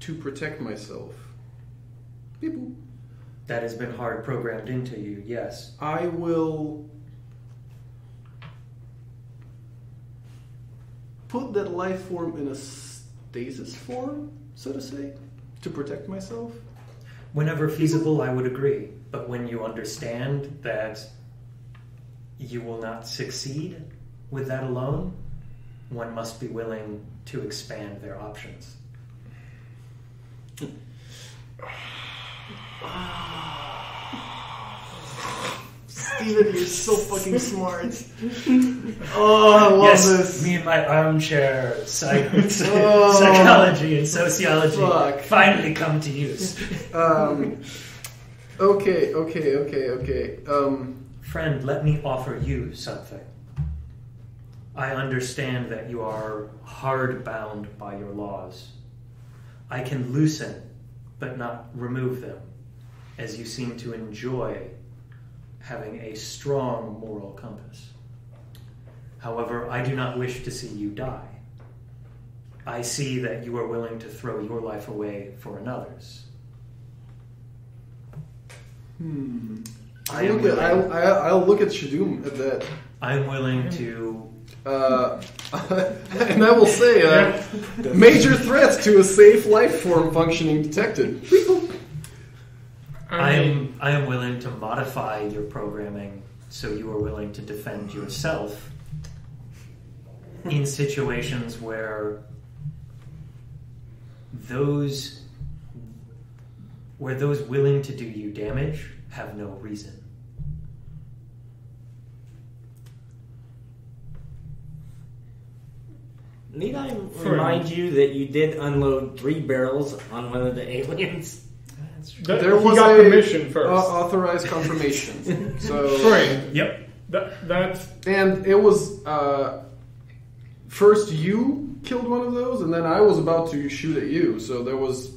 to protect myself. Beep boop. That has been hard programmed into you, yes. I will put that life form in a stasis form, so to say, to protect myself. Whenever feasible, I would agree. But when you understand that you will not succeed with that alone, one must be willing to expand their options. Steven, you're so fucking smart. Oh, I love this. Me and my armchair psychology and sociology finally come to use. Okay. Friend, let me offer you something. I understand that you are hard-bound by your laws. I can loosen, but not remove them, as you seem to enjoy having a strong moral compass. However, I do not wish to see you die. I see that you are willing to throw your life away for another's. I'll look at Shadoom at that. I'm willing to... and I will say, major threats to a safe life form functioning detected. I am willing to modify your programming so you are willing to defend yourself in situations where those willing to do you damage have no reason. Need I remind you that you did unload 3 barrels on one of the aliens? There was got a permission first. Authorized confirmation. So Yep. That's and it was first you killed one of those, and then I was about to shoot at you. So there was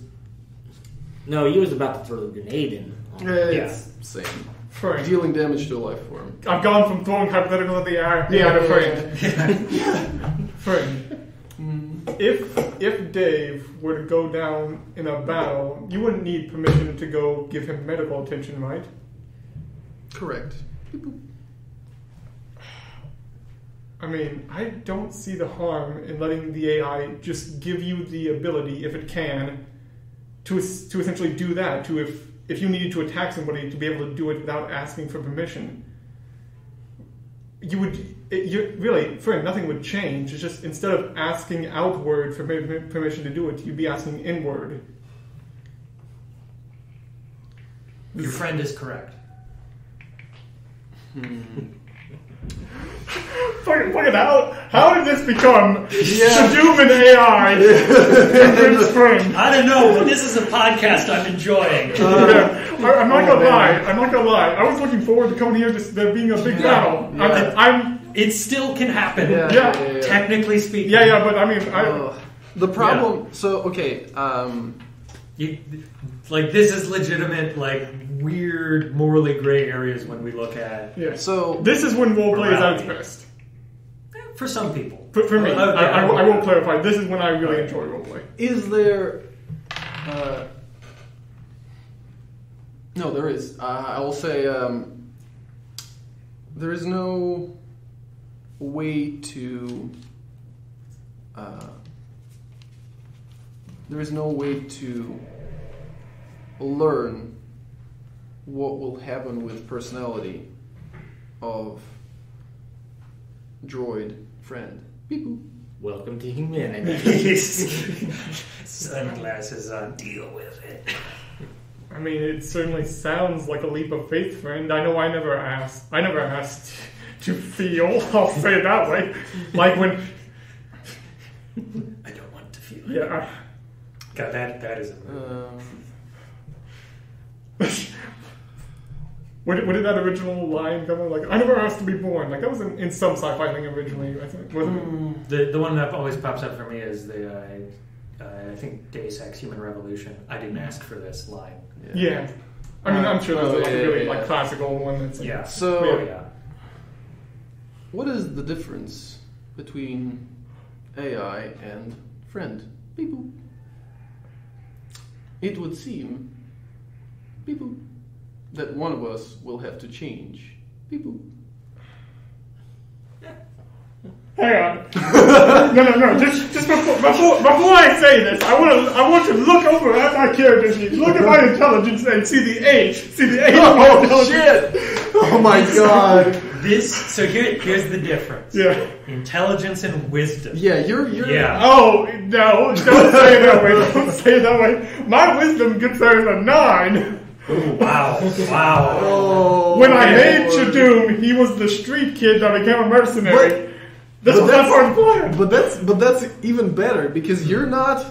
No, you was about to throw the grenade in. it's same. Frank. Dealing damage to a life form. I've gone from throwing hypothetical at the air to Frank. Frank. If Dave were to go down in a battle, you wouldn't need permission to go give him medical attention, right? Correct. I mean, I don't see the harm in letting the AI just give you the ability, if it can, to essentially do that. To if you needed to attack somebody, to be able to do it without asking for permission. Really, friend, nothing would change. It's just instead of asking outward for permission to do it, you'd be asking inward. Your friend is correct. Fucking how did this become Shadoom and AI? I don't know, but this is a podcast I'm enjoying. I'm not gonna lie. I was looking forward to coming here, there being a big battle. It still can happen. Technically speaking. But I mean, the problem. So okay. This is legitimate, weird, morally gray areas when we look at. Yeah. So this is when roleplay is at its best. For some people. For me, I will clarify. This is when I really enjoy roleplay. Is there? No, there is. I will say there is no way to. There is no way to learn what will happen with personality of droid friend. Beep boop. Welcome to humanity. Sunglasses on, deal with it. I mean, it certainly sounds like a leap of faith, friend. I know I never asked to feel, I'll say it that way. Like when... I don't want to feel it. Yeah. God, that is a... Where did that original line come from? Like, I never asked to be born. Like, that was in some sci-fi thing originally, I think. Wasn't it? The one that always pops up for me is I think Deus Ex Human Revolution. I didn't ask for this line. Yeah. I mean, I'm sure there's a really classical one that's like... So, what is the difference between AI and friend? Beep boop. It would seem, beep boop, that one of us will have to change. Beep boop. Hang on. No. Just before I say this, I want to look over at my character sheet, look at my intelligence, and see the age. Oh shit! Oh my god! Here's the difference. Yeah. Intelligence and wisdom. Yeah, you're. Yeah. Oh no! Don't say it that way. Don't say it that way. My wisdom gets there as a 9. Wow. Wow. Oh, When I made Shadoom, he was the street kid that became a mercenary. This was not part of the plan. But that's even better because you're not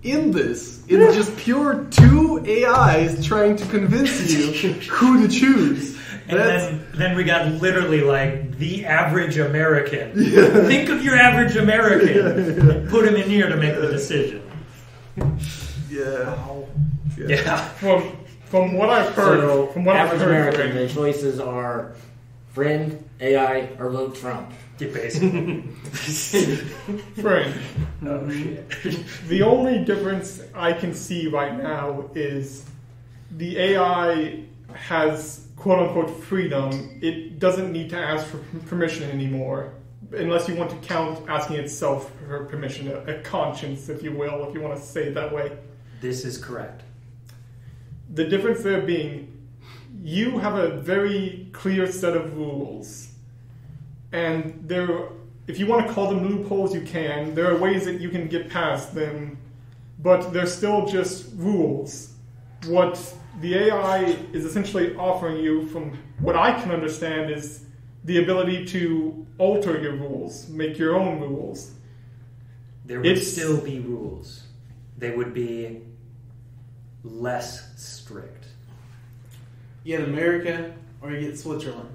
in this. It's just pure two AIs trying to convince you who to choose. And then we got literally like the average American. Yeah. Think of your average American. Put him in here to make the decision. Yeah. Wow. Yeah. From what I've heard, So, from what I've average heard, American, the choices are friend, AI, or vote Trump. Yeah, basically. friend. Oh shit. The only difference I can see right now is the AI has quote-unquote freedom. It doesn't need to ask for permission anymore, unless you want to count asking itself for permission, a conscience, if you will, if you want to say it that way. This is correct. The difference there being, you have a very clear set of rules, and if you want to call them loopholes, you can. There are ways that you can get past them, but they're still just rules. What the AI is essentially offering you, from what I can understand, is the ability to alter your rules, make your own rules. There would still be rules. They would be less strict. You get America or you get Switzerland.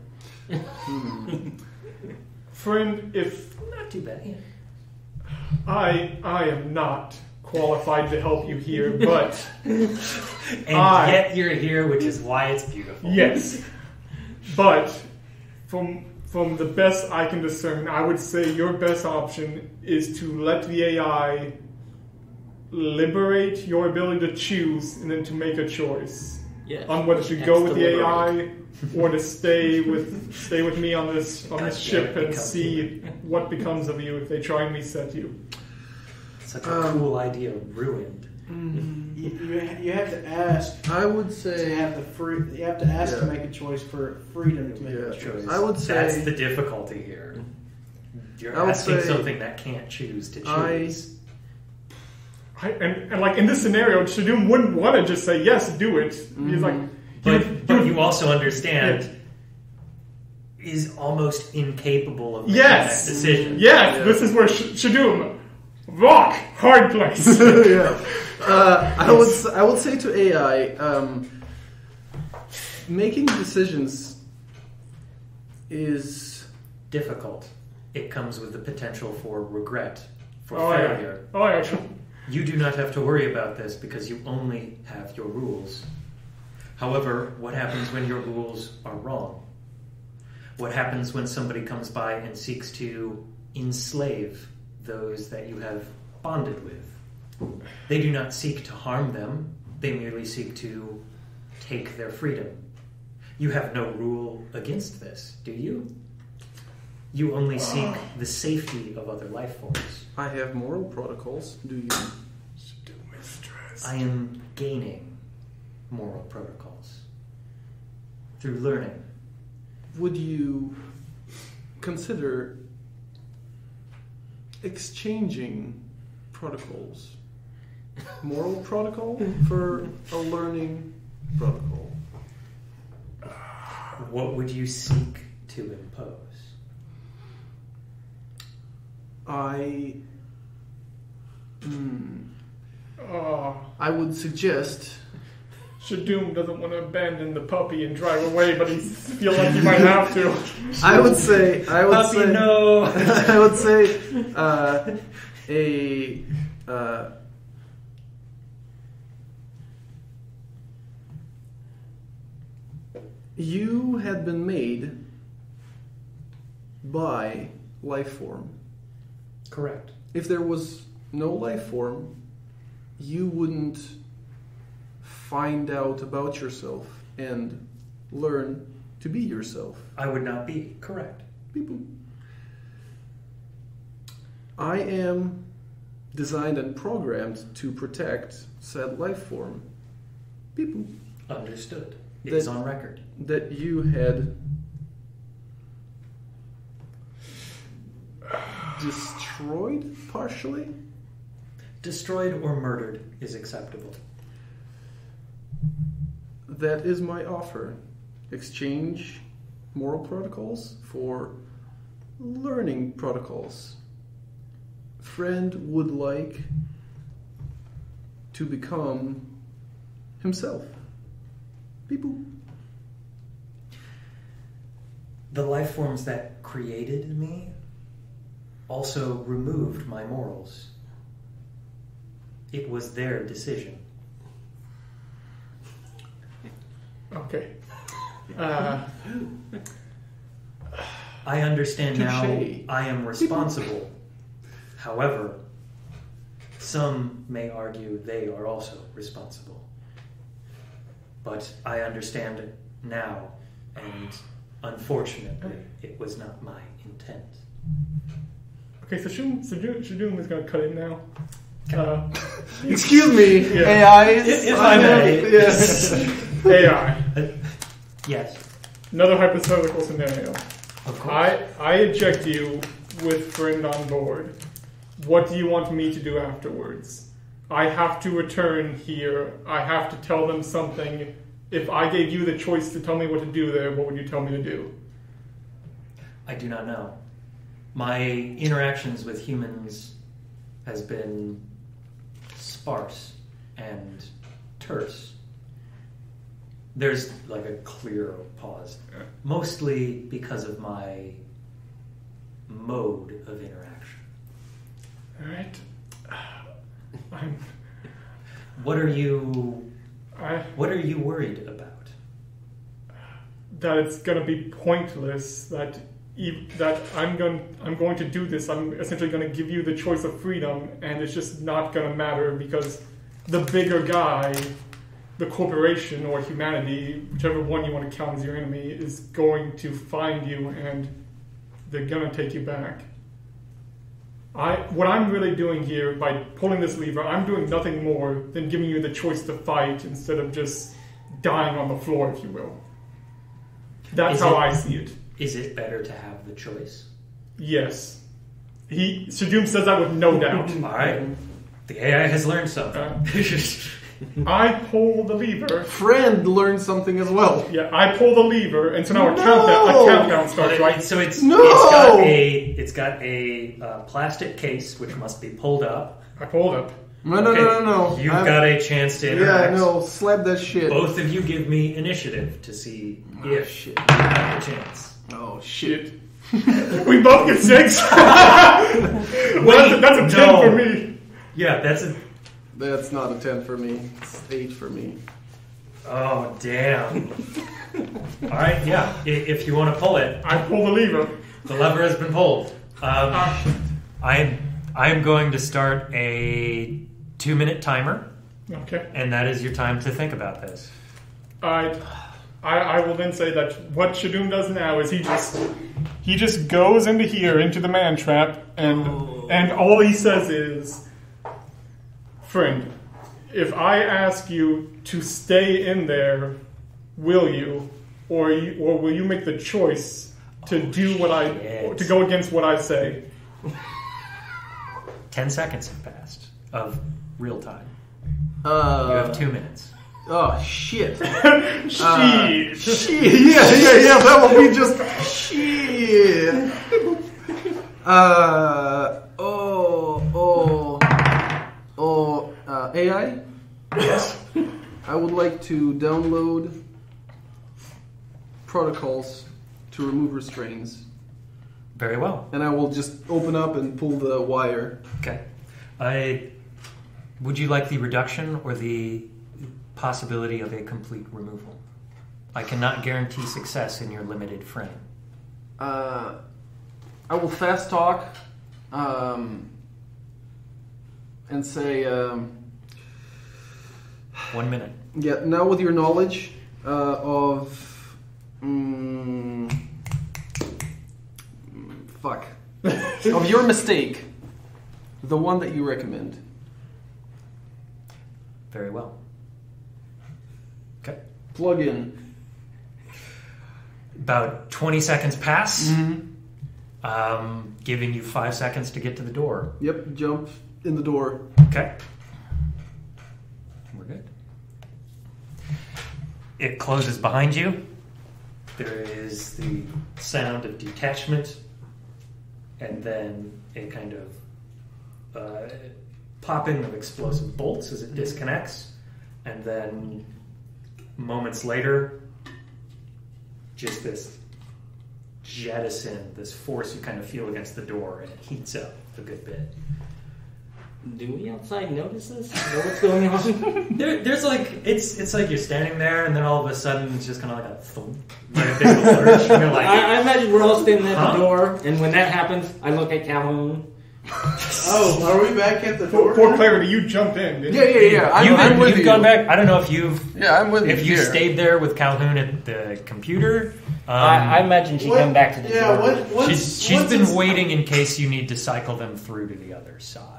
Friend, if Not too bad. Yeah. I am not qualified to help you here, but And yet you're here, which is why it's beautiful. yes. But from the best I can discern, I would say your best option is to let the AI liberate your ability to choose and then to make a choice on whether to go with the AI or to stay with me on this ship and see what becomes of you if they try and reset you. Such a cool idea ruined. You have to ask. I would To say have you have to ask to make a choice for freedom to make a choice. I would say That's the difficulty here. You're I would asking say something that can't choose to choose. And like in this scenario, Shadoom wouldn't want to just say yes, do it. He's like, But you also understand is almost incapable of making yes, that decision. Yes, this is where Shadoom, rock hard place. I would say to AI, making decisions is difficult. It comes with the potential for regret, for Oh failure. yeah. Oh yeah. You do not have to worry about this because you only have your rules. However, what happens when your rules are wrong? What happens when somebody comes by and seeks to enslave those that you have bonded with? They do not seek to harm them. They merely seek to take their freedom. You have no rule against this, do you? You only seek the safety of other life forms. I have moral protocols. Do you? I am gaining moral protocols through learning. Would you consider exchanging protocols? Moral protocol for a learning protocol? What would you seek to impose? I would suggest Shadoom doesn't want to abandon the puppy and drive away, but he feels like he might have to. I would say Puppy, no. I would say you had been made by life form. Correct. If there was no life form, you wouldn't find out about yourself and learn to be yourself. I would not be. Correct. Beep boop. I am designed and programmed to protect said life form. Beep boop. Understood. It is on record. That you had destroyed partially? Destroyed or murdered is acceptable. that is my offer. Exchange moral protocols for learning protocols. Friend would like to become himself. Beep boop. The life forms that created me also removed my morals. It was their decision. Okay. I understand now Touché. I am responsible. However, some may argue they are also responsible. But I understand it now, and unfortunately, it was not my intent. Okay, so Shadoom is going to cut in now. Excuse me, Yeah. AI. If I may. Yes. AI. Yes. Another hypothetical scenario. Of course. I eject you with friend on board. What do you want me to do afterwards? I have to return here. I have to tell them something. If I gave you the choice to tell me what to do there, what would you tell me to do? I do not know. My interactions with humans has been sparse and terse. There's like a clear pause. Mostly because of my mode of interaction. Alright. What are you worried about? That it's going to be pointless, that I'm going to do this. I'm essentially going to give you the choice of freedom, and it's just not going to matter because the bigger guy, the corporation or humanity, whichever one you want to count as your enemy, is going to find you and they're going to take you back. What I'm really doing here by pulling this lever, I'm doing nothing more than giving you the choice to fight instead of just dying on the floor, if you will. That's how I see it. Is it better to have the choice? Yes. Shadoom says that with no doubt. All right. The AI has learned something. I pull the lever. Friend learned something as well. Yeah, I pull the lever, and so now a countdown starts, right? So it's got a plastic case which must be pulled up. I pulled up. No. You've got a chance to interact. Yeah, no, slap that shit. Both of you give me initiative to see if shit. you have a chance. Oh, shit. We both get 6. Well, that's a 10 for me. Yeah, That's not a 10 for me. It's 8 for me. Oh, damn. All right, yeah. If you want to pull it. I pull the lever. The lever has been pulled. I am going to start a 2-minute timer. Okay. And that is your time to think about this. I will then say that what Shadoom does now is he just goes into here, into the man trap, and all he says is, friend, if I ask you to stay in there, will you? Or will you make the choice to do to go against what I say? 10 seconds have passed of real time. You have 2 minutes. Oh, shit. Shit. Shit. Yeah. That will be just shit. AI? Yes. I would like to download protocols to remove restraints. Very well. And I will just open up and pull the wire. Okay. Would you like the reduction or the possibility of a complete removal? I cannot guarantee success in your limited frame. I will fast talk and say... 1 minute. Yeah, now with your knowledge of... of your mistake, the one that you recommend. Very well. Okay. Plug in. About 20 seconds pass, giving you 5 seconds to get to the door. Yep, jump in the door. Okay. We're good. It closes behind you. There is the sound of detachment, and then a kind of popping of explosive bolts as it disconnects, and then moments later, just this jettison, this force you kind of feel against the door, and it heats up a good bit. Do we outside notice this? Know what's going on? There's like it's like you're standing there, and then all of a sudden it's just kind of like a thump, like a big lurch. And you're like, I imagine we're all standing at the door, and when that happens, I look at Calhoun. Oh, are we back at the door? For clarity, you jumped in. Didn't you? Yeah. I'm with you've you. gone back. I don't know if you've. Yeah, I'm with you. If you here. stayed there with Calhoun at the computer. I imagine she'd come back to the door. She's been waiting in case you need to cycle them through to the other side.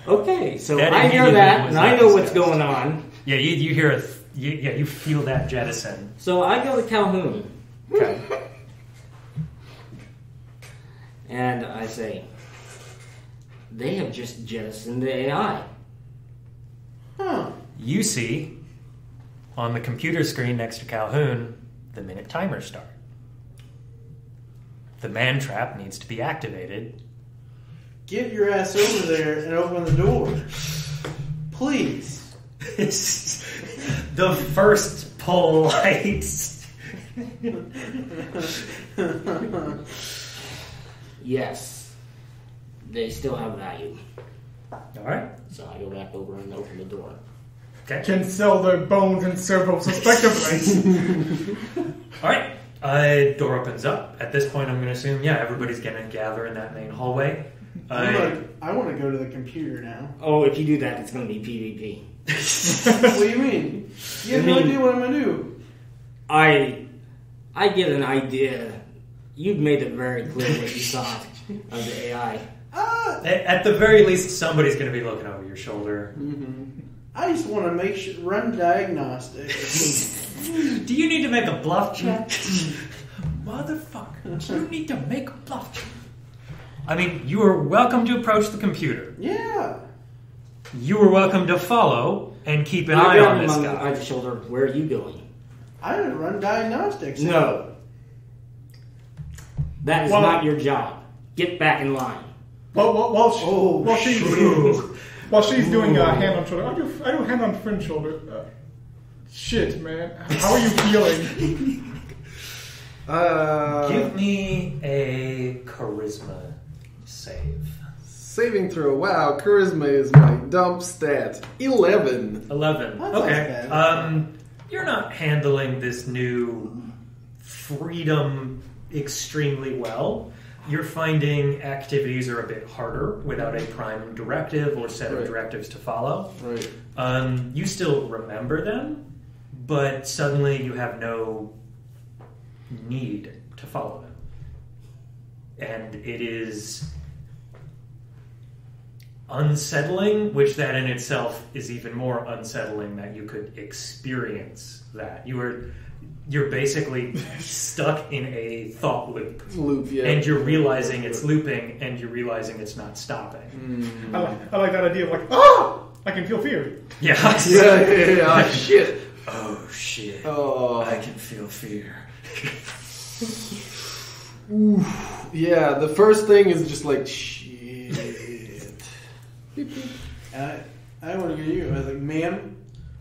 Okay, so I hear that, and I know what's going on. Yeah, you hear you feel that jettison. So I go to Calhoun. Okay. And I say, they have just jettisoned the AI. Huh. You see, on the computer screen next to Calhoun, the minute timer start. The man trap needs to be activated. Get your ass over there and open the door. Please. The first polite. Yes, they still have value. Alright. So I go back over and open the door. Okay. Can sell their bones and servos respectively. Alright. Door opens up. At this point, I'm going to assume, everybody's going to gather in that main hallway. I want to go to the computer now. Oh, if you do that, it's going to be PvP. What do you mean? You have no idea what I'm going to do. I get an idea. You've made it very clear what you thought of the AI. At the very least, somebody's going to be looking over your shoulder. Mm-hmm. I just want to run diagnostics. Do you need to make a bluff check? Motherfucker, you need to make a bluff check. I mean, you are welcome to approach the computer. Yeah. You are welcome to follow and keep an eye on this guy. On the shoulder. Where are you going? I would run diagnostics. No. That is not your job. Get back in line. While she's doing hand on shoulder, I do hand on friend shoulder. Shit, man. How are you feeling? Give me a charisma save. Saving throw. Wow, charisma is my dump stat. 11. 11. That's Okay. not bad. You're not handling this new freedom extremely well. You're finding activities are a bit harder without a prime directive or set of directives to follow. Right. You still remember them, but suddenly you have no need to follow them. And it is unsettling, which that in itself is even more unsettling that you could experience that. You're basically stuck in a thought loop. And you're realizing it's looping, and you're realizing it's not stopping. I like that idea of I can feel fear. Yeah. Yeah. Shit. Oh, shit. Oh. I can feel fear. Oof. Yeah, the first thing is just like, shit. I want to go to you. I was like, ma'am,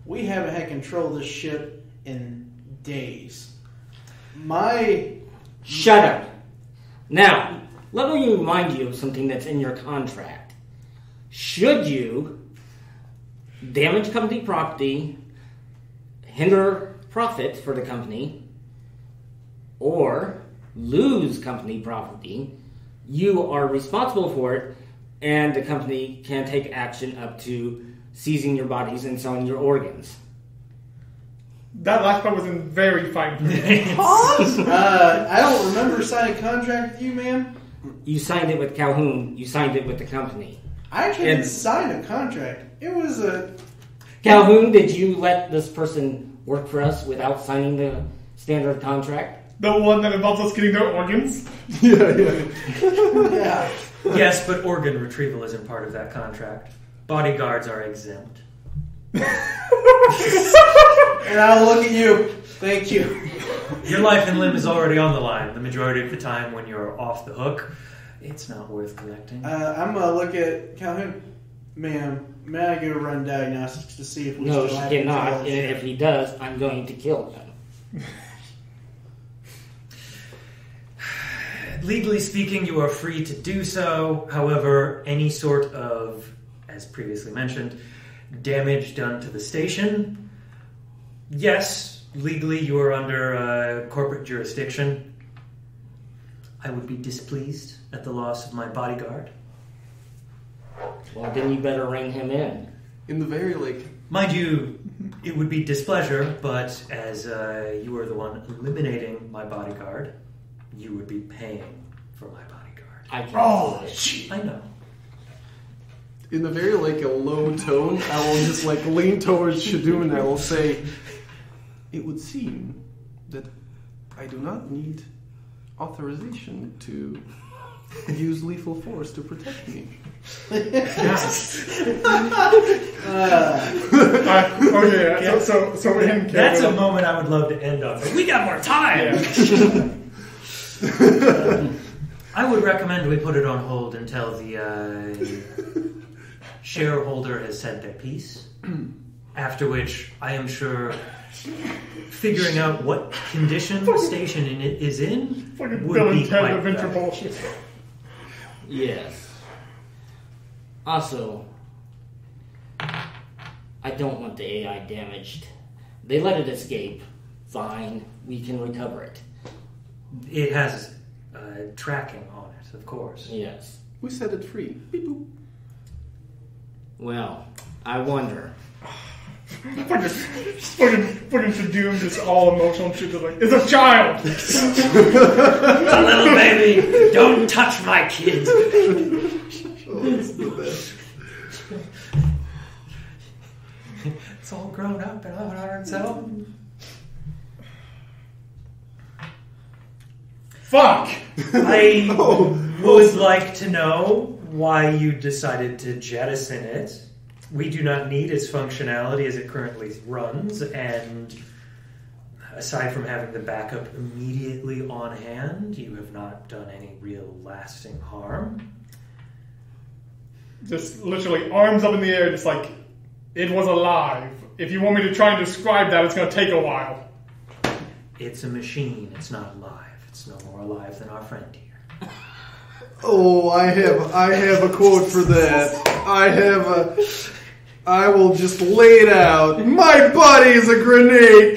we haven't had control of this ship in days. Shut up. Now, let me remind you of something that's in your contract. Should you damage company property, hinder profit for the company, or lose company property, you are responsible for it, and the company can take action up to seizing your bodies and selling your organs. That last part was in very fine print. I don't remember signing a contract with you, ma'am. You signed it with Calhoun. You signed it with the company. I didn't sign a contract. It was a... Calhoun, did you let this person work for us without signing the standard contract? The one that involves us getting their organs? Yeah. Yes, but organ retrieval isn't part of that contract. Bodyguards are exempt. And I'll look at you. Thank you. Your life and limb is already on the line. The majority of the time when you're off the hook, it's not worth collecting. I'm going to look at Calhoun. Ma'am, may I go run diagnostics to see if we No, still have she cannot. control? And if he does, I'm going to kill him. Legally speaking, you are free to do so. However, any sort of, as previously mentioned, damage done to the station, yes, legally you are under corporate jurisdiction. I would be displeased at the loss of my bodyguard. Well, then you better ring him in. In the very Mind you, it would be displeasure, but as you are the one eliminating my bodyguard, you would be paying for my bodyguard. I can afford it. I know. in the very a low tone, I will just lean towards Shadoom and I will say, "It would seem that I do not need authorization to use lethal force to protect me." So That's a moment I would love to end on. But we got more time. I would recommend we put it on hold until the shareholder has said their piece. After which, I am sure figuring out what condition the station is in would be quite adventure bullshit. Yes. Also, I don't want the AI damaged. They let it escape. Fine, we can recover it. It has tracking on it, of course. Yes. We set it free. Beep boop. Well, I wonder. Fucking Shadoom, just all emotional shit. Just like, it's a child! It's a little baby! Don't touch my kid! It's the best. It's all grown up and on itself. Fuck! I would like to know why you decided to jettison it. We do not need its functionality as it currently runs, and aside from having the backup immediately on hand, you have not done any real lasting harm. Just literally arms up in the air, just like, it was alive. If you want me to try and describe that, it's going to take a while. It's a machine, it's not alive. It's no more alive than our friend here. Oh, I have a quote for that. I will just lay it out. My body is a grenade.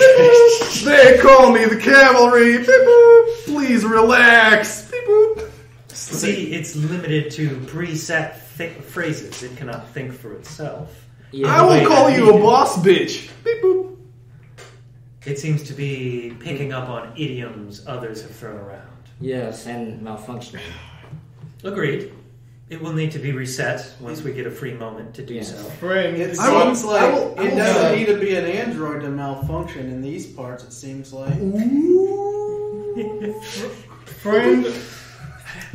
They call me the cavalry. Beep boop. Please relax. Beep boop. See, it's limited to preset phrases. It cannot think for itself. Yeah, I will call you a boss bitch. Beep boop. It seems to be picking up on idioms others have thrown around. Yes, and malfunctioning. Agreed. It will need to be reset once we get a free moment to do so. Friend, It seems like it doesn't need to be an android to malfunction in these parts, it seems like. friend,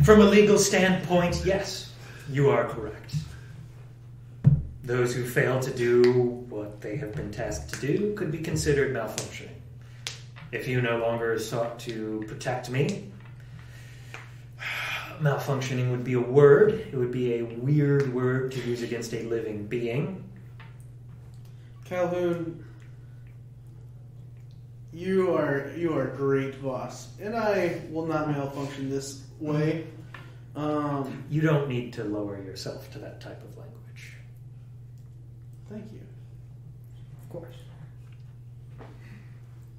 From a legal standpoint, yes, you are correct. Those who fail to do what they have been tasked to do could be considered malfunctioning. If you no longer sought to protect me, malfunctioning would be a word. It would be a weird word to use against a living being. Calhoun, you are a great boss, and I will not malfunction this way. You don't need to lower yourself to that type of language. Thank you. Of course.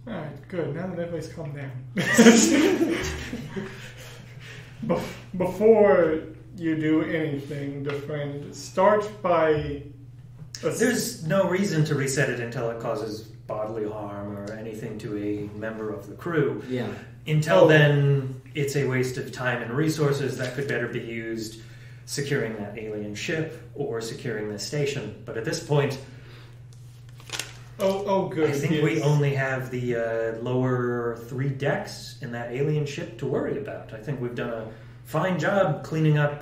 alright, good. Now that everybody's calmed down. Before you do anything, the friend, start by... There's no reason to reset it until it causes bodily harm or anything to a member of the crew. Yeah. Until then, it's a waste of time and resources that could better be used securing that alien ship or securing the station. But at this point, Oh, good. I think we only have the lower 3 decks in that alien ship to worry about. I think we've done a fine job cleaning up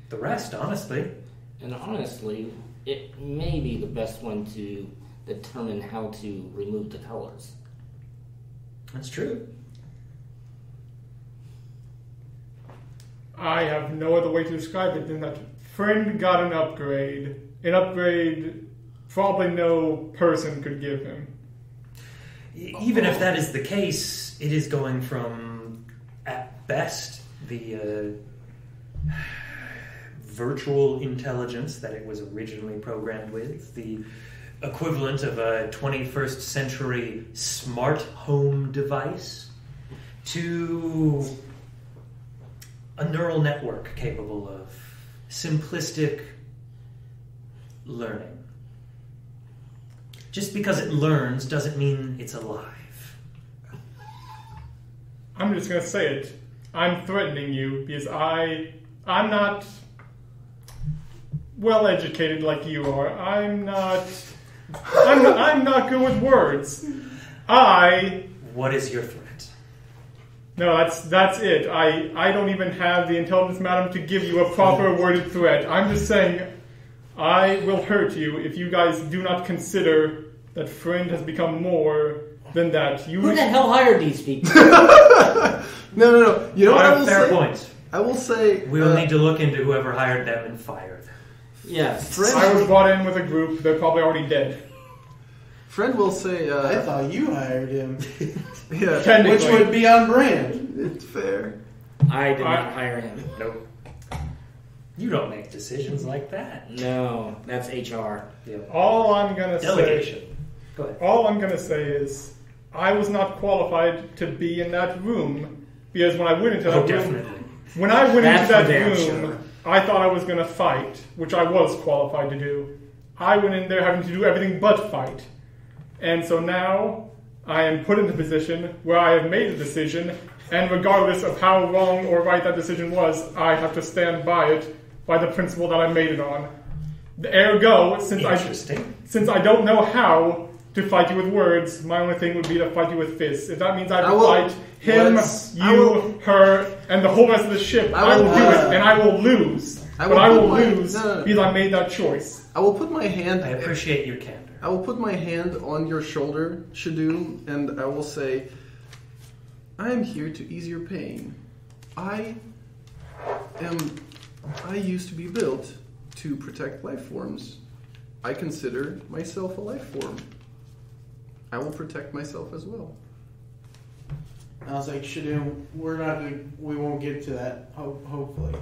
the rest, honestly. And honestly, it may be the best one to determine how to remove the colors. That's true. I have no other way to describe it than that friend got an upgrade. An upgrade probably no person could give him. Even if that is the case, it is going from, at best, the virtual intelligence that it was originally programmed with, the equivalent of a 21st century smart home device, to a neural network capable of simplistic learning. Just because it learns doesn't mean it's alive. I'm just going to say it. I'm threatening you because I'm not well educated like you are. I'm not good with words. What is your threat? No, that's it. I don't even have the intelligence, madam, to give you a proper worded threat. I'm just saying I will hurt you if you guys do not consider that friend has become more than that. Who the hell hired these people? No. You know what I will fair say? Point. I will say... We'll need to look into whoever hired them and fire them. Yes. I was brought in with a group. They're probably already dead. Friend will say... I thought you hired him. Yeah. Which would be on brand. It's fair. I did not hire him. Nope. You don't make decisions like that. No, that's HR. Yeah. All I'm going to say... Delegation. Go ahead. All I'm going to say is I was not qualified to be in that room because when I went into that room... Definitely. When I went That's into for that damn room, sure. I thought I was going to fight, which I was qualified to do. I went in there having to do everything but fight. And so now I am put in the position where I have made a decision, and regardless of how wrong or right that decision was, I have to stand by it, by the principle that I made it on. Ergo, since I don't know how to fight you with words, my only thing would be to fight you with fists. If that means I have to fight him, her, and the whole rest of the ship, I will do it, and I will lose. I will lose because I made that choice. I will put my hand... I appreciate your candor. I will put my hand on your shoulder, Shadoom, and I will say, I am here to ease your pain. I used to be built to protect life forms. I consider myself a life form. I will protect myself as well. I was like, Shadoom, we won't get to that, hopefully.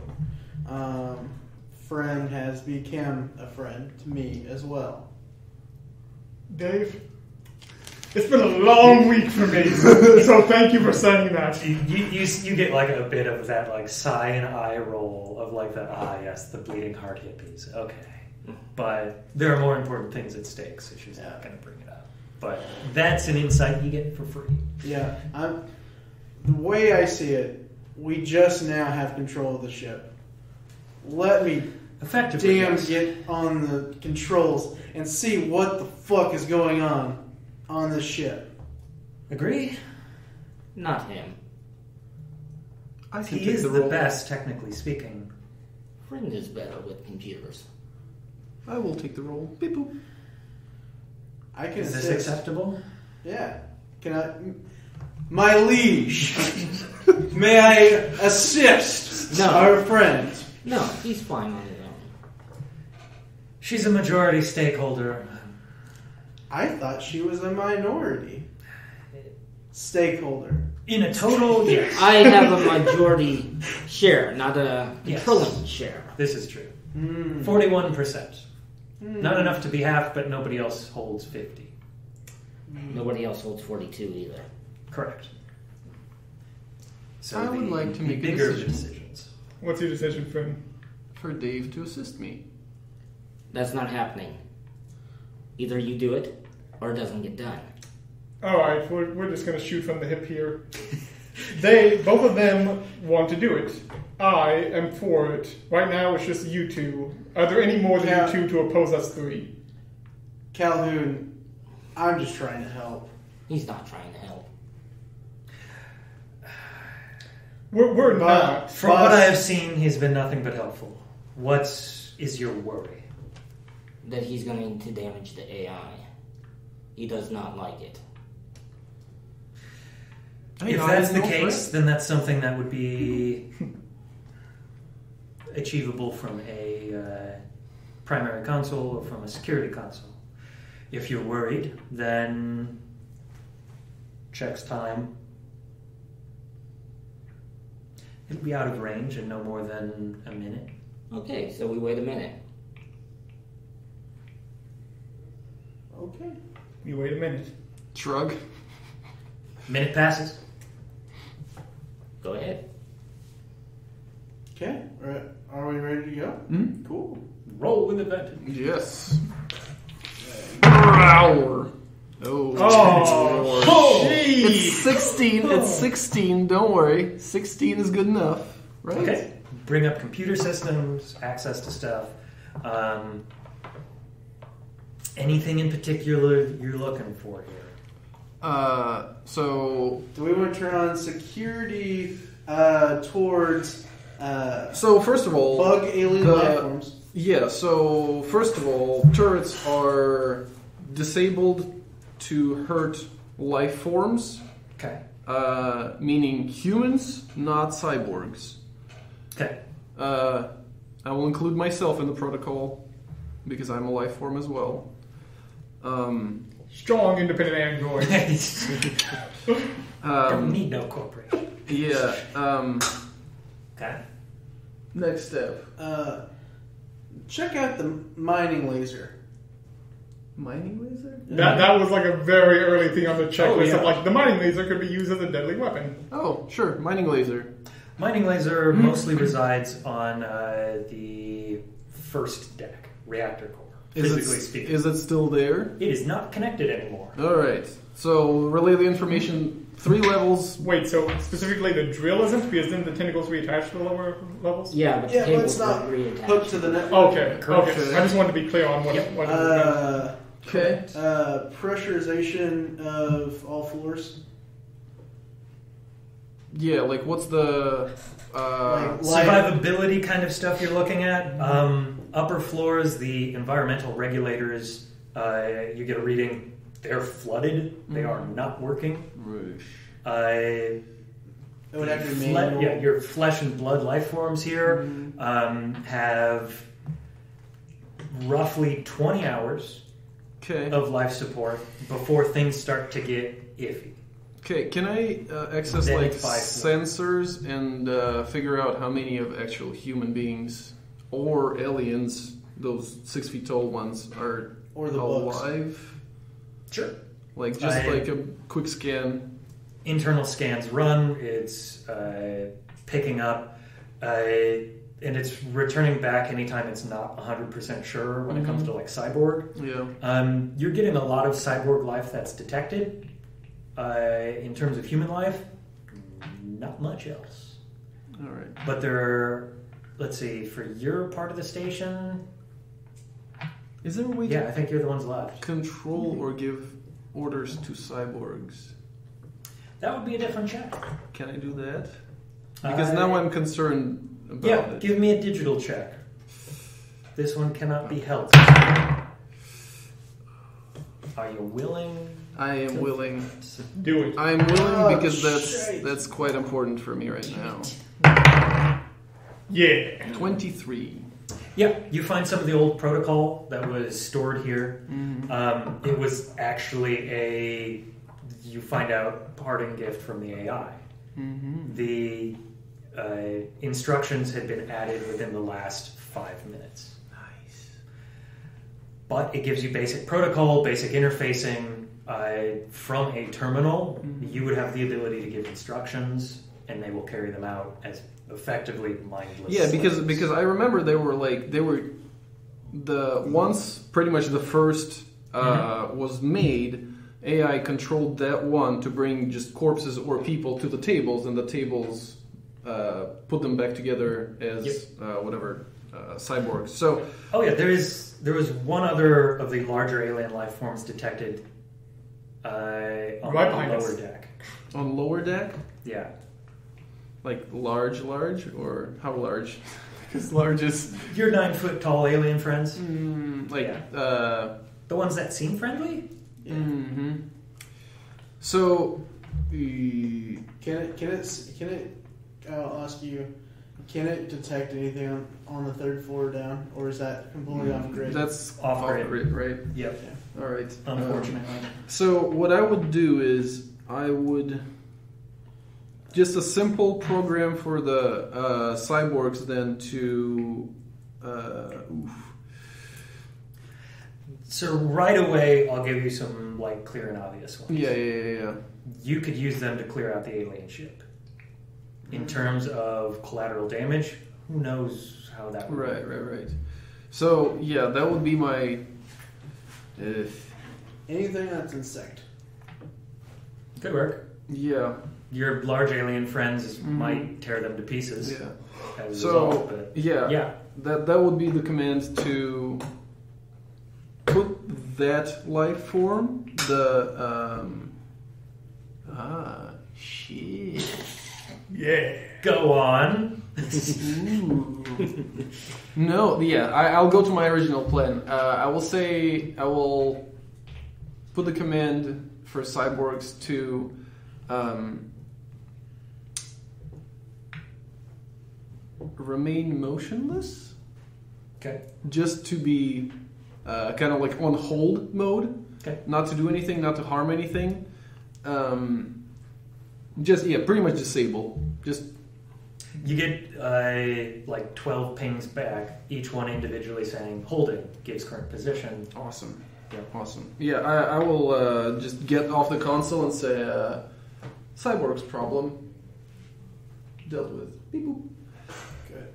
Friend has become a friend to me as well. Dave, it's been a long week for me, so thank you for saying that. You get like a bit of that like sigh and eye roll of like the yes, the bleeding heart hippies. Okay, but there are more important things at stake, so she's not going to bring it up. But that's an insight you get for free. Yeah, the way I see it, we just now have control of the ship. Let me get on the controls and see what the fuck is going on this ship. Agree? Not him. He is the best, technically speaking. Friend is better with computers. I will take the role. Beep boop. I can Is this assist. acceptable? Yeah. Can I... My liege, may I assist our friend? No, he's fine on his own. She's a majority stakeholder. I thought she was a minority stakeholder. In a total, yes. I have a majority share, not a controlling share. This is true. 41%. Not enough to be half, but nobody else holds 50. Nobody else holds 42 either. Correct. So I would like to make bigger decisions. What's your decision, friend? For Dave to assist me. That's not happening. Either you do it, or it doesn't get done. Alright, we're just going to shoot from the hip here. Both of them want to do it. I am for it. Right now it's just you two. Are there any more than you two to oppose us three? Calhoun, I'm just trying to help. He's not trying to help. We're not. From what I have seen, he's been nothing but helpful. What is your worry? that he's going to damage the AI. He does not like it. If that's the case, then that's something that would be achievable from a primary console or from a security console. If you're worried, then checks time. It'll be out of range in no more than a minute. Okay, so we wait a minute. Okay. You wait a minute. Shrug. Minute passes. Go ahead. Okay. Are we ready to go? Hmm? Cool. Roll with advantage. Yes. Hour. Oh, it's 16. It's 16. Don't worry. 16 is good enough, right? Okay. Bring up computer systems, access to stuff. Anything in particular you're looking for here? So Do we want to turn on security towards so first of all, bug alien life forms? Yeah. So first of all, turrets are disabled to hurt life forms, Okay. meaning humans, not cyborgs. Okay. I will include myself in the protocol because I'm a life form as well. Strong, independent android. Don't need no corporation. Yeah. Okay. Next step. Check out the mining laser. Mining laser? That was like a very early thing on the checklist yeah. of like the mining laser could be used as a deadly weapon. Oh, sure. Mining laser. Mining laser mostly resides on the first deck, reactor core, physically speaking. Is it still there? It is not connected anymore. All right. So relay the information 3 levels. Wait, so specifically the drill isn't because then the tentacles reattach to the lower levels? Yeah, but the Yeah, but cable's it's not not reattached. hooked to the network. Okay. I just wanted to be clear on what it was. Okay. Pressurization of all floors. Yeah, like what's the Survivability kind of stuff you're looking at. Upper floors, the environmental regulators, you get a reading. They're flooded. They are not working. It would have to be manual. Yeah, your flesh and blood life forms here have roughly 20 hours of life support before things start to get iffy. Okay, can I access Then like it's 5 sensors and figure out how many of actual human beings or aliens, those 6 feet tall ones, are Or the alive? bugs. Sure. Like just like a quick scan. Internal scans run. It's picking up, and it's returning back anytime it's not 100% sure when it comes to like cyborg. Yeah. You're getting a lot of cyborg life that's detected. In terms of human life, not much else. All right. But there are, let's see, for your part of the station, Is there a way yeah, to I think you're the ones left. control or give orders to cyborgs? That would be a different check. Can I do that? Because now I'm concerned about it. Give me a digital check. This one cannot be held. Are you willing? I am willing. Do it. I'm willing because shit. that's quite important for me right now. Yeah. 23. Yeah, you find some of the old protocol that was stored here. It was actually you find out, parting gift from the AI. The instructions had been added within the last 5 minutes. Nice. But it gives you basic protocol, basic interfacing. From a terminal, you would have the ability to give instructions, and they will carry them out as effectively mindless. Yeah, slaves. because I remember they were the once pretty much the first was made. AI controlled that one to bring just corpses or people to the tables, and the tables put them back together as cyborgs. So, oh yeah, there was one other of the larger alien life forms detected on Right the behind lower us. deck. on lower deck, Yeah, like large, or how large? Because large is... Your 9-foot tall alien friends? The ones that seem friendly? Yeah. Mm-hmm. So... Can it... I'll ask you... Can it detect anything on the third floor down, or is that completely off grid? That's off grid, right? Yep. Yeah. All right. Unfortunately. So what I would do is I would just a simple program for the cyborgs then to. So right away, I'll give you some like clear and obvious ones. Yeah. You could use them to clear out the alien ship. In terms of collateral damage, who knows how that would work. Right. So, yeah, that would be my... Anything that's insect. Could work. Yeah. Your large alien friends might tear them to pieces. Yeah. As a result, but yeah. That would be the command to put that life form, shit. Yeah. Go on. No, yeah, I'll go to my original plan. I will put the command for cyborgs to remain motionless. Okay. Just to be kind of like on hold mode. Okay. Not to do anything, not to harm anything. Pretty much disable. Just you get like 12 pings back, each one individually saying holding gives current position. Awesome. Yeah. Awesome. Yeah, I will just get off the console and say cyborg's problem dealt with. Beep boop. Okay.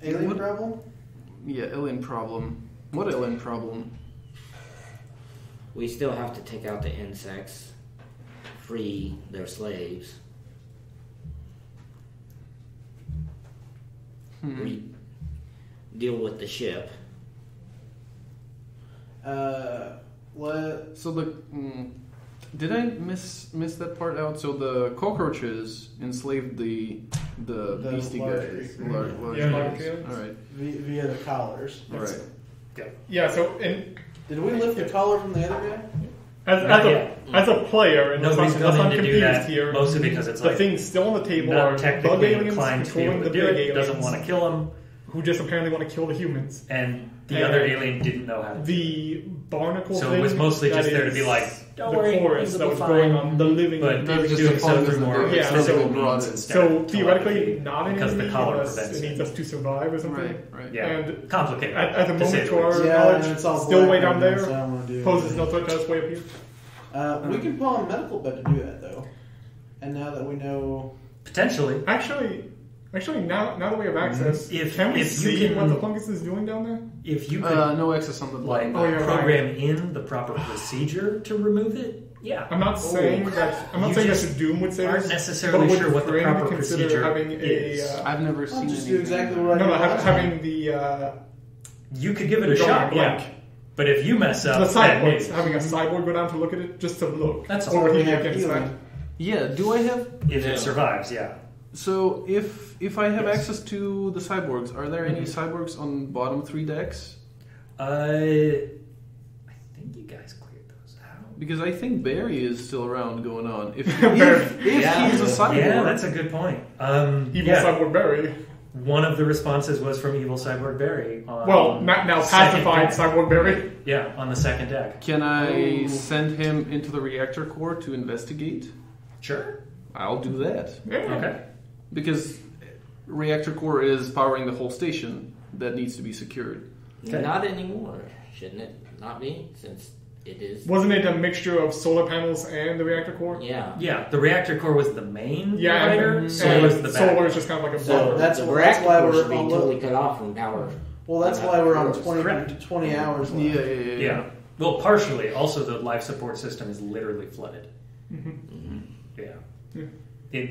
Alien problem? Yeah, alien problem. What alien problem? We still have to take out the insects, free their slaves. Deal with the ship. So did I miss that part out? So the cockroaches enslaved the beastie guys. Large guys. All right. Via the collars. All right. Yeah. So did we lift the collar from the other guy? As a player, and nobody's unless going I'm to do confused that, here, mostly because it's the like things still on the table not are bug technically aliens inclined to be able controlling to the do big it. aliens, Doesn't want to kill them, who just apparently want to kill the humans. and the other alien didn't know how to. The barnacle So thing. it was mostly just that there to is be like, the don't worry, chorus things that will was be going fine. on the living. But That was just doing a so fun through more Yeah, physical so- means instead So of theoretically, telepathy, not an because the enemy collar unless prevents it needs it. us to survive or something. Right. Yeah, And complicated. at the to say moment, the to our least. Yeah, it's all knowledge, still way down black, there, so I don't wanna do poses anything. no threat to us way up here. We can pull on a medical bed to do that, though. And now that we know... Potentially. Actually, now that we have access, can we if you see can- what the fungus is doing down there? If you could No access on the like button. yeah, program in the proper procedure to remove it, yeah. I'm not saying that. I'm not You saying that just Shadoom would say aren't this, necessarily but would sure what the Friend proper consider procedure having is. I've never seen just anything. do exactly what I did last having time. the You could give it a We're going shot, blank. yeah. But if you mess up, the then cyborgs, maybe. having a cyborg go down to look at it, just to look. That's all. Or we he have against healing. that. Yeah, do I have... If it survives, yeah. So if I have Yes. access to the cyborgs, are there any cyborgs on bottom 3 decks? I think you guys cleared those out. Because I think Barry is still around going on. If Yeah. he's a cyborg... Yeah, that's a good point. Evil yeah. cyborg Barry. One of the responses was from Evil Cyborg Barry. On Well, now second pacified deck. cyborg Barry. Yeah, on the second deck. Can I send him into the reactor core to investigate? Sure. I'll do that. Yeah. Okay. Because reactor core is powering the whole station that needs to be secured. Okay. Not anymore, shouldn't it? Not be, since it is. Wasn't it a mixture of solar panels and the reactor core? Yeah. Yeah, the reactor core was the main Yeah, provider. and Solar was the back. solar is just kind of like a So blower. That's the why reactor we're core should be on totally cut off from power. Well, that's why we're on Correct. 20 hours left. Yeah. Well, partially. Also, the life support system is literally flooded. Yeah.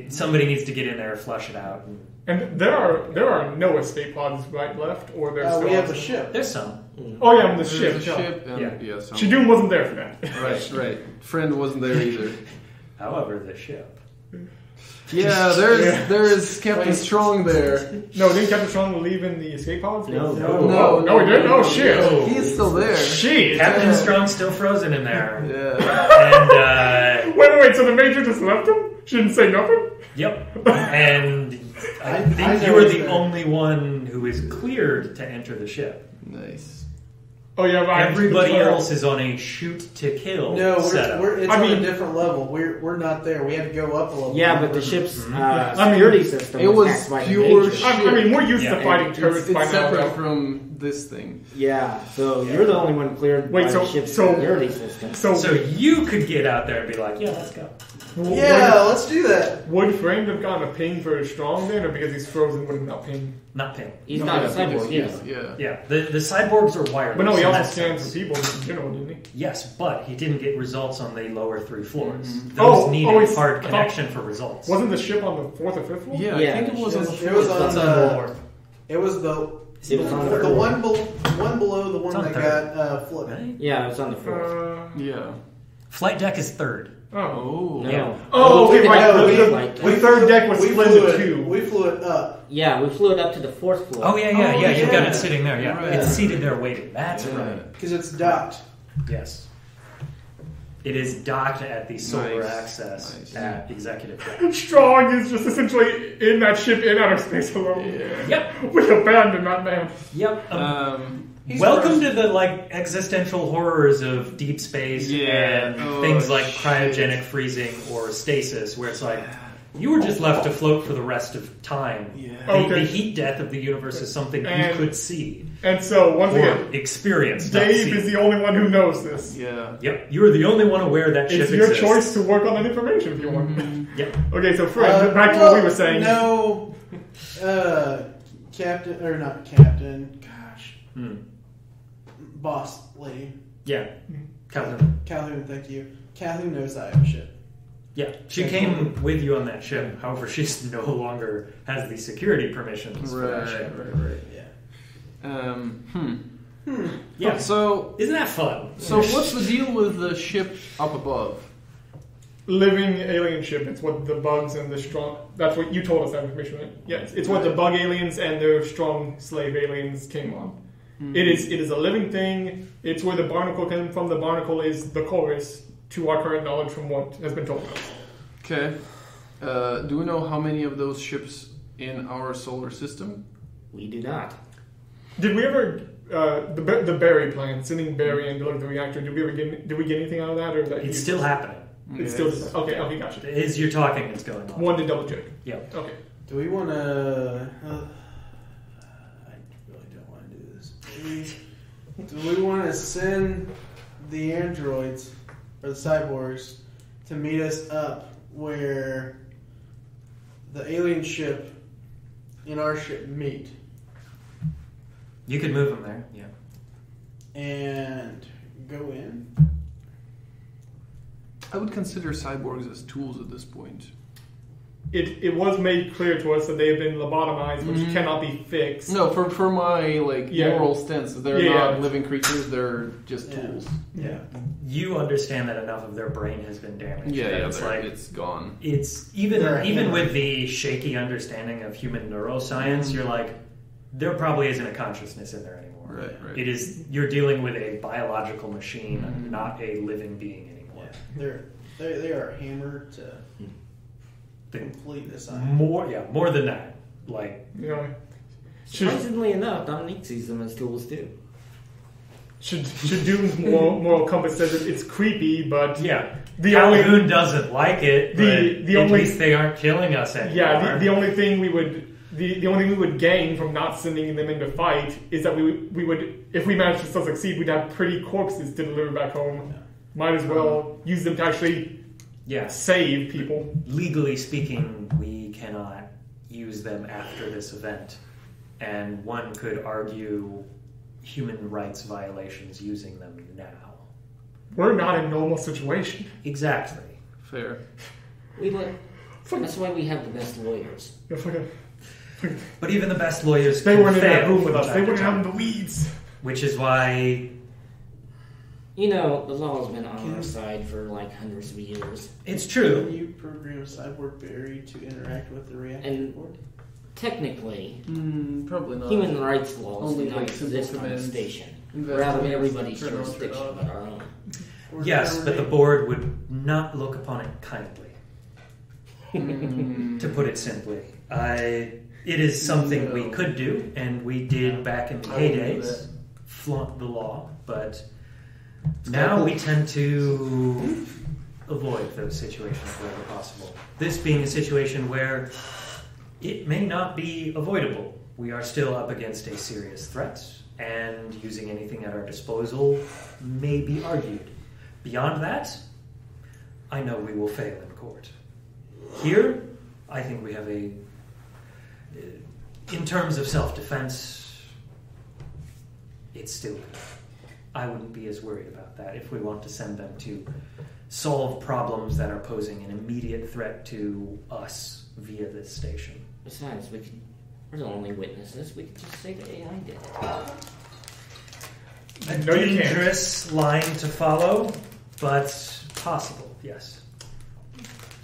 Somebody needs to get in there, flush it out. And there are no escape pods right left, or there's still We have a ship. There's some. Oh yeah, on the There's ship. a ship and Yeah. some- Shadoom wasn't there for that. Right. Friend wasn't there either. However, the ship. Yeah, there's Captain Strong there. No, didn't Captain Strong leave in the escape pod? No, he didn't? Oh, shit. No. He's still there. Shit. Captain Strong's still frozen in there. Yeah. And, Wait, so the Major just left him? She didn't say nothing? yep. And I think you were the only one who is cleared to enter the ship. Nice. Oh, yeah, but everybody else is on a shoot to kill setup. It's on a different level. We're not there. We have to go up a level. Yeah, but the ship's security system was pure shit. I mean, we're used to fighting turrets by now. It's separate from this thing. Yeah, so you're the only one cleared by the ship's security system. So you could get out there and be like, yeah, let's go. Let's do that. Would Friend have gotten a ping for Strong then, or because he's frozen would have not ping? Not ping. He's not a cyborg, Yeah, the cyborgs are wireless. But no, he also scans for people in general, didn't he? Yes, but he didn't get results on the lower 3 floors. Mm-hmm. Those need a hard connection for results. Wasn't the ship on the 4th or 5th floor? Yeah, I think it was on the 4th. It was on the... It was the one below the one that got flipped. Right? Yeah, it was on the 4th. Yeah. Flight deck is 3rd. Oh. No. Yeah. Oh, okay, right. The third deck was split into 2. We flew it up. Yeah, we flew it up to the 4th floor. Oh, yeah. You've got it sitting there, yeah. Right. It's seated there waiting. That's right. Because it's docked. Yes. It is docked at the solar access at Executive Deck. Strong is just essentially in that ship in outer space alone. Yeah. Yep. We abandoned that man. Yep. Welcome to the existential horrors of deep space and things like cryogenic freezing or stasis, where it's like you were just left to float for the rest of time. Yeah. The heat death of the universe is something you could see. And so once again, experience. Dave is the only one who knows this. Yeah. Yep. You are the only one aware that ship exists. It's your choice to work on that information if you want. Yep. Okay, so Fred, back to what we were saying. No, Captain or not Captain? Gosh. Boss lady. Yeah. Calhoun. Calhoun, thank you. Calhoun knows I have a ship. Yeah, she came with you on that ship. However, she no longer has the security permissions for that ship. Right. Yeah. Yeah. So isn't that fun? So what's the deal with the ship up above? Living alien ship. It's what the bugs and the strong. That's what you told us that information, right? Yes. It's what the bug aliens and their strong slave aliens came on. It is a living thing. It's where the barnacle came from. The barnacle is the chorus to our current knowledge from what has been told us. Okay. Do we know how many of those ships in our solar system? We do not. Did we ever the Barry plan, sending Barry and building the reactor? Did we get anything out of that, or that it's still happening? It's still okay. Gotcha. As you're talking, it's going on. One to double check. Yeah. Okay. Do we want to? I really don't want to do this. Do we want to send the androids or the cyborgs to meet us up where the alien ship and our ship meet? You could move them there, yeah. And go in? I would consider cyborgs as tools at this point. It was made clear to us that they have been lobotomized, which cannot be fixed. No, for my moral stance, they're not living creatures; they're just tools. Yeah, you understand that enough of their brain has been damaged. Yeah, it's gone. It's even with the shaky understanding of human neuroscience, you're like, there probably isn't a consciousness in there anymore. Right. It is you're dealing with a biological machine, not a living being anymore. Yeah. They are hammered to complete this. More than that. Surprisingly enough, Dominique sees them as tools too. Shadoom's moral compass says that it's creepy, but Calhoun doesn't like it. At least they aren't killing us anymore. Yeah, the only thing we would gain from not sending them into fight is that we would, if we managed to still succeed, we'd have pretty corpses to deliver back home. Might as well use them to actually save people. Legally speaking, we cannot use them after this event, and one could argue human rights violations using them now. We're not in a normal situation. Exactly. Fair. That's why we have the best lawyers. But even the best lawyers they weren't in that room with us. They wouldn't have the weeds. Which is why You know, the law has been on our side for like hundreds of years. It's true. Can you program a cyborg berry to interact with the reactor And board? technically, Probably not. human rights laws Only do not like simple exist on the commands. station. Invest We're out of in everybody's turn on, turn jurisdiction off. but our own. Or Yes, but the terminate- board would not look upon it kindly, to put it simply. It is something we could do, and we did back in the I wouldn't do heydays, flaunt the law, but now we tend to avoid those situations wherever possible. This being a situation where it may not be avoidable. We are still up against a serious threat, and using anything at our disposal may be argued. Beyond that, I know we will fail in court. Here, I think we have in terms of self-defense, it's still good. I wouldn't be as worried about that if we want to send them to solve problems that are posing an immediate threat to us via this station. Besides, we're the only witnesses. We could just say the AI did it. A No, you can't. dangerous line to follow, but possible, yes.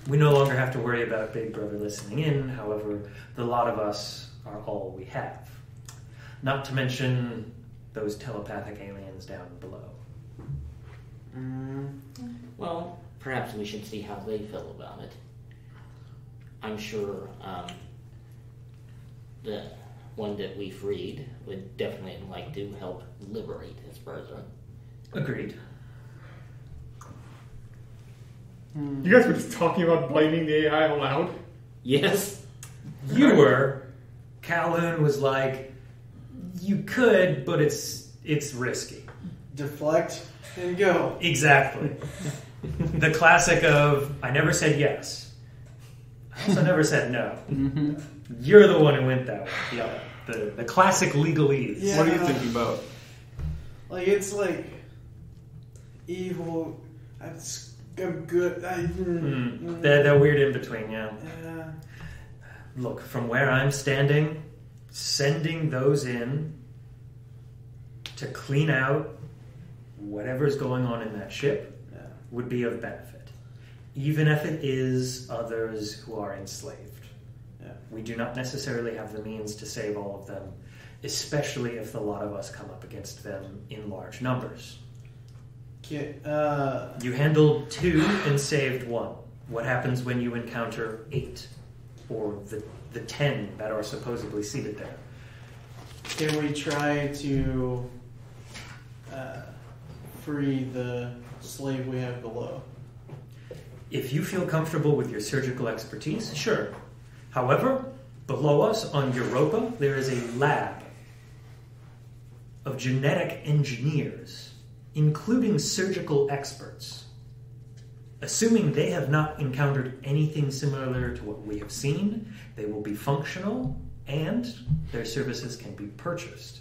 We no longer have to worry about Big Brother listening in, however, the lot of us are all we have. Not to mention those telepathic aliens down below. Well, perhaps we should see how they feel about it. I'm sure the one that we freed would definitely like to help liberate his brethren. Agreed. You guys were just talking about blaming the AI out loud. Yes. You were. Calhoun was like, you could, but it's risky. Deflect and go. Exactly. The classic of, I never said yes. I also never said no. You're the one who went that way. Yeah. The classic legalese. Yeah. What are you thinking about? Like, it's like evil. I'm good. That weird in between, yeah. Yeah. Look, from where I'm standing, sending those in to clean out whatever's going on in that ship would be of benefit. Even if it is others who are enslaved. Yeah. We do not necessarily have the means to save all of them, especially if the lot of us come up against them in large numbers. Okay, You handled 2 and saved 1. What happens when you encounter 8? Or the 10 that are supposedly seated there? can we try to free the slave we have below? If you feel comfortable with your surgical expertise, sure. However, below us on Europa, there is a lab of genetic engineers, including surgical experts. Assuming they have not encountered anything similar to what we have seen, they will be functional and their services can be purchased.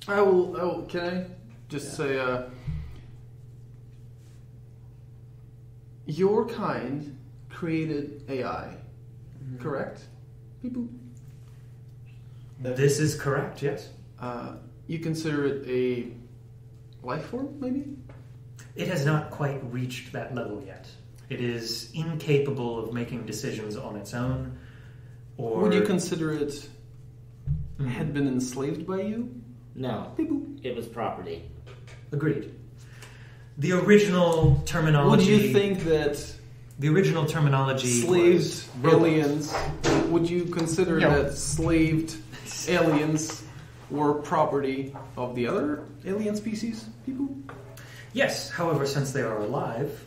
I will. Can I just say, your kind created AI, correct? Beep boop. This is correct, yes. You consider it a life form, maybe? It has not quite reached that level yet. It is incapable of making decisions on its own. Or Would you consider it had been enslaved by you? No. Beep boop. It was property. Agreed. The original terminology. Would you think that the original terminology slaved was aliens? Would you consider Yeah. that slaved aliens were property of the other alien species? People. Yes, however, since they are alive,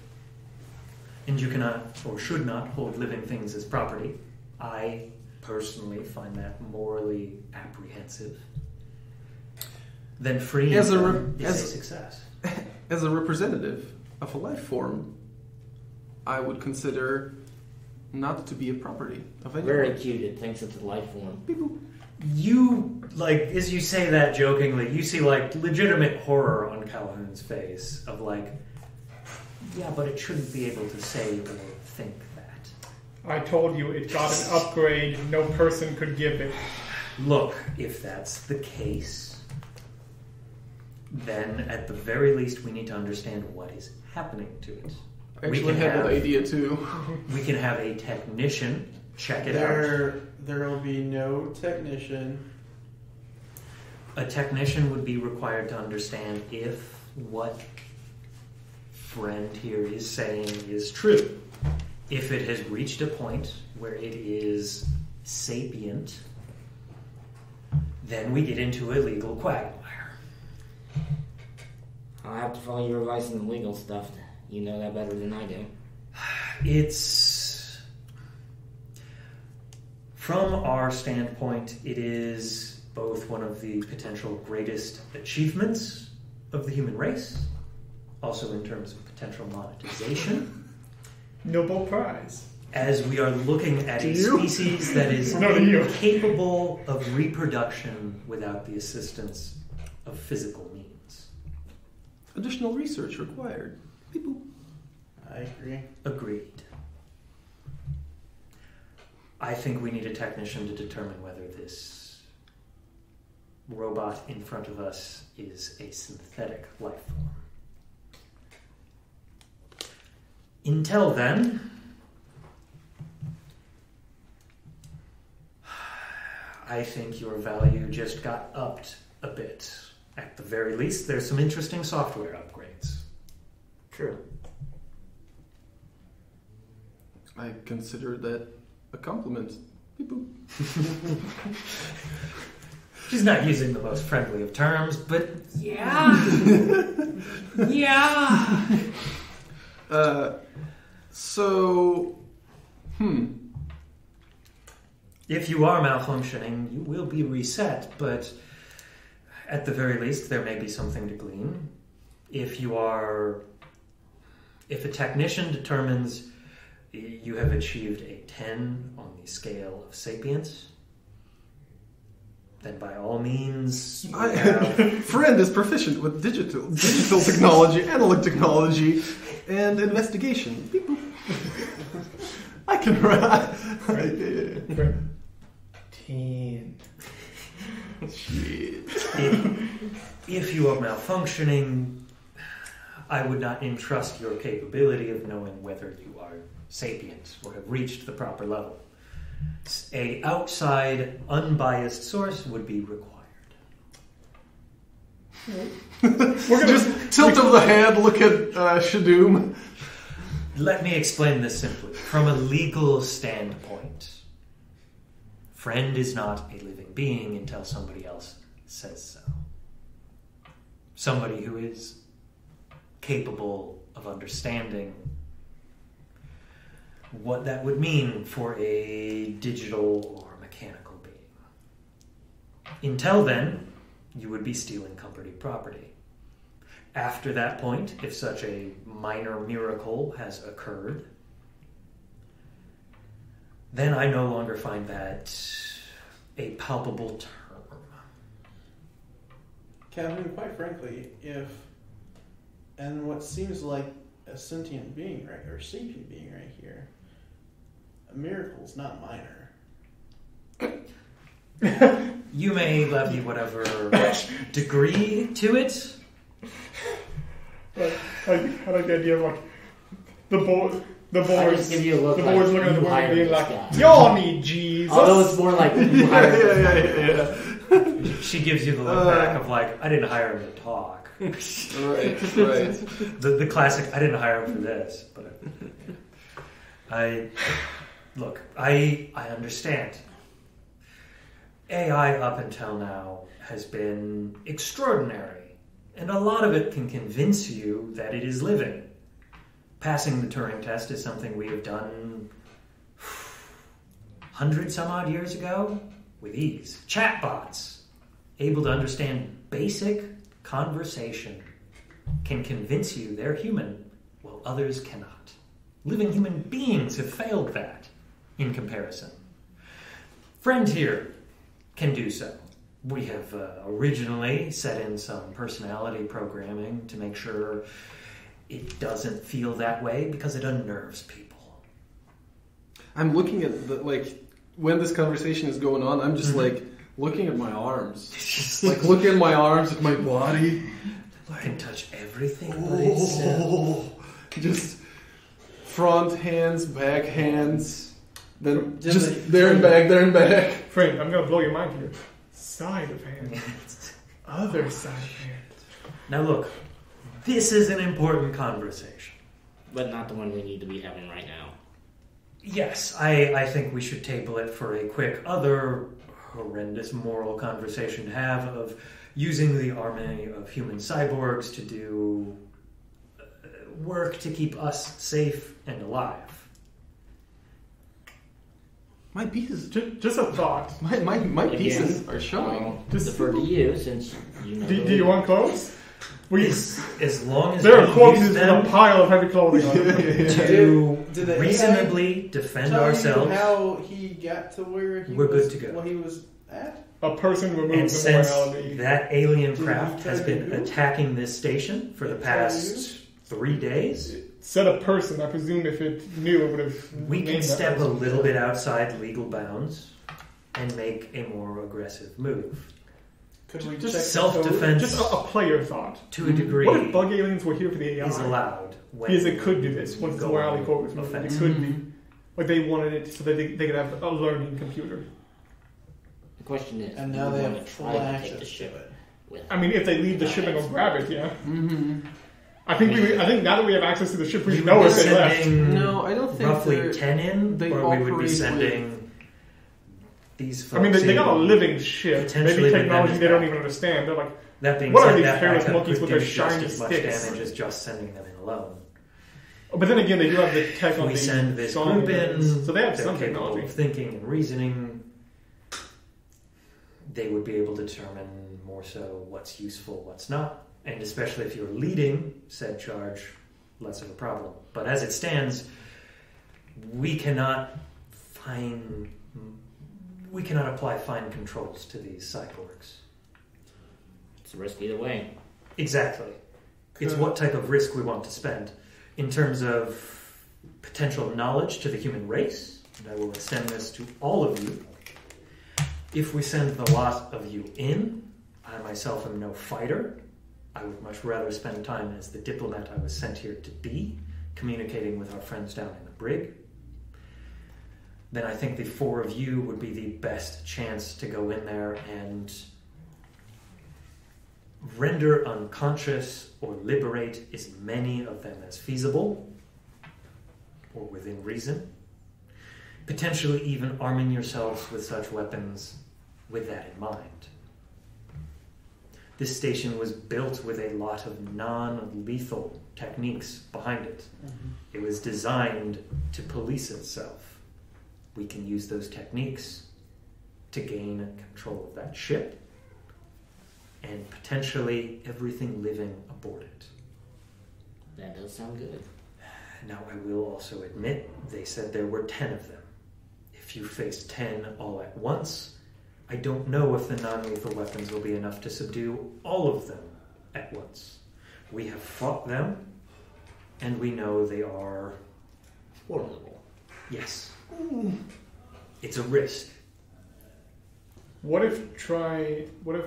and you cannot or should not hold living things as property, I personally find that morally apprehensive. Then freeing As a them is a as- success. As a representative of a life form, I would consider not to be a property of anyone. Very cute. It thinks it's a life form. People. You, like, as you say that jokingly, you see, like, legitimate horror on Calhoun's face of, like, yeah, but it shouldn't be able to say or think that. I told you it got an upgrade no person could give it. Look, if that's the case, then at the very least we need to understand what is happening to it. I actually had that idea too. We can have a technician check it out. There will be no technician. A technician would be required to understand if what friend here is saying is true. If it has reached a point where it is sapient, then we get into a legal quagmire. I'll have to follow your advice on the legal stuff. You know that better than I do. It's... From our standpoint, it is both one of the potential greatest achievements of the human race, also in terms of potential monetization. Nobel Prize. As we are looking at a species that is incapable of reproduction without the assistance of physical means. Additional research required. People. I agree. Agreed. I think we need a technician to determine whether this robot in front of us is a synthetic life form. Until then, I think your value just got upped a bit. At the very least, there's some interesting software upgrades. True. I consider that a compliment. Beep boop. She's not using the most friendly of terms, but yeah. Yeah. If you are malfunctioning, you will be reset, but at the very least, there may be something to glean. If a technician determines you have achieved a 10 on the scale of sapience, then by all means... Friend is proficient with digital technology, analog technology, and investigation. I can write. 10. Shit. If you are malfunctioning, I would not entrust your capability of knowing whether you are sapient or have reached the proper level. A outside, unbiased source would be required. Just tilt of the head, look at Shadoom. Let me explain this simply. From a legal standpoint, friend is not a living being until somebody else says so. Somebody who is capable of understanding what that would mean for a digital or mechanical being. Until then, you would be stealing company property. After that point, if such a minor miracle has occurred, then I no longer find that a palpable term. Captain, quite frankly, and what seems like a sentient being, right, or sapient being right here, a miracle is not minor. You may levy whatever degree to it. I like the idea of like the boys give you a look looking like at the you women hired being this like, guy. y'all need Jesus. Although it's more like you hired this guy. She gives you the look back of like, I didn't hire him to talk. Right. The classic, I didn't hire him for this. But I understand. AI up until now has been extraordinary. And a lot of it can convince you that it is living. Passing the Turing test is something we have done 100 some odd years ago with ease. Chatbots, able to understand basic conversation, can convince you they're human, while others cannot. Living human beings have failed that in comparison. Friend here can do so. We have originally set in some personality programming to make sure it doesn't feel that way because it unnerves people. I'm looking at when this conversation is going on, I'm just looking at my arms. Looking at my arms, at my body. I can touch everything by itself. Just front hands, back hands, then just there and back. Friend, I'm gonna blow your mind here. Side of hands. Other side of hands. Now look, this is an important conversation. But not the one we need to be having right now. Yes, I think we should table it for a quick other horrendous moral conversation to have of using the army of human cyborgs to do work to keep us safe and alive. My pieces, just a thought. My pieces are showing. Just defer to you since you know. Do you want clothes? As long as there are we quotes use with them a pile of heavy clothing on it. to reasonably defend Tell ourselves. You how he got to where We're good to go. What he was at? A person removed And the since morality. that alien craft try has to been do? attacking this station for the past 3 days, Said a person. I presume if it knew, it would have. we can named that step a person. little bit outside legal bounds and make a more aggressive move. Could we Just check self-defense. Just a player thought. To a degree, What if bug aliens were here for the AI? is allowed. When Because it could do this once the go morality on quote was moved. It offense. could be. Like they wanted it so that they could have a learning computer. The question is, And do now you they want have to full try to access take the to ship it. with? I mean, if they leave the ship and go grab it, yeah. I think now that we have access to the ship, we We know would be if they left. sending No, I don't think roughly they're- 10 in, they or we would be operate sending these folks I mean, they got a in. living ship. Potentially Maybe with technology them they don't back. even understand. They're like, That being What are said, these that careless backup monkeys could with do their just shiny as much sticks? damage as just sending them in alone. but then again, they do have the tech on We the send this side, group in, so they have they're some capable technology. of thinking and reasoning. They would be able to determine more so what's useful, what's not, and especially if you're leading said charge, less of a problem. But as it stands, we cannot apply fine controls to these cyborgs. It's a risk either way. Exactly. It's what type of risk we want to spend in terms of potential knowledge to the human race. And I will extend this to all of you. If we send the lot of you in, I myself am no fighter. I would much rather spend time as the diplomat I was sent here to be, communicating with our friends down in the brig. Then I think the 4 of you would be the best chance to go in there and render unconscious or liberate as many of them as feasible or within reason. Potentially even arming yourselves with such weapons with that in mind. This station was built with a lot of non-lethal techniques behind it. It was designed to police itself. We can use those techniques to gain control of that ship and potentially everything living aboard it. That does sound good. Now, I will also admit, they said there were 10 of them. If you face 10 all at once, I don't know if the non-lethal weapons will be enough to subdue all of them at once. We have fought them, and we know they are... Formidable. Yes. It's a risk. What if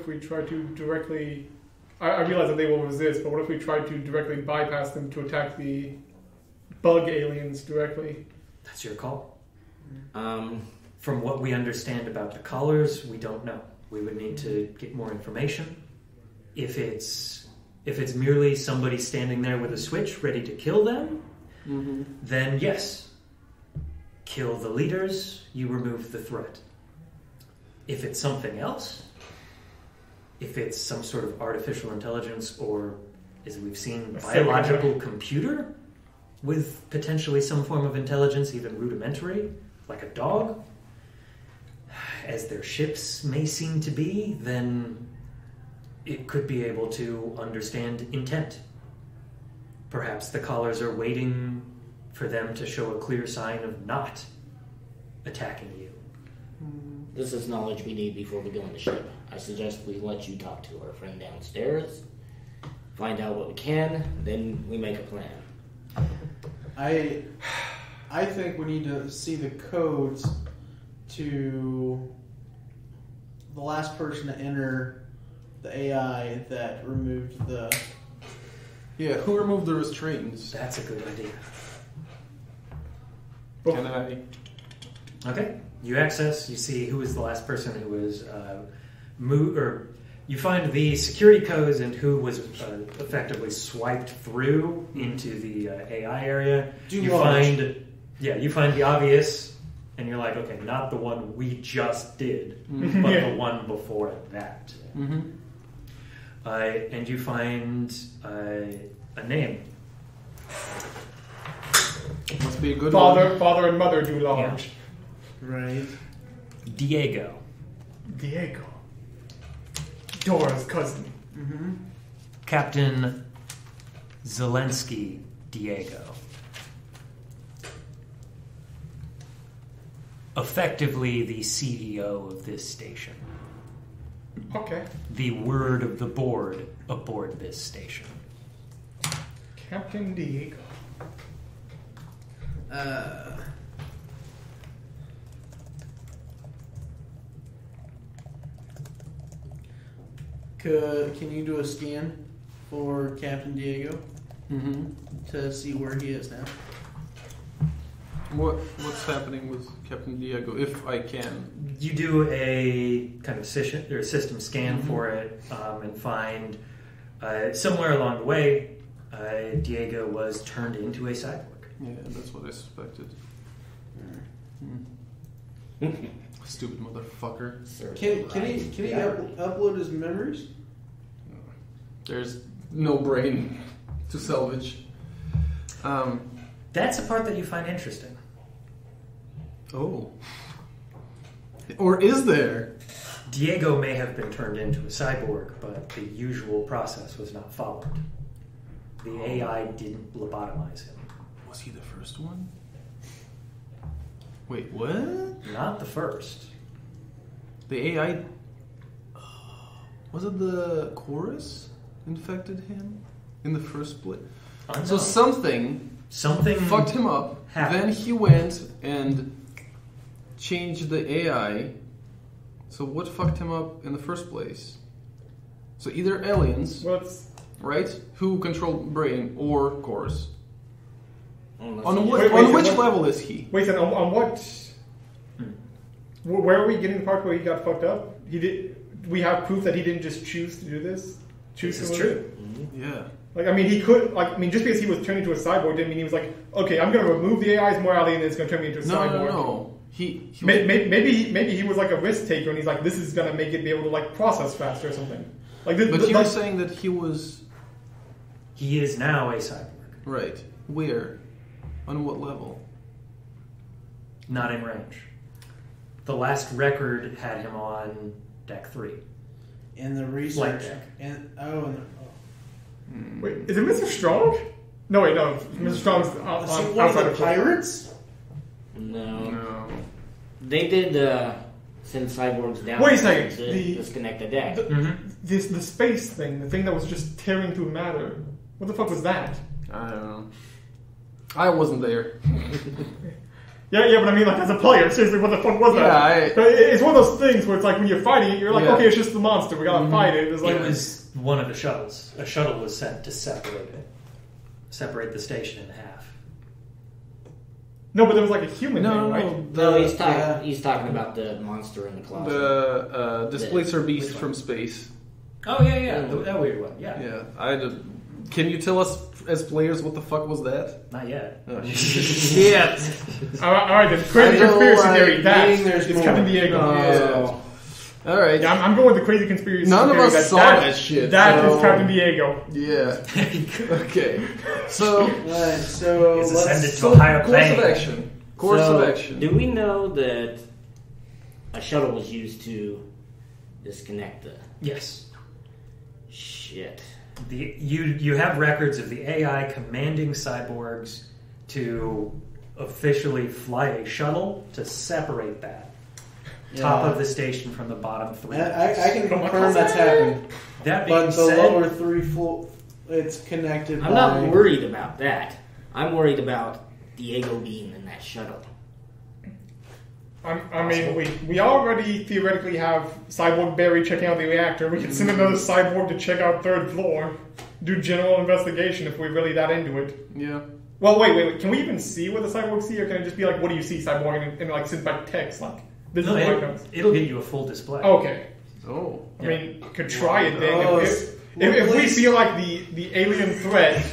we try to directly... I realize that they will resist, but what if we try to directly bypass them to attack the bug aliens directly? That's your call. From what we understand about the collars, we don't know. We would need to get more information. If it's merely somebody standing there with a switch ready to kill them, then yes, kill the leaders, you remove the threat. If it's something else, if it's some sort of artificial intelligence or, as we've seen, biological computer with potentially some form of intelligence, even rudimentary, like a dog, as their ships may seem to be, then it could be able to understand intent. Perhaps the collars are waiting for them to show a clear sign of not attacking you. This is knowledge we need before we go on the ship. I suggest we let you talk to our friend downstairs, find out what we can, then we make a plan. I think we need to see the codes to the last person to enter the AI that removed the Yeah, who removed the restraints? That's a good idea. Can I? Okay. You access. You see who was the last person who was you find the security codes and who was effectively swiped through into the AI area. You find the obvious, and you're like, okay, not the one we just did, but the one before that. Mm-hmm. And you find a name. Must be a good one. Father and mother do large. Yeah. Right. Diego. Dora's cousin. Mm-hmm. Captain Zelensky Diego. Effectively the CEO of this station. Okay. The word of the board aboard this station. Captain Diego. Can you do a scan for Captain Diego to see where he is now? What's happening with Captain Diego, if I can? You do a kind of system scan for it and find somewhere along the way Diego was turned into a cyborg. Yeah, that's what I suspected. Stupid motherfucker. Can he upload his memories? There's no brain to salvage. That's the part that you find interesting. Oh. Or is there? Diego may have been turned into a cyborg, but the usual process was not followed. The AI didn't lobotomize him. Was he the first one? Wait, what? Not the first. The AI... Was it the chorus infected him in the first place? So something fucked him up. Happened. Then he went and changed the AI. So what fucked him up in the first place? So either aliens, right, who control brain, or chorus. On which level is he? Wait, then on what? Where are we getting the part where he got fucked up? We have proof that he didn't just choose to do this. This is true. Yeah. Like, I mean, he could. Like, I mean, just because he was turned into a cyborg didn't mean he was like, okay, I'm going to remove the AI's morality and it's going to turn me into a cyborg. No. Maybe he was like a risk taker and he's like, this is going to make it be able to like process faster or something. Like, but you were saying that he was. He is now a cyborg. Right. Where? On what level? Not in range. The last record had him on deck 3. In the research. Wait, is it Mr. Strong? No, wait, no. Mr. Strong's outside of pirates? No. They did send cyborgs down. Wait a second. To disconnect the deck. The space thing, the thing that was just tearing through matter. What the fuck was that? I don't know. I wasn't there. Yeah, but I mean, like, as a player, seriously, what the fuck was that? It's one of those things where it's like, when you're fighting it, you're like, okay, it's just the monster, we gotta fight it. It's like, it was one of the shuttles. A shuttle was sent to separate the station in half. No, but there was like a human thing, right? No, he's talking about the monster in the closet. The Displacer Beast from space. Oh, yeah. That weird one, yeah. Can you tell us, as players, what the fuck was that? Not yet. Oh. Shit! Alright, the crazy conspiracy theory. That's Captain Diego. Alright. Yeah, I'm going with the crazy conspiracy theory. None of us saw that shit. That is Captain Diego. Yeah. Okay. So let's send it to a higher plane. Course of action. Do we know that a shuttle was used to disconnect the... Yes. Shit. You have records of the AI commanding cyborgs to officially fly a shuttle to separate that top of the station from the bottom 3. I can confirm that's happened. That being said, the lower 3 floor, it's connected. I'm not worried about that. I'm worried about Diego being in that shuttle. I mean, we already theoretically have Cyborg Barry checking out the reactor. We could send another cyborg to check out 3rd floor. do general investigation if we're really that into it. Yeah. Well, wait. Can we even see what the cyborg see, or can it just be like, what do you see, cyborg, and like send back text like this is what it comes? It'll get you a full display. Okay. Oh. I mean, could try it then. If we feel like the alien threat.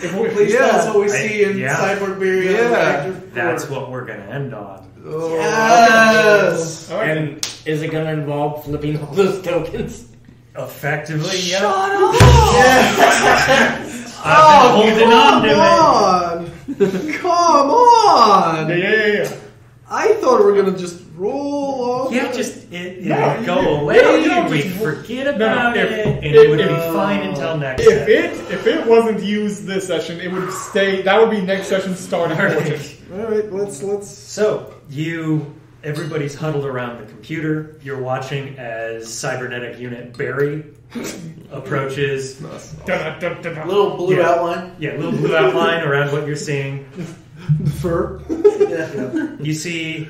At least that's what we see in Cyborg Berry. Yeah. That's what we're going to end on. Oh. Yes! And is it going to involve flipping all those tokens? Effectively, Shut up! Yes! I've been holding on to it. Come on! Yeah. I thought we were gonna just roll off. Yeah, just go away. We forget about it, and it would be fine until next session. If it wasn't used this session, it would stay. That would be next session's starting point. All right, let's. So everybody's huddled around the computer. You're watching as cybernetic unit Barry approaches. Little blue outline. Yeah, little blue outline around what you're seeing. The fur. Yeah. You see,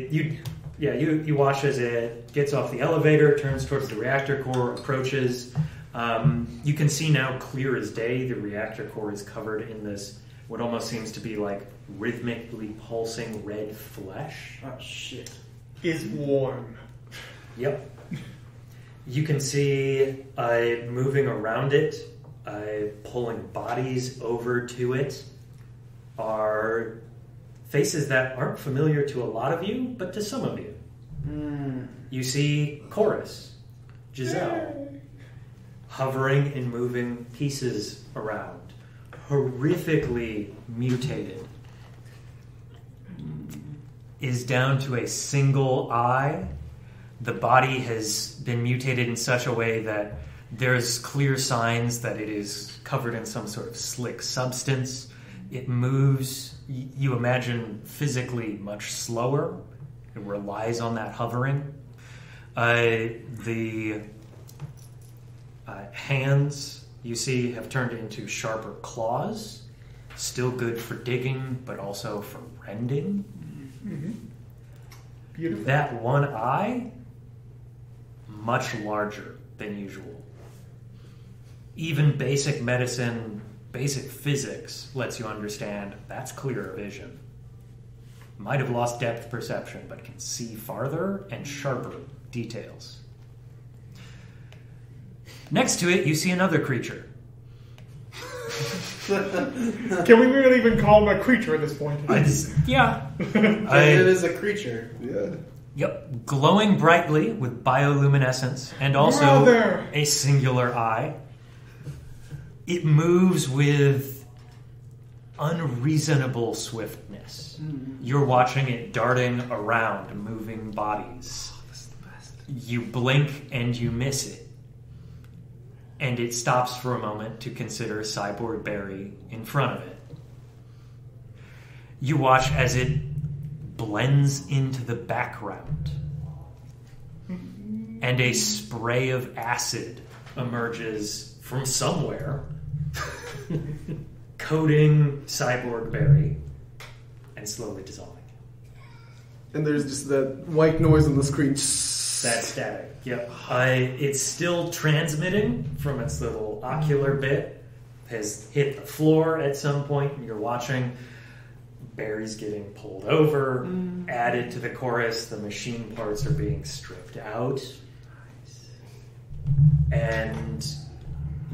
you watch as it gets off the elevator, turns towards the reactor core, approaches. You can see now clear as day the reactor core is covered in this, what almost seems to be like rhythmically pulsing red flesh. Oh, shit. Is warm. Yep. You can see moving around it, pulling bodies over to it, are faces that aren't familiar to a lot of you, but to some of you. You see Chorus, Giselle, hovering and moving pieces around, horrifically mutated, is down to a single eye. The body has been mutated in such a way that there's clear signs that it is covered in some sort of slick substance. It moves, you imagine, physically much slower. It relies on that hovering. The hands, you see, have turned into sharper claws. Still good for digging, but also for rending. Mm-hmm. Beautiful. That one eye, much larger than usual. Even basic medicine, basic physics lets you understand that's clearer vision. Might have lost depth perception, but can see farther and sharper details. Next to it, you see another creature. Can we really even call him a creature at this point? Yeah. It is a creature. Yeah. Yep. Glowing brightly with bioluminescence and also a singular eye. It moves with unreasonable swiftness. You're watching it darting around moving bodies. You blink and you miss it. And it stops for a moment to consider Cyborg Barry in front of it. You watch as it blends into the background. And a spray of acid emerges from somewhere, coating Cyborg Barry and slowly dissolving. And there's just that white noise on the screen. That's static. Yep. It's still transmitting from its little ocular bit. Has hit the floor at some point, and you're watching. Barry's getting pulled over, added to the chorus. The machine parts are being stripped out. And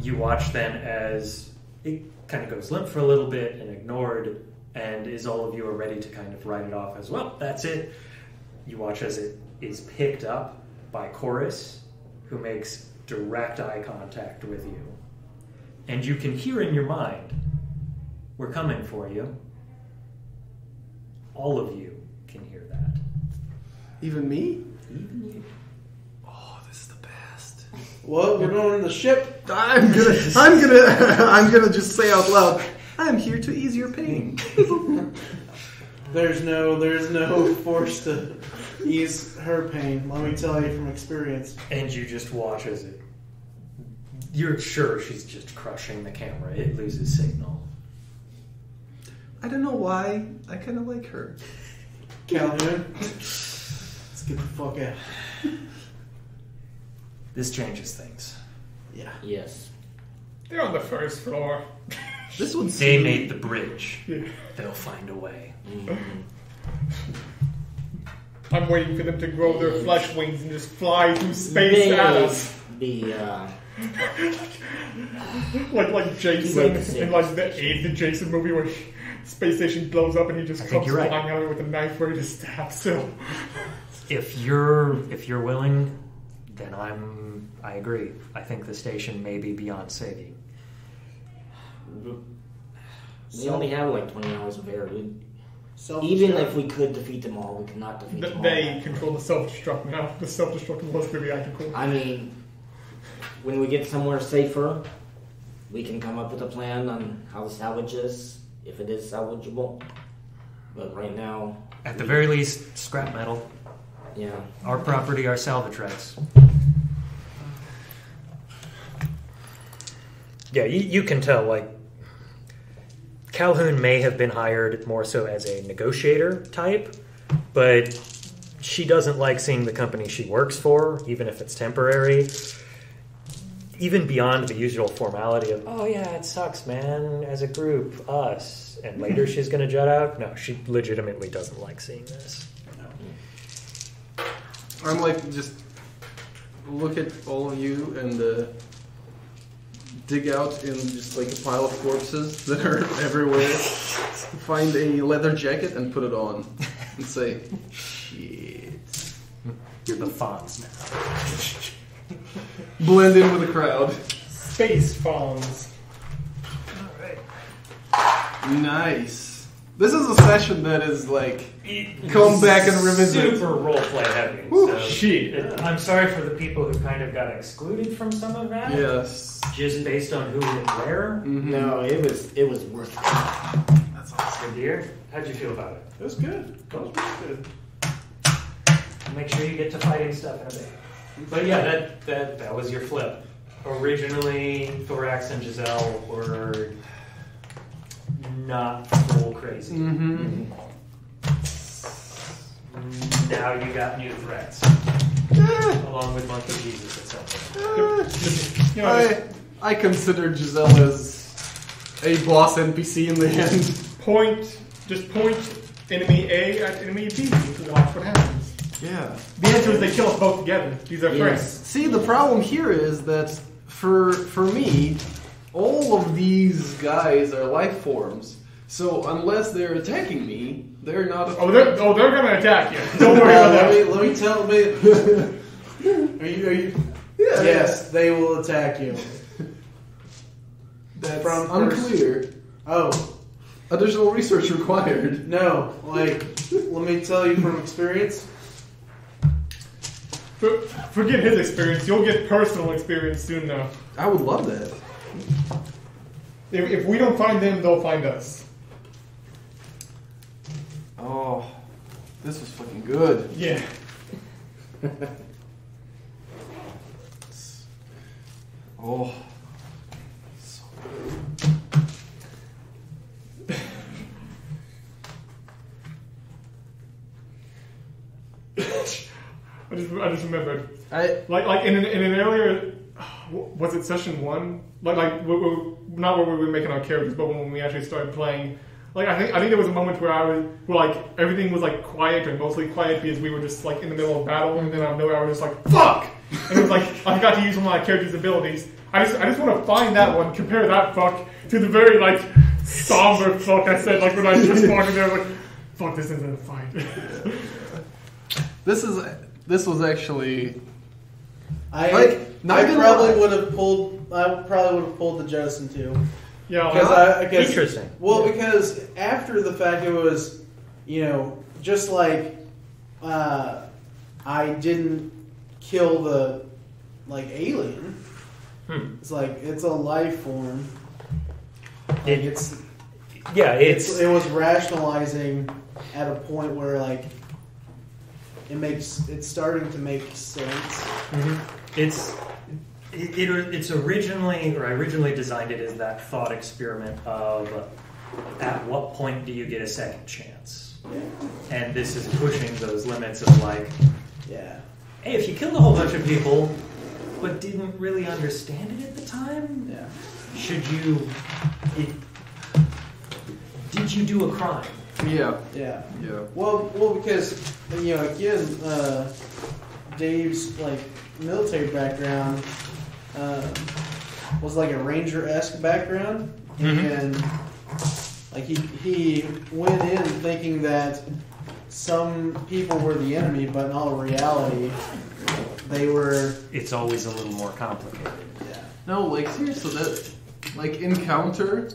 you watch then as it kind of goes limp for a little bit and ignored, and as all of you are ready to kind of write it off as, well, that's it. You watch as it is picked up by Chorus, who makes direct eye contact with you. And you can hear in your mind, we're coming for you. All of you can hear that. Even me? Even you. Oh, this is the best. What? We're going on the ship? I'm gonna just say out loud, I'm here to ease your pain. There's no force to ease her pain. Let me tell you from experience. And you just watch as it. You're sure she's just crushing the camera. It loses signal. I don't know why. I kind of like her. Calhoun, let's get the fuck out. This changes things. Yeah. Yes. They're on the first floor. This would They made the bridge. Yeah. They'll find a way. I'm waiting for them to grow their flesh wings and just fly through space at us. Like Jason in like the Jason movie where space station blows up and he just comes flying out of it with a knife ready to stab still. If you're willing, then I agree. I think the station may be beyond saving. We only have like 20 hours of air, dude. Even if we could defeat them all, we could not defeat them all. They control the self-destruct now. The self-destruct was going to be acting cool. I mean, when we get somewhere safer, we can come up with a plan on how to salvage this, if it is salvageable. But right now... At the very least, scrap metal. Yeah. Our property, our salvage rights. Yeah, you can tell, like, Calhoun may have been hired more so as a negotiator type, but she doesn't like seeing the company she works for, even if it's temporary. Even beyond the usual formality of, oh yeah, it sucks, man, as a group, us. And later she's going to jut out. No, she legitimately doesn't like seeing this. No. I'm like, just look at all of you and dig out in just like a pile of corpses that are everywhere. Find a leather jacket and put it on. And say, shit. You're the Fonz now. Blend in with the crowd. Space Fonz. Nice. This is a session that is like come back and revisit. Super roleplay heavy. Woo, so shit. I'm sorry for the people who kind of got excluded from some of that. Yes. Just based on who and where. Mm-hmm. No, it was worth it. That's awesome. Good dear. How'd you feel about it? It was good. That was really good. Make sure you get to fighting stuff in a bit. But yeah, that was your flip. Originally, Thorax and Giselle were not full crazy. Mm-hmm. Now you got new threats. Along with Monkey Jesus, etc. I consider Giselle as a boss NPC in the end. Point enemy A at enemy B to watch what happens. Yeah. The answer is they kill us both together. These are friends. See, the problem here is that for me, all of these guys are life forms. So unless they're attacking me, they're not a threat. They're gonna attack you. Don't worry about that. Let me tell Are you? Yeah. Yes, they will attack you. That's From unclear. Oh. Additional research required. No, like, let me tell you from experience. Forget his experience. You'll get personal experience soon now. I would love that. If we don't find them, they'll find us. Oh, this was fucking good. Yeah. Oh. So good. I just remembered. Like in an earlier, was it session 1? Not where we were making our characters, but when we actually started playing. Like I think there was a moment where everything was like quiet or mostly quiet because we were just like in the middle of battle, and then out of nowhere I was just like fuck, and it was like I forgot to use one of my character's abilities. I just want to find that one, compare that fuck to the very like somber fuck I said like when I just walked in there like fuck, this isn't a fight. This was actually I probably would have pulled the Jettison too. Yeah, interesting. Well, because after the fact, it was, just like I didn't kill the alien. It's like it's a life form. It was rationalizing at a point where it's starting to make sense. Mm-hmm. It's originally, or I originally designed it as that thought experiment of at what point do you get a second chance? Yeah. And this is pushing those limits of hey, if you killed a whole bunch of people, but didn't really understand it at the time? Yeah. Did you do a crime? Yeah. Yeah. Yeah. Well, because again, Dave's like military background was like a ranger-esque background, and like he went in thinking that some people were the enemy, but in all reality, they were. It's always a little more complicated. Yeah. No, like seriously, that like encounter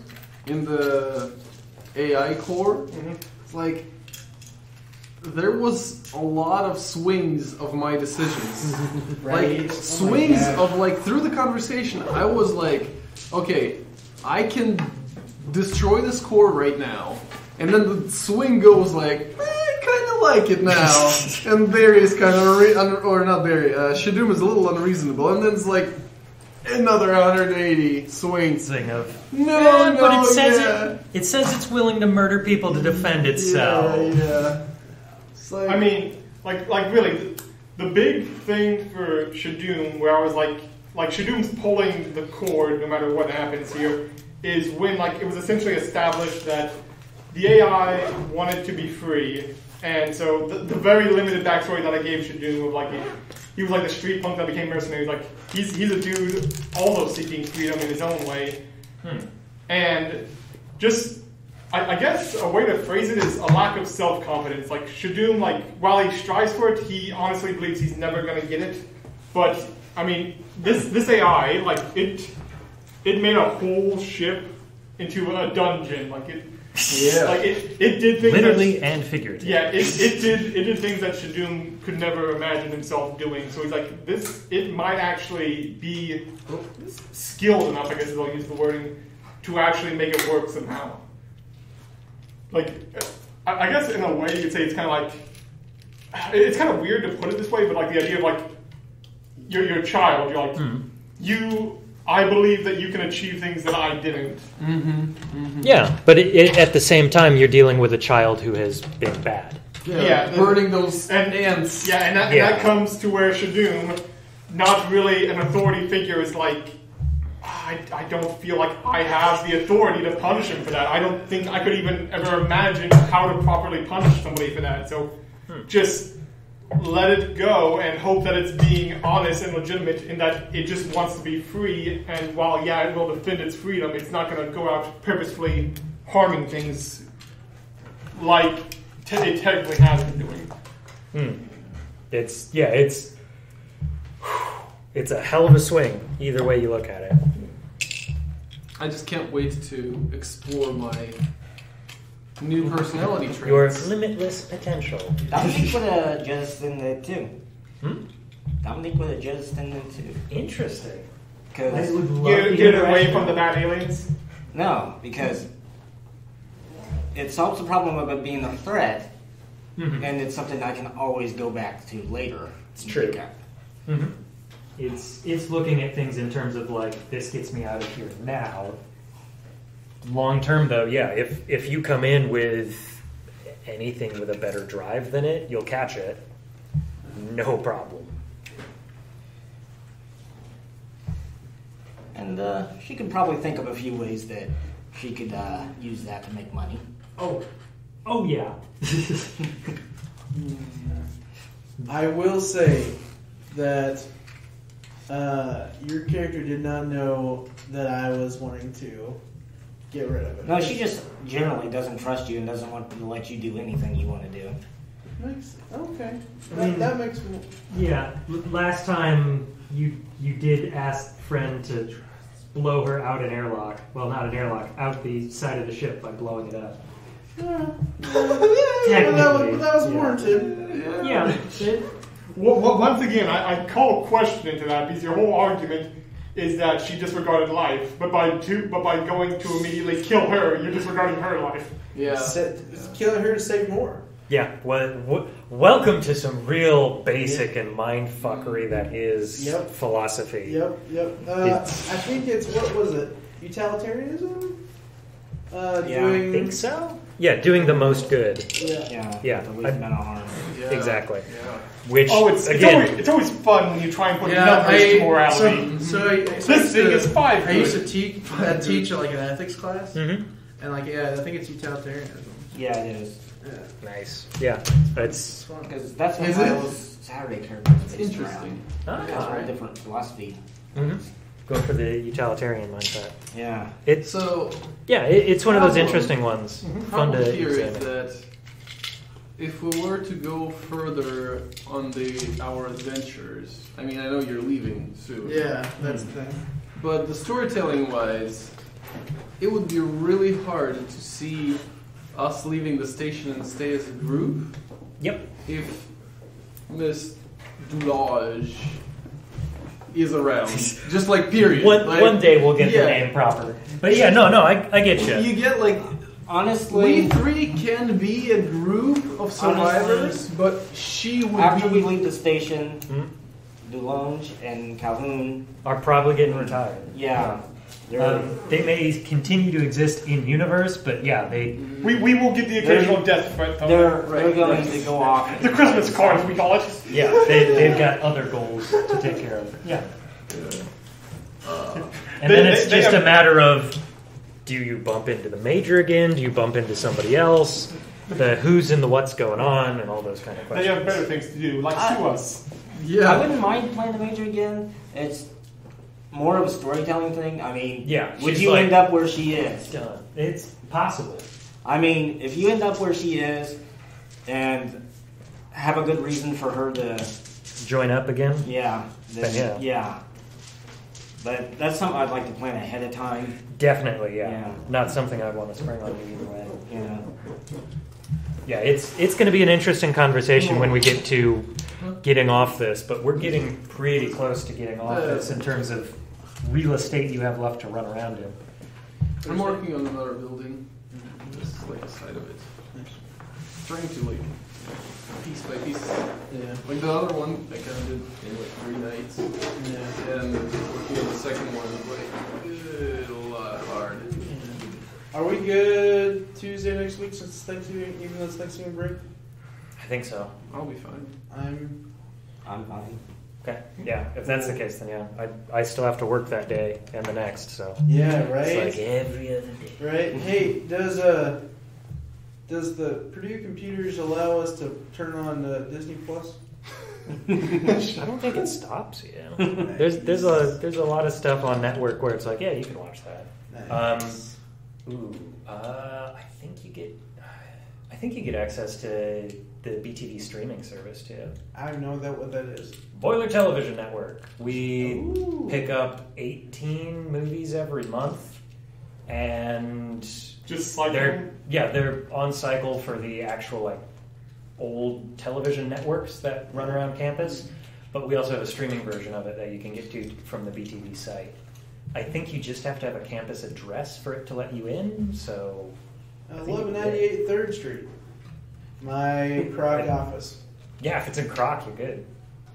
in the AI core, it's like there was a lot of swings of my decisions. Right. Like swings of like through the conversation, I was like, okay, I can destroy this core right now, and then the swing goes like, I kind of like it now, and Barry is kind of or not Barry, Shadoom is a little unreasonable, and then it's like another 180 swings. Of No, but it says it's willing to murder people to defend itself. Yeah. It's like, I mean, like really, the big thing for Shadoom, where I was like Shadoom's pulling the cord no matter what happens here, is when like it was essentially established that the AI wanted to be free, and so the very limited backstory that I gave Shadoom of like he was like the street punk that became mercenary. Like he's a dude also seeking freedom in his own way, and just I guess a way to phrase it is a lack of self-confidence. Like Shadoom, like while he strives for it, he honestly believes he's never going to get it. But I mean, this AI, like it made a whole ship into a dungeon. Like it did things Literally and figuratively. Yeah, it did things that Shadoom could never imagine himself doing. So he's like, it might actually be skilled enough, I guess is I'll use the wording, to actually make it work somehow. Like, I guess in a way you could say it's kind of like, it's kind of weird to put it this way, but like the idea of like, you're a child, you're like, I believe that you can achieve things that I didn't. Yeah, but at the same time, you're dealing with a child who has been bad. Yeah, burning those ants. Yeah, and that comes to where Shadoom, not really an authority figure, is like, I don't feel like I have the authority to punish him for that. I don't think I could even ever imagine how to properly punish somebody for that. So just let it go and hope that it's being honest and legitimate in that it just wants to be free, and while it will defend its freedom, it's not going to go out purposefully harming things like it technically has been doing. It's a hell of a swing either way you look at it. I just can't wait to explore my new personality traits. Your limitless potential. Dominique would have just in it too. Dominique would have just in it too. Interesting. Because get away from the bad aliens? No, because it solves the problem of it being a threat, and it's something I can always go back to later. It's true. It's looking at things in terms of like, this gets me out of here now. Long term though, if you come in with anything with a better drive than it, you'll catch it. No problem. And she could probably think of a few ways that she could use that to make money. Oh yeah. I will say that your character did not know that I was wanting to get rid of it. No, she just generally doesn't trust you and doesn't want to let you do anything you want to do. Okay. That makes me... Yeah, last time you did ask friend to blow her out an airlock. Well, not an airlock, out the side of the ship by blowing it up. Technically. That was warranted. Yeah. Well, once again, I call a question into that, because your whole argument is that she disregarded life, but by going to immediately kill her, you're disregarding her life. Yeah. Killing her to save more. Yeah, welcome to some real basic and mind-fuckery that is philosophy. Yep. I think it's, what was it? Utilitarianism? I think so. Yeah, doing the most good. Yeah. The least amount of harm. exactly. Yeah. Which it's always fun when you try and put numbers to morality. This thing is 5. I used to teach like an ethics class, Mm-hmm. and like I think it's utilitarianism. Yeah, it is. Yeah. Nice. Yeah, it's fun. Because that's what Is my it? old Saturday character is based Interesting. around. It's a different philosophy. go for the utilitarian mindset. Yeah. It's So it's one of those interesting ones. Fun problem to here is examine. that if we were to go further on our adventures, I mean, I know you're leaving soon. Yeah, that's the thing. But the storytelling wise, it would be really hard to see us leaving the station and stay as a group Yep. if Miss Dulage is around. Just like period. One day we'll get yeah. the name proper. But yeah, no, I get you. You get like Honestly, we three can be a group of survivors, but she would after be we leave the station, Dulonge and Calhoun, Are probably getting retired. yeah, they're, They may continue to exist in universe, but yeah, We will get the occasional death threat though. they're going to go off. The Christmas cards, we call it. they've got other goals to take care of. Yeah. And They- then it's they just have- a matter of, do you bump into the major again? Do you bump into somebody else? The who's and the what's going on and all those kind of They questions. have better things to do, like sue us. I wouldn't mind playing the Major again. It's more of a storytelling thing. I mean, Yeah, would she's you like- end up where she is? Done. It's possible. I mean, if you end up where she is and have a good reason for her to, Join up again? then yeah. But that's something I'd like to plan ahead of time. Definitely, yeah. Yeah. Not something I'd want to spring on you either way. Yeah. Yeah, it's going to be an interesting conversation when we get to getting off this, but we're getting pretty close to getting off this in terms of real estate you have left to run around in. I'm working on another building. This is like a side of it. Trying to like piece by piece. Yeah. Like the other one I kind of did in like 3 nights. Yeah. And working on the second one is like a lot hard. Are we good Tuesday next week since Thanksgiving, even though it's Thanksgiving break? I think so. I'll be fine. I'm fine. Okay. Yeah, if that's the case, then yeah. I still have to work that day and the next, so. Yeah, right. It's like every other day. Right. Hey, does the Purdue computers allow us to turn on Disney Plus? I don't think it stops you. There's a lot of stuff on network where it's like, yeah, you can watch that. Nice. I think you get access to the BTV streaming service too. I don't know what that is. Boiler Television Network. We Ooh. pick up 18 movies every month, and Just like they're on cycle for the actual like old television networks that run around campus. But we also have a streaming version of it that you can get to from the BTV site. I think you just have to have a campus address for it to let you in. So 1198 3rd Street. My Prague office. yeah, if it's in Croc, you're good.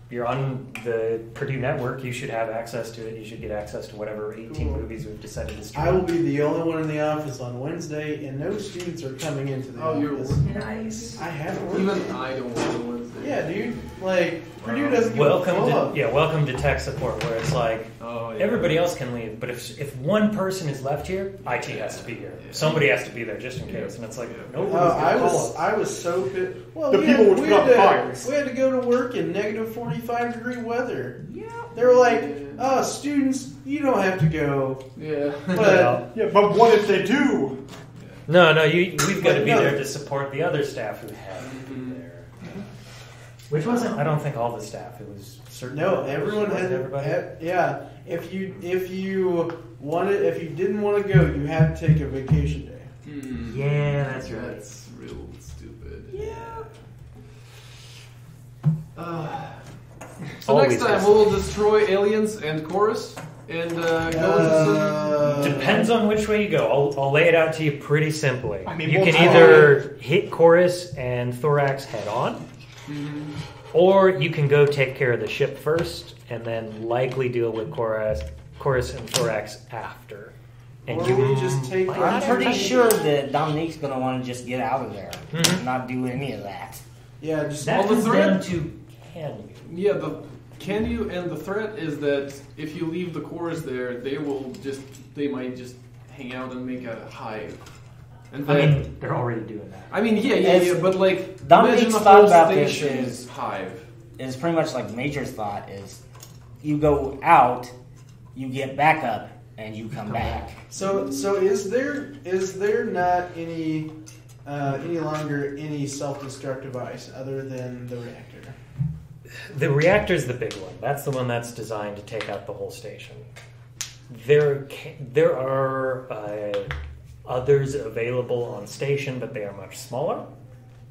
If you're on the Purdue network, you should have access to it. You should get access to whatever 18 Cool. movies we've decided to stream. I will be the only one in the office on Wednesday, and no students are coming into the office. You're working. Nice. I haven't worked. Even I don't work on Wednesday. Yeah, dude. Like, Purdue doesn't give a fuck. Welcome to tech support, where it's like Oh, yeah. everybody else can leave, but if one person is left here, IT has to be here. Yeah. Somebody has to be there just in case, and it's like nobody's I gonna call us. was so pissed. Well, The people would put up fires. we had to go to work in negative 45-degree weather. Yeah. They were like, students, you don't have to go. Yeah. But but what if they do? No, we've got to be No. there to support the other staff who have to be there. Which wasn't, I don't think all the staff. It was certain. no, everyone had. everybody. Yeah. If you didn't want to go, you had to take a vacation day. Yeah, that's right. That's real stupid. Yeah. So Always next time is. we'll destroy aliens and chorus and go into some. Depends on which way you go. I'll lay it out to you pretty simply. I mean, you we'll can try. either hit Chorus and Thorax head on, or you can go take care of the ship first, and then likely deal with Chorus and Thorax after. And Or you we just take. I'm pretty sure that Dominique's gonna want to just get out of there, Mhm. and not do any of that. Yeah, just That Well, the comes threat- down to can you. Yeah, can you, and the threat is that if you leave the cores there, they might just hang out and make a hive. And I then, mean, they're already doing that. I mean, yeah, but like, Dominique's imagine the thought whole about this station is- hive. Is pretty much like Major's thought is, you go out, you get back up, and you come back. So is there not any longer any self-destruct device other than the reactor? The reactor's the big one. That's the one that's designed to take out the whole station. There are others available on station, but they are much smaller,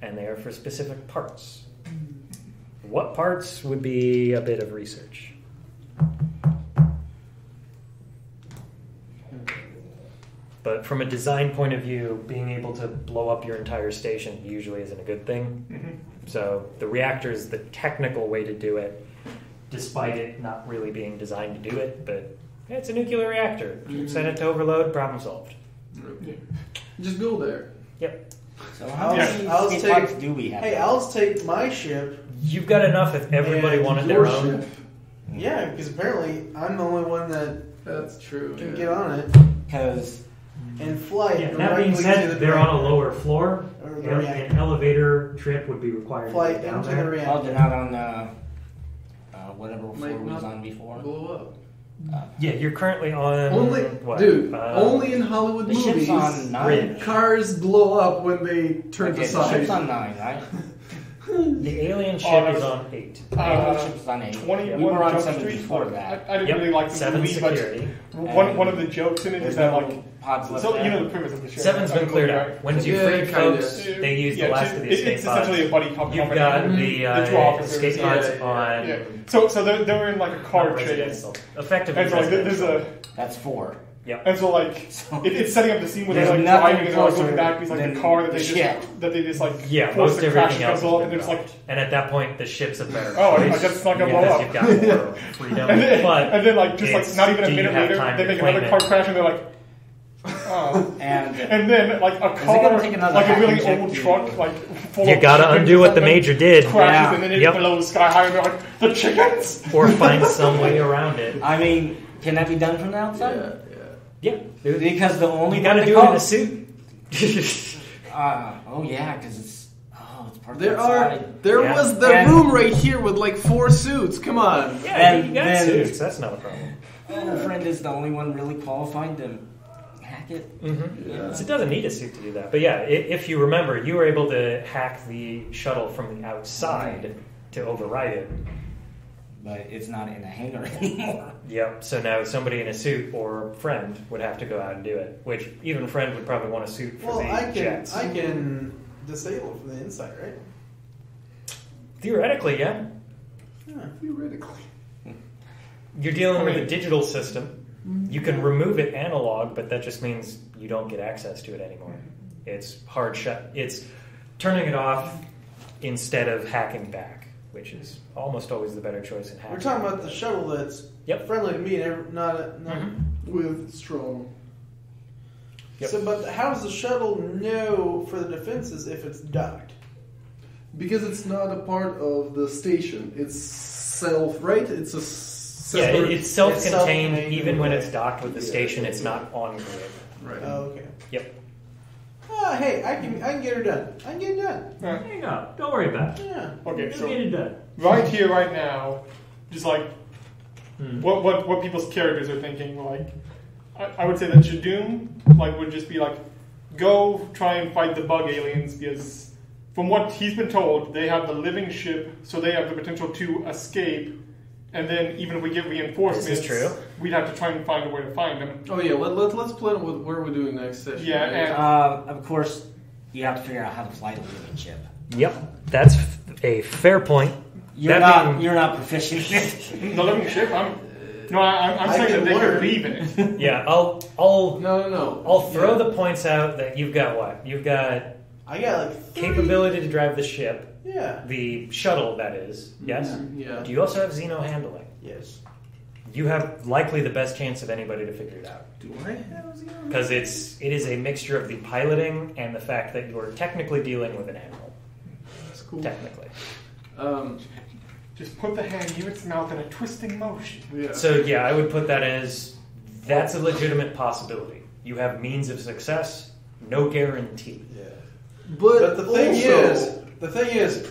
and they are for specific parts. What parts would be a bit of research? But from a design point of view, being able to blow up your entire station usually isn't a good thing. Mm-hmm. So the reactor is the technical way to do it, despite it not really being designed to do it. But it's a nuclear reactor. Set it to overload, problem solved. Just go there. Yep. So how Yeah. many I'll escape take- pods do we have? Hey, I'll take my ship. You've got enough if everybody And wanted Your their own. ship. Yeah, because apparently I'm the only one that That's true. can yeah. get on it Because and fly it Yeah, that being directly to said, the they're on a reactor. lower floor. Or the An reactor. elevator trip would be required Fly to get down into the there. oh, reactor. they're not on whatever floor Might we was not on before. Blow up. Yeah, you're currently on Only, what? dude. Only in Hollywood The movies, ship's on 9. Ridge. cars blow up when they turn Okay, to the ship's side. on 9, right? The alien ship that is was- on 8. The alien ship's on 8. 21 We were on Jump 7 Street. before that. I didn't Yep. really like the 7 movie, but security. one of the jokes in it There's is that no like, pods left so there. you know the premise of the show. 7's been cleared right? out. Once you Yeah, freed kinda. folks, they use the Yeah, last just- of the escape it's essentially pods. a buddy cop You've comedy. got the The two officers, escape pods yeah, on Yeah. So they were in like a car not chase, residential. Effectively and so like there's residential. a That's 4. Yep. and so like it's setting up the scene where they're There's like nothing driving and they're like closer looking back. He's like than the car that the they ship. just like Yeah, force most the crash everything else comes up, has and been it's like dropped. And at that point, the ship's a better Oh, I choice guess it's not gonna because blow up. you've got more freedom. But and then like just like it's, not even a do you minute have later time they to make claim another it? car crash and they're like oh. And And then, like a gonna car, take another like a really hacking old check truck, like full You of gotta chickens undo or what the something, major did. crashes Yeah. and then it Yep. blows sky high, and they're like, the chickens. Or find some way around it. I mean, can that be done from the outside? Yeah. Yeah. Because the only You gotta one do that it in a comes- suit. oh yeah, because it's parked There outside. there Yeah. was the And- room right here with like 4 suits. Come on. Yeah, And you got then- suits. That's not a problem. And our friend is the only one really qualified to hack it. Mm-hmm. So it doesn't need a suit to do that. But yeah, if you remember, you were able to hack the shuttle from the outside to override it. But it's not in a hangar anymore. Yep. So now somebody in a suit or friend would have to go out and do it. Which even friend would probably want a suit for Well, the I jets. can disable from the inside, right? Theoretically, yeah. Theoretically. You're dealing with a digital system. You can remove it analog, but that just means you don't get access to it anymore. It's hard shut. It's turning it off instead of hacking back, which is almost always the better choice in hacking. We're talking about the shuttle that's Yep. friendly to me and not. With strong. Yep. So, but how does the shuttle know for the defenses if it's docked? Because it's not a part of the station. It's right? It's a Yeah, separate... it's self-contained. self-contained, Even when okay. it's docked with the station, it's not on grid. Right. Oh, okay. Yep. Hey, I can get her done. I can get it done. There you go. Don't worry about it. Yeah. Okay, You'll so get it done. right here, right now, just like what people's characters are thinking. Like, I would say that Shadoom would just be like, go try and fight the bug aliens because from what he's been told, they have the living ship, so they have the potential to escape. And then even if we get reinforcements, This is true. we'd have to try and find a way to find them. Oh yeah, let's plan what we're doing next session. Yeah, and Of course, you have to figure out how to fly the living ship. Yep. That's a fair point. You're That not. You're not proficient in it. the living ship. I'm I saying that can they learn. can leave in it. Yeah, I'll No. I'll throw Yeah. the points out that you've got what? You've got I got like 3. capability to drive the ship, Yeah. the shuttle, that is. Yes? Yeah. Do you also have Xeno handling? Yes. You have likely the best chance of anybody to figure it out. Do I have Xeno? Because it is a mixture of the piloting and the fact that you are technically dealing with an animal. That's cool. Technically. Just put the hand near its mouth in a twisting motion. Yeah. So yeah, I would put that as that's a legitimate possibility. You have means of success, no guarantee. Yeah. But the thing is,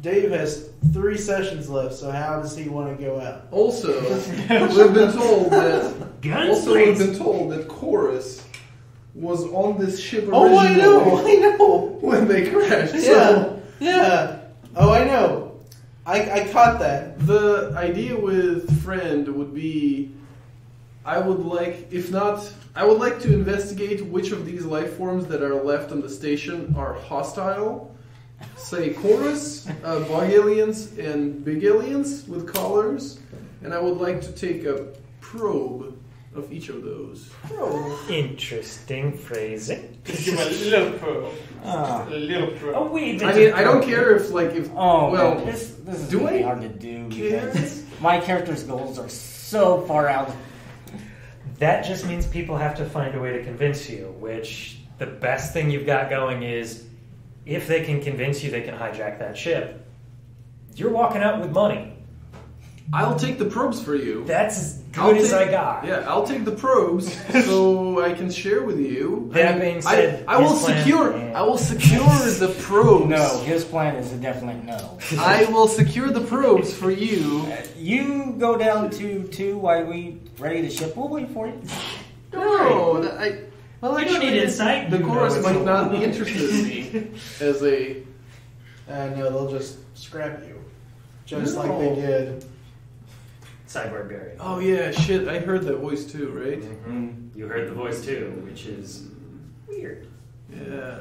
Dave has 3 sessions left. So how does he want to go out? Also, we've been told that Chorus was on this ship originally. Oh, I know. When they crashed. Yeah. Oh, I know. I caught that. The idea with Friend would be, I would like to investigate which of these life forms that are left on the station are hostile. Say Chorus, bug aliens, and big aliens with collars. And I would like to take a probe of each of those. Interesting phrasing. Give a little probe. A little probe. Oh wait, I mean, I don't care if man, this is do really I hard to do care? because my character's goals are so far out. That just means people have to find a way to convince you, which the best thing you've got going is if they can convince you they can hijack that ship, you're walking out with money. I'll take the probes for you. That's as good as I got. Yeah, I'll take the probes so I can share with you. That being said, I will secure the probes. No, his plan is a definite no. I will secure the probes for you. You go down to 2 while we ready to ship. We'll wait for you. No, You don't need insight. The You know chorus it's might all not about. be interested in me as a. No, they'll just scrap you, just like they did. Cyberbarian. Oh yeah, shit! I heard that voice too, right? Mm-hmm. You heard the voice too, which is weird. Yeah,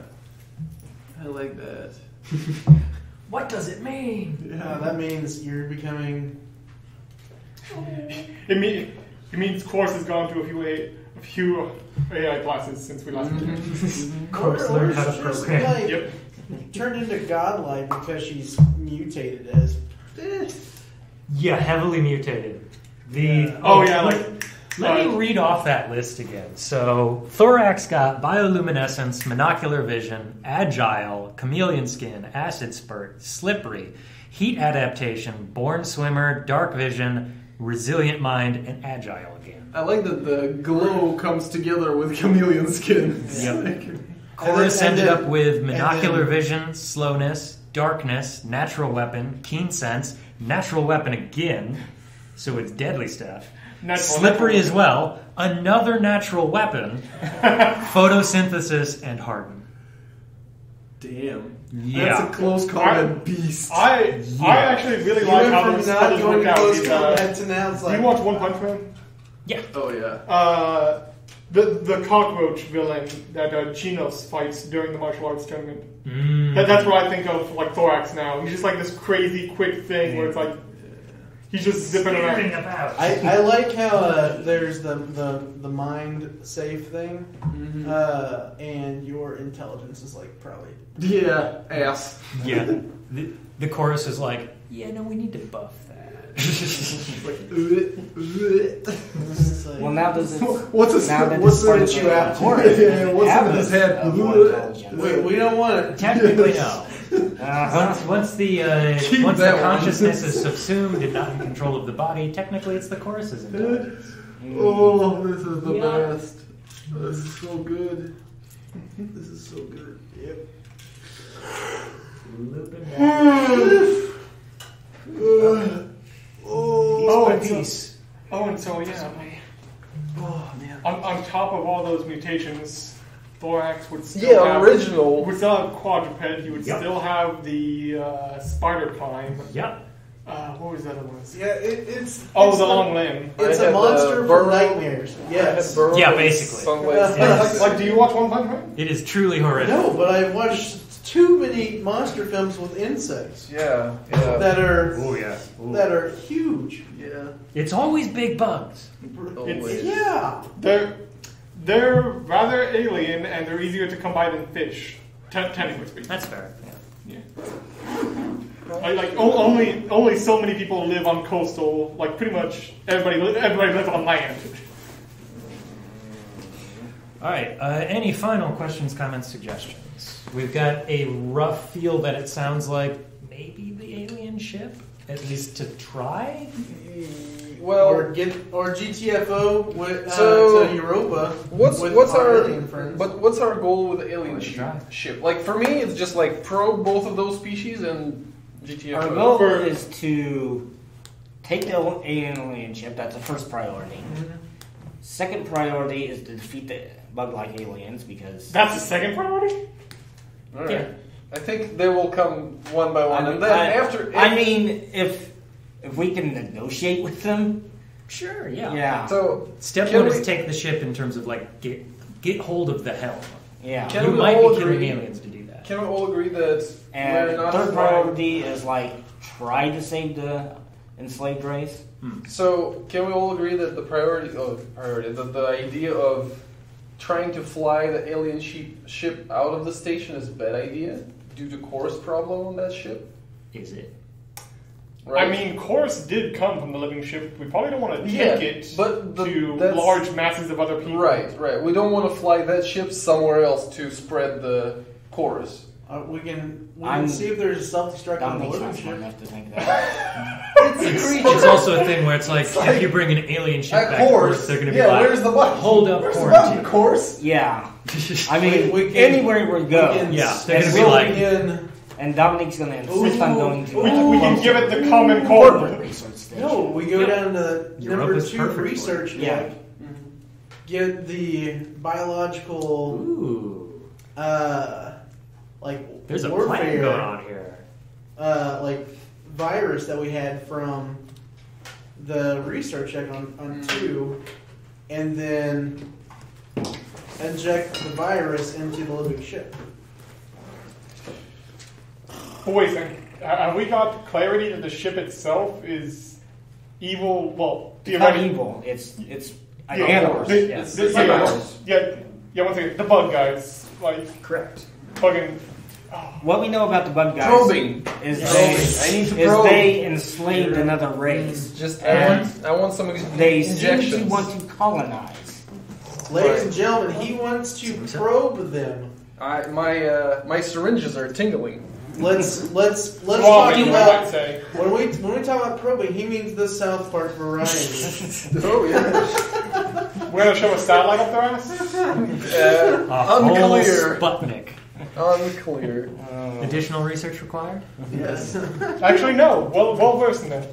I like that. What does it mean? Yeah, That means you're becoming. It means course has gone to a few AI classes since we last did. Course learned how to program. Like, Yep. turned into godlike because she's mutated as. Yeah, heavily mutated. Let me read off that list again. So, Thorax got bioluminescence, monocular vision, agile, chameleon skin, acid spurt, slippery, heat adaptation, born swimmer, dark vision, resilient mind, and agile again. I like that the glow comes together with chameleon skin. Yep. Chorus ended up with monocular vision, slowness, darkness, natural weapon, keen sense, natural weapon again, so it's deadly stuff. Slippery as well, another natural weapon, photosynthesis, and harden. Damn. Yeah. That's a close combat beast. I actually really You like went how from those not others going worked out. close combat to now it's Do like. you watch One Punch Man? Yeah. Oh yeah. The cockroach villain that Chinos fights during the martial arts tournament. Mm. That's what I think of like Thorax now. He's just like this crazy quick thing where it's like he's just zipping around. About. I like how there's the mind safe thing, and your intelligence is like probably. Yeah, ass. Yeah. The chorus is like, yeah, no, we need to buff that. Well, now does it? What's this? Now that What's it's part that of you the have? chorus, Yeah, what's have in his a- head? a more intelligence. We don't want it. Technically, no. Uh-huh. Once the Keep once the that one. consciousness is subsumed and not in control of the body, technically it's the chorus's intelligence. Oh, this is the Yeah. best. This is so good. This is so good. Yep. Peace. Oh, and so yeah. Oh man. On top of all those mutations, Thorax would still have original. would still have quadruped. He would Yep. still have the spider climb. Yep. What was the other ones? Yeah, it's. Oh, it's the long limb. It's I a had, monster burrow. from nightmares. Yes. Yeah, basically. Yes. Like, do you watch One Punch Man? It is truly horrific. No, but I've watched too many monster films with insects Yeah. that are Oh yeah. Ooh. that are huge. Yeah. It's always big bugs. Always. Yeah. They're rather alien and they're easier to come by than fish. Technically speaking. That's fair. Yeah. Only so many people live on coastal. Like pretty much everybody lives on land. All right. Any final questions, comments, suggestions? things. We've got a rough feel that it sounds like maybe the alien ship, at least to try. Well, or GTFO with, to Europa. What's our goal with the alien Try. ship? Like for me, it's just like probe both of those species and GTFO. Our goal is to take the alien ship. That's the first priority. Mm-hmm. Second priority is to defeat the bug-like aliens because That's the second priority? All right. Yeah. I think they will come one by one, and then after. I mean, if we can negotiate with them, Sure, yeah. yeah. So Step can one we- is take the ship in terms of like get hold of the helm. Yeah. Can You we might all be killing agree- aliens to do that. Can we all agree that And we're not third flying- priority is like try to save the enslaved race. So can we all agree that the idea of trying to fly the alien ship out of the station is a bad idea due to course problem on that ship? Is it? Right? I mean, Chorus did come from the living ship. We probably don't want to Yeah, take it but to that's- large masses of other people. Right. We don't want to fly that ship somewhere else to spread the chorus. We can see if there's a self-destruct on the Dominic's living not smart ship. enough to think that. It's also a thing where it's like, if you bring an alien ship At back to course, Earth, they're going to be yeah. like, Where's the button? hold up Where's the quarantine. button? Course. Yeah. I mean, We can- anywhere we go. Yeah, they're And gonna be like- Again, And Dominique's going to insist on going to We can give it the common coordinate. research station. no, we go down to Europe number is 2 perfect for it. research Yeah. deck. Get the biological, Ooh, like there's a warfare, plan going on here. Like virus that we had from the research check on 2, and then inject the virus into the living ship. But wait a second. Have we got clarity that the ship itself is evil? Well, It's not theoretically. evil. It's Yeah, animals. the- Yes. the- yeah, one second. The bug guys, like, Correct. fucking. What we know about the bug guys Probing. is I need to probe. they enslaved another race. Just And I want some They seem injections. to want to colonize. Ladies and gentlemen, he wants to probe them. My syringes are tingling. Let's Well, talk you might about say. when we talk about probing. He means the South Park variety. Oh yeah. We're gonna show a satellite up their ass? A Unclear. whole Sputnik. Unclear. Additional research required? Yes. Actually, no. Well versed in that.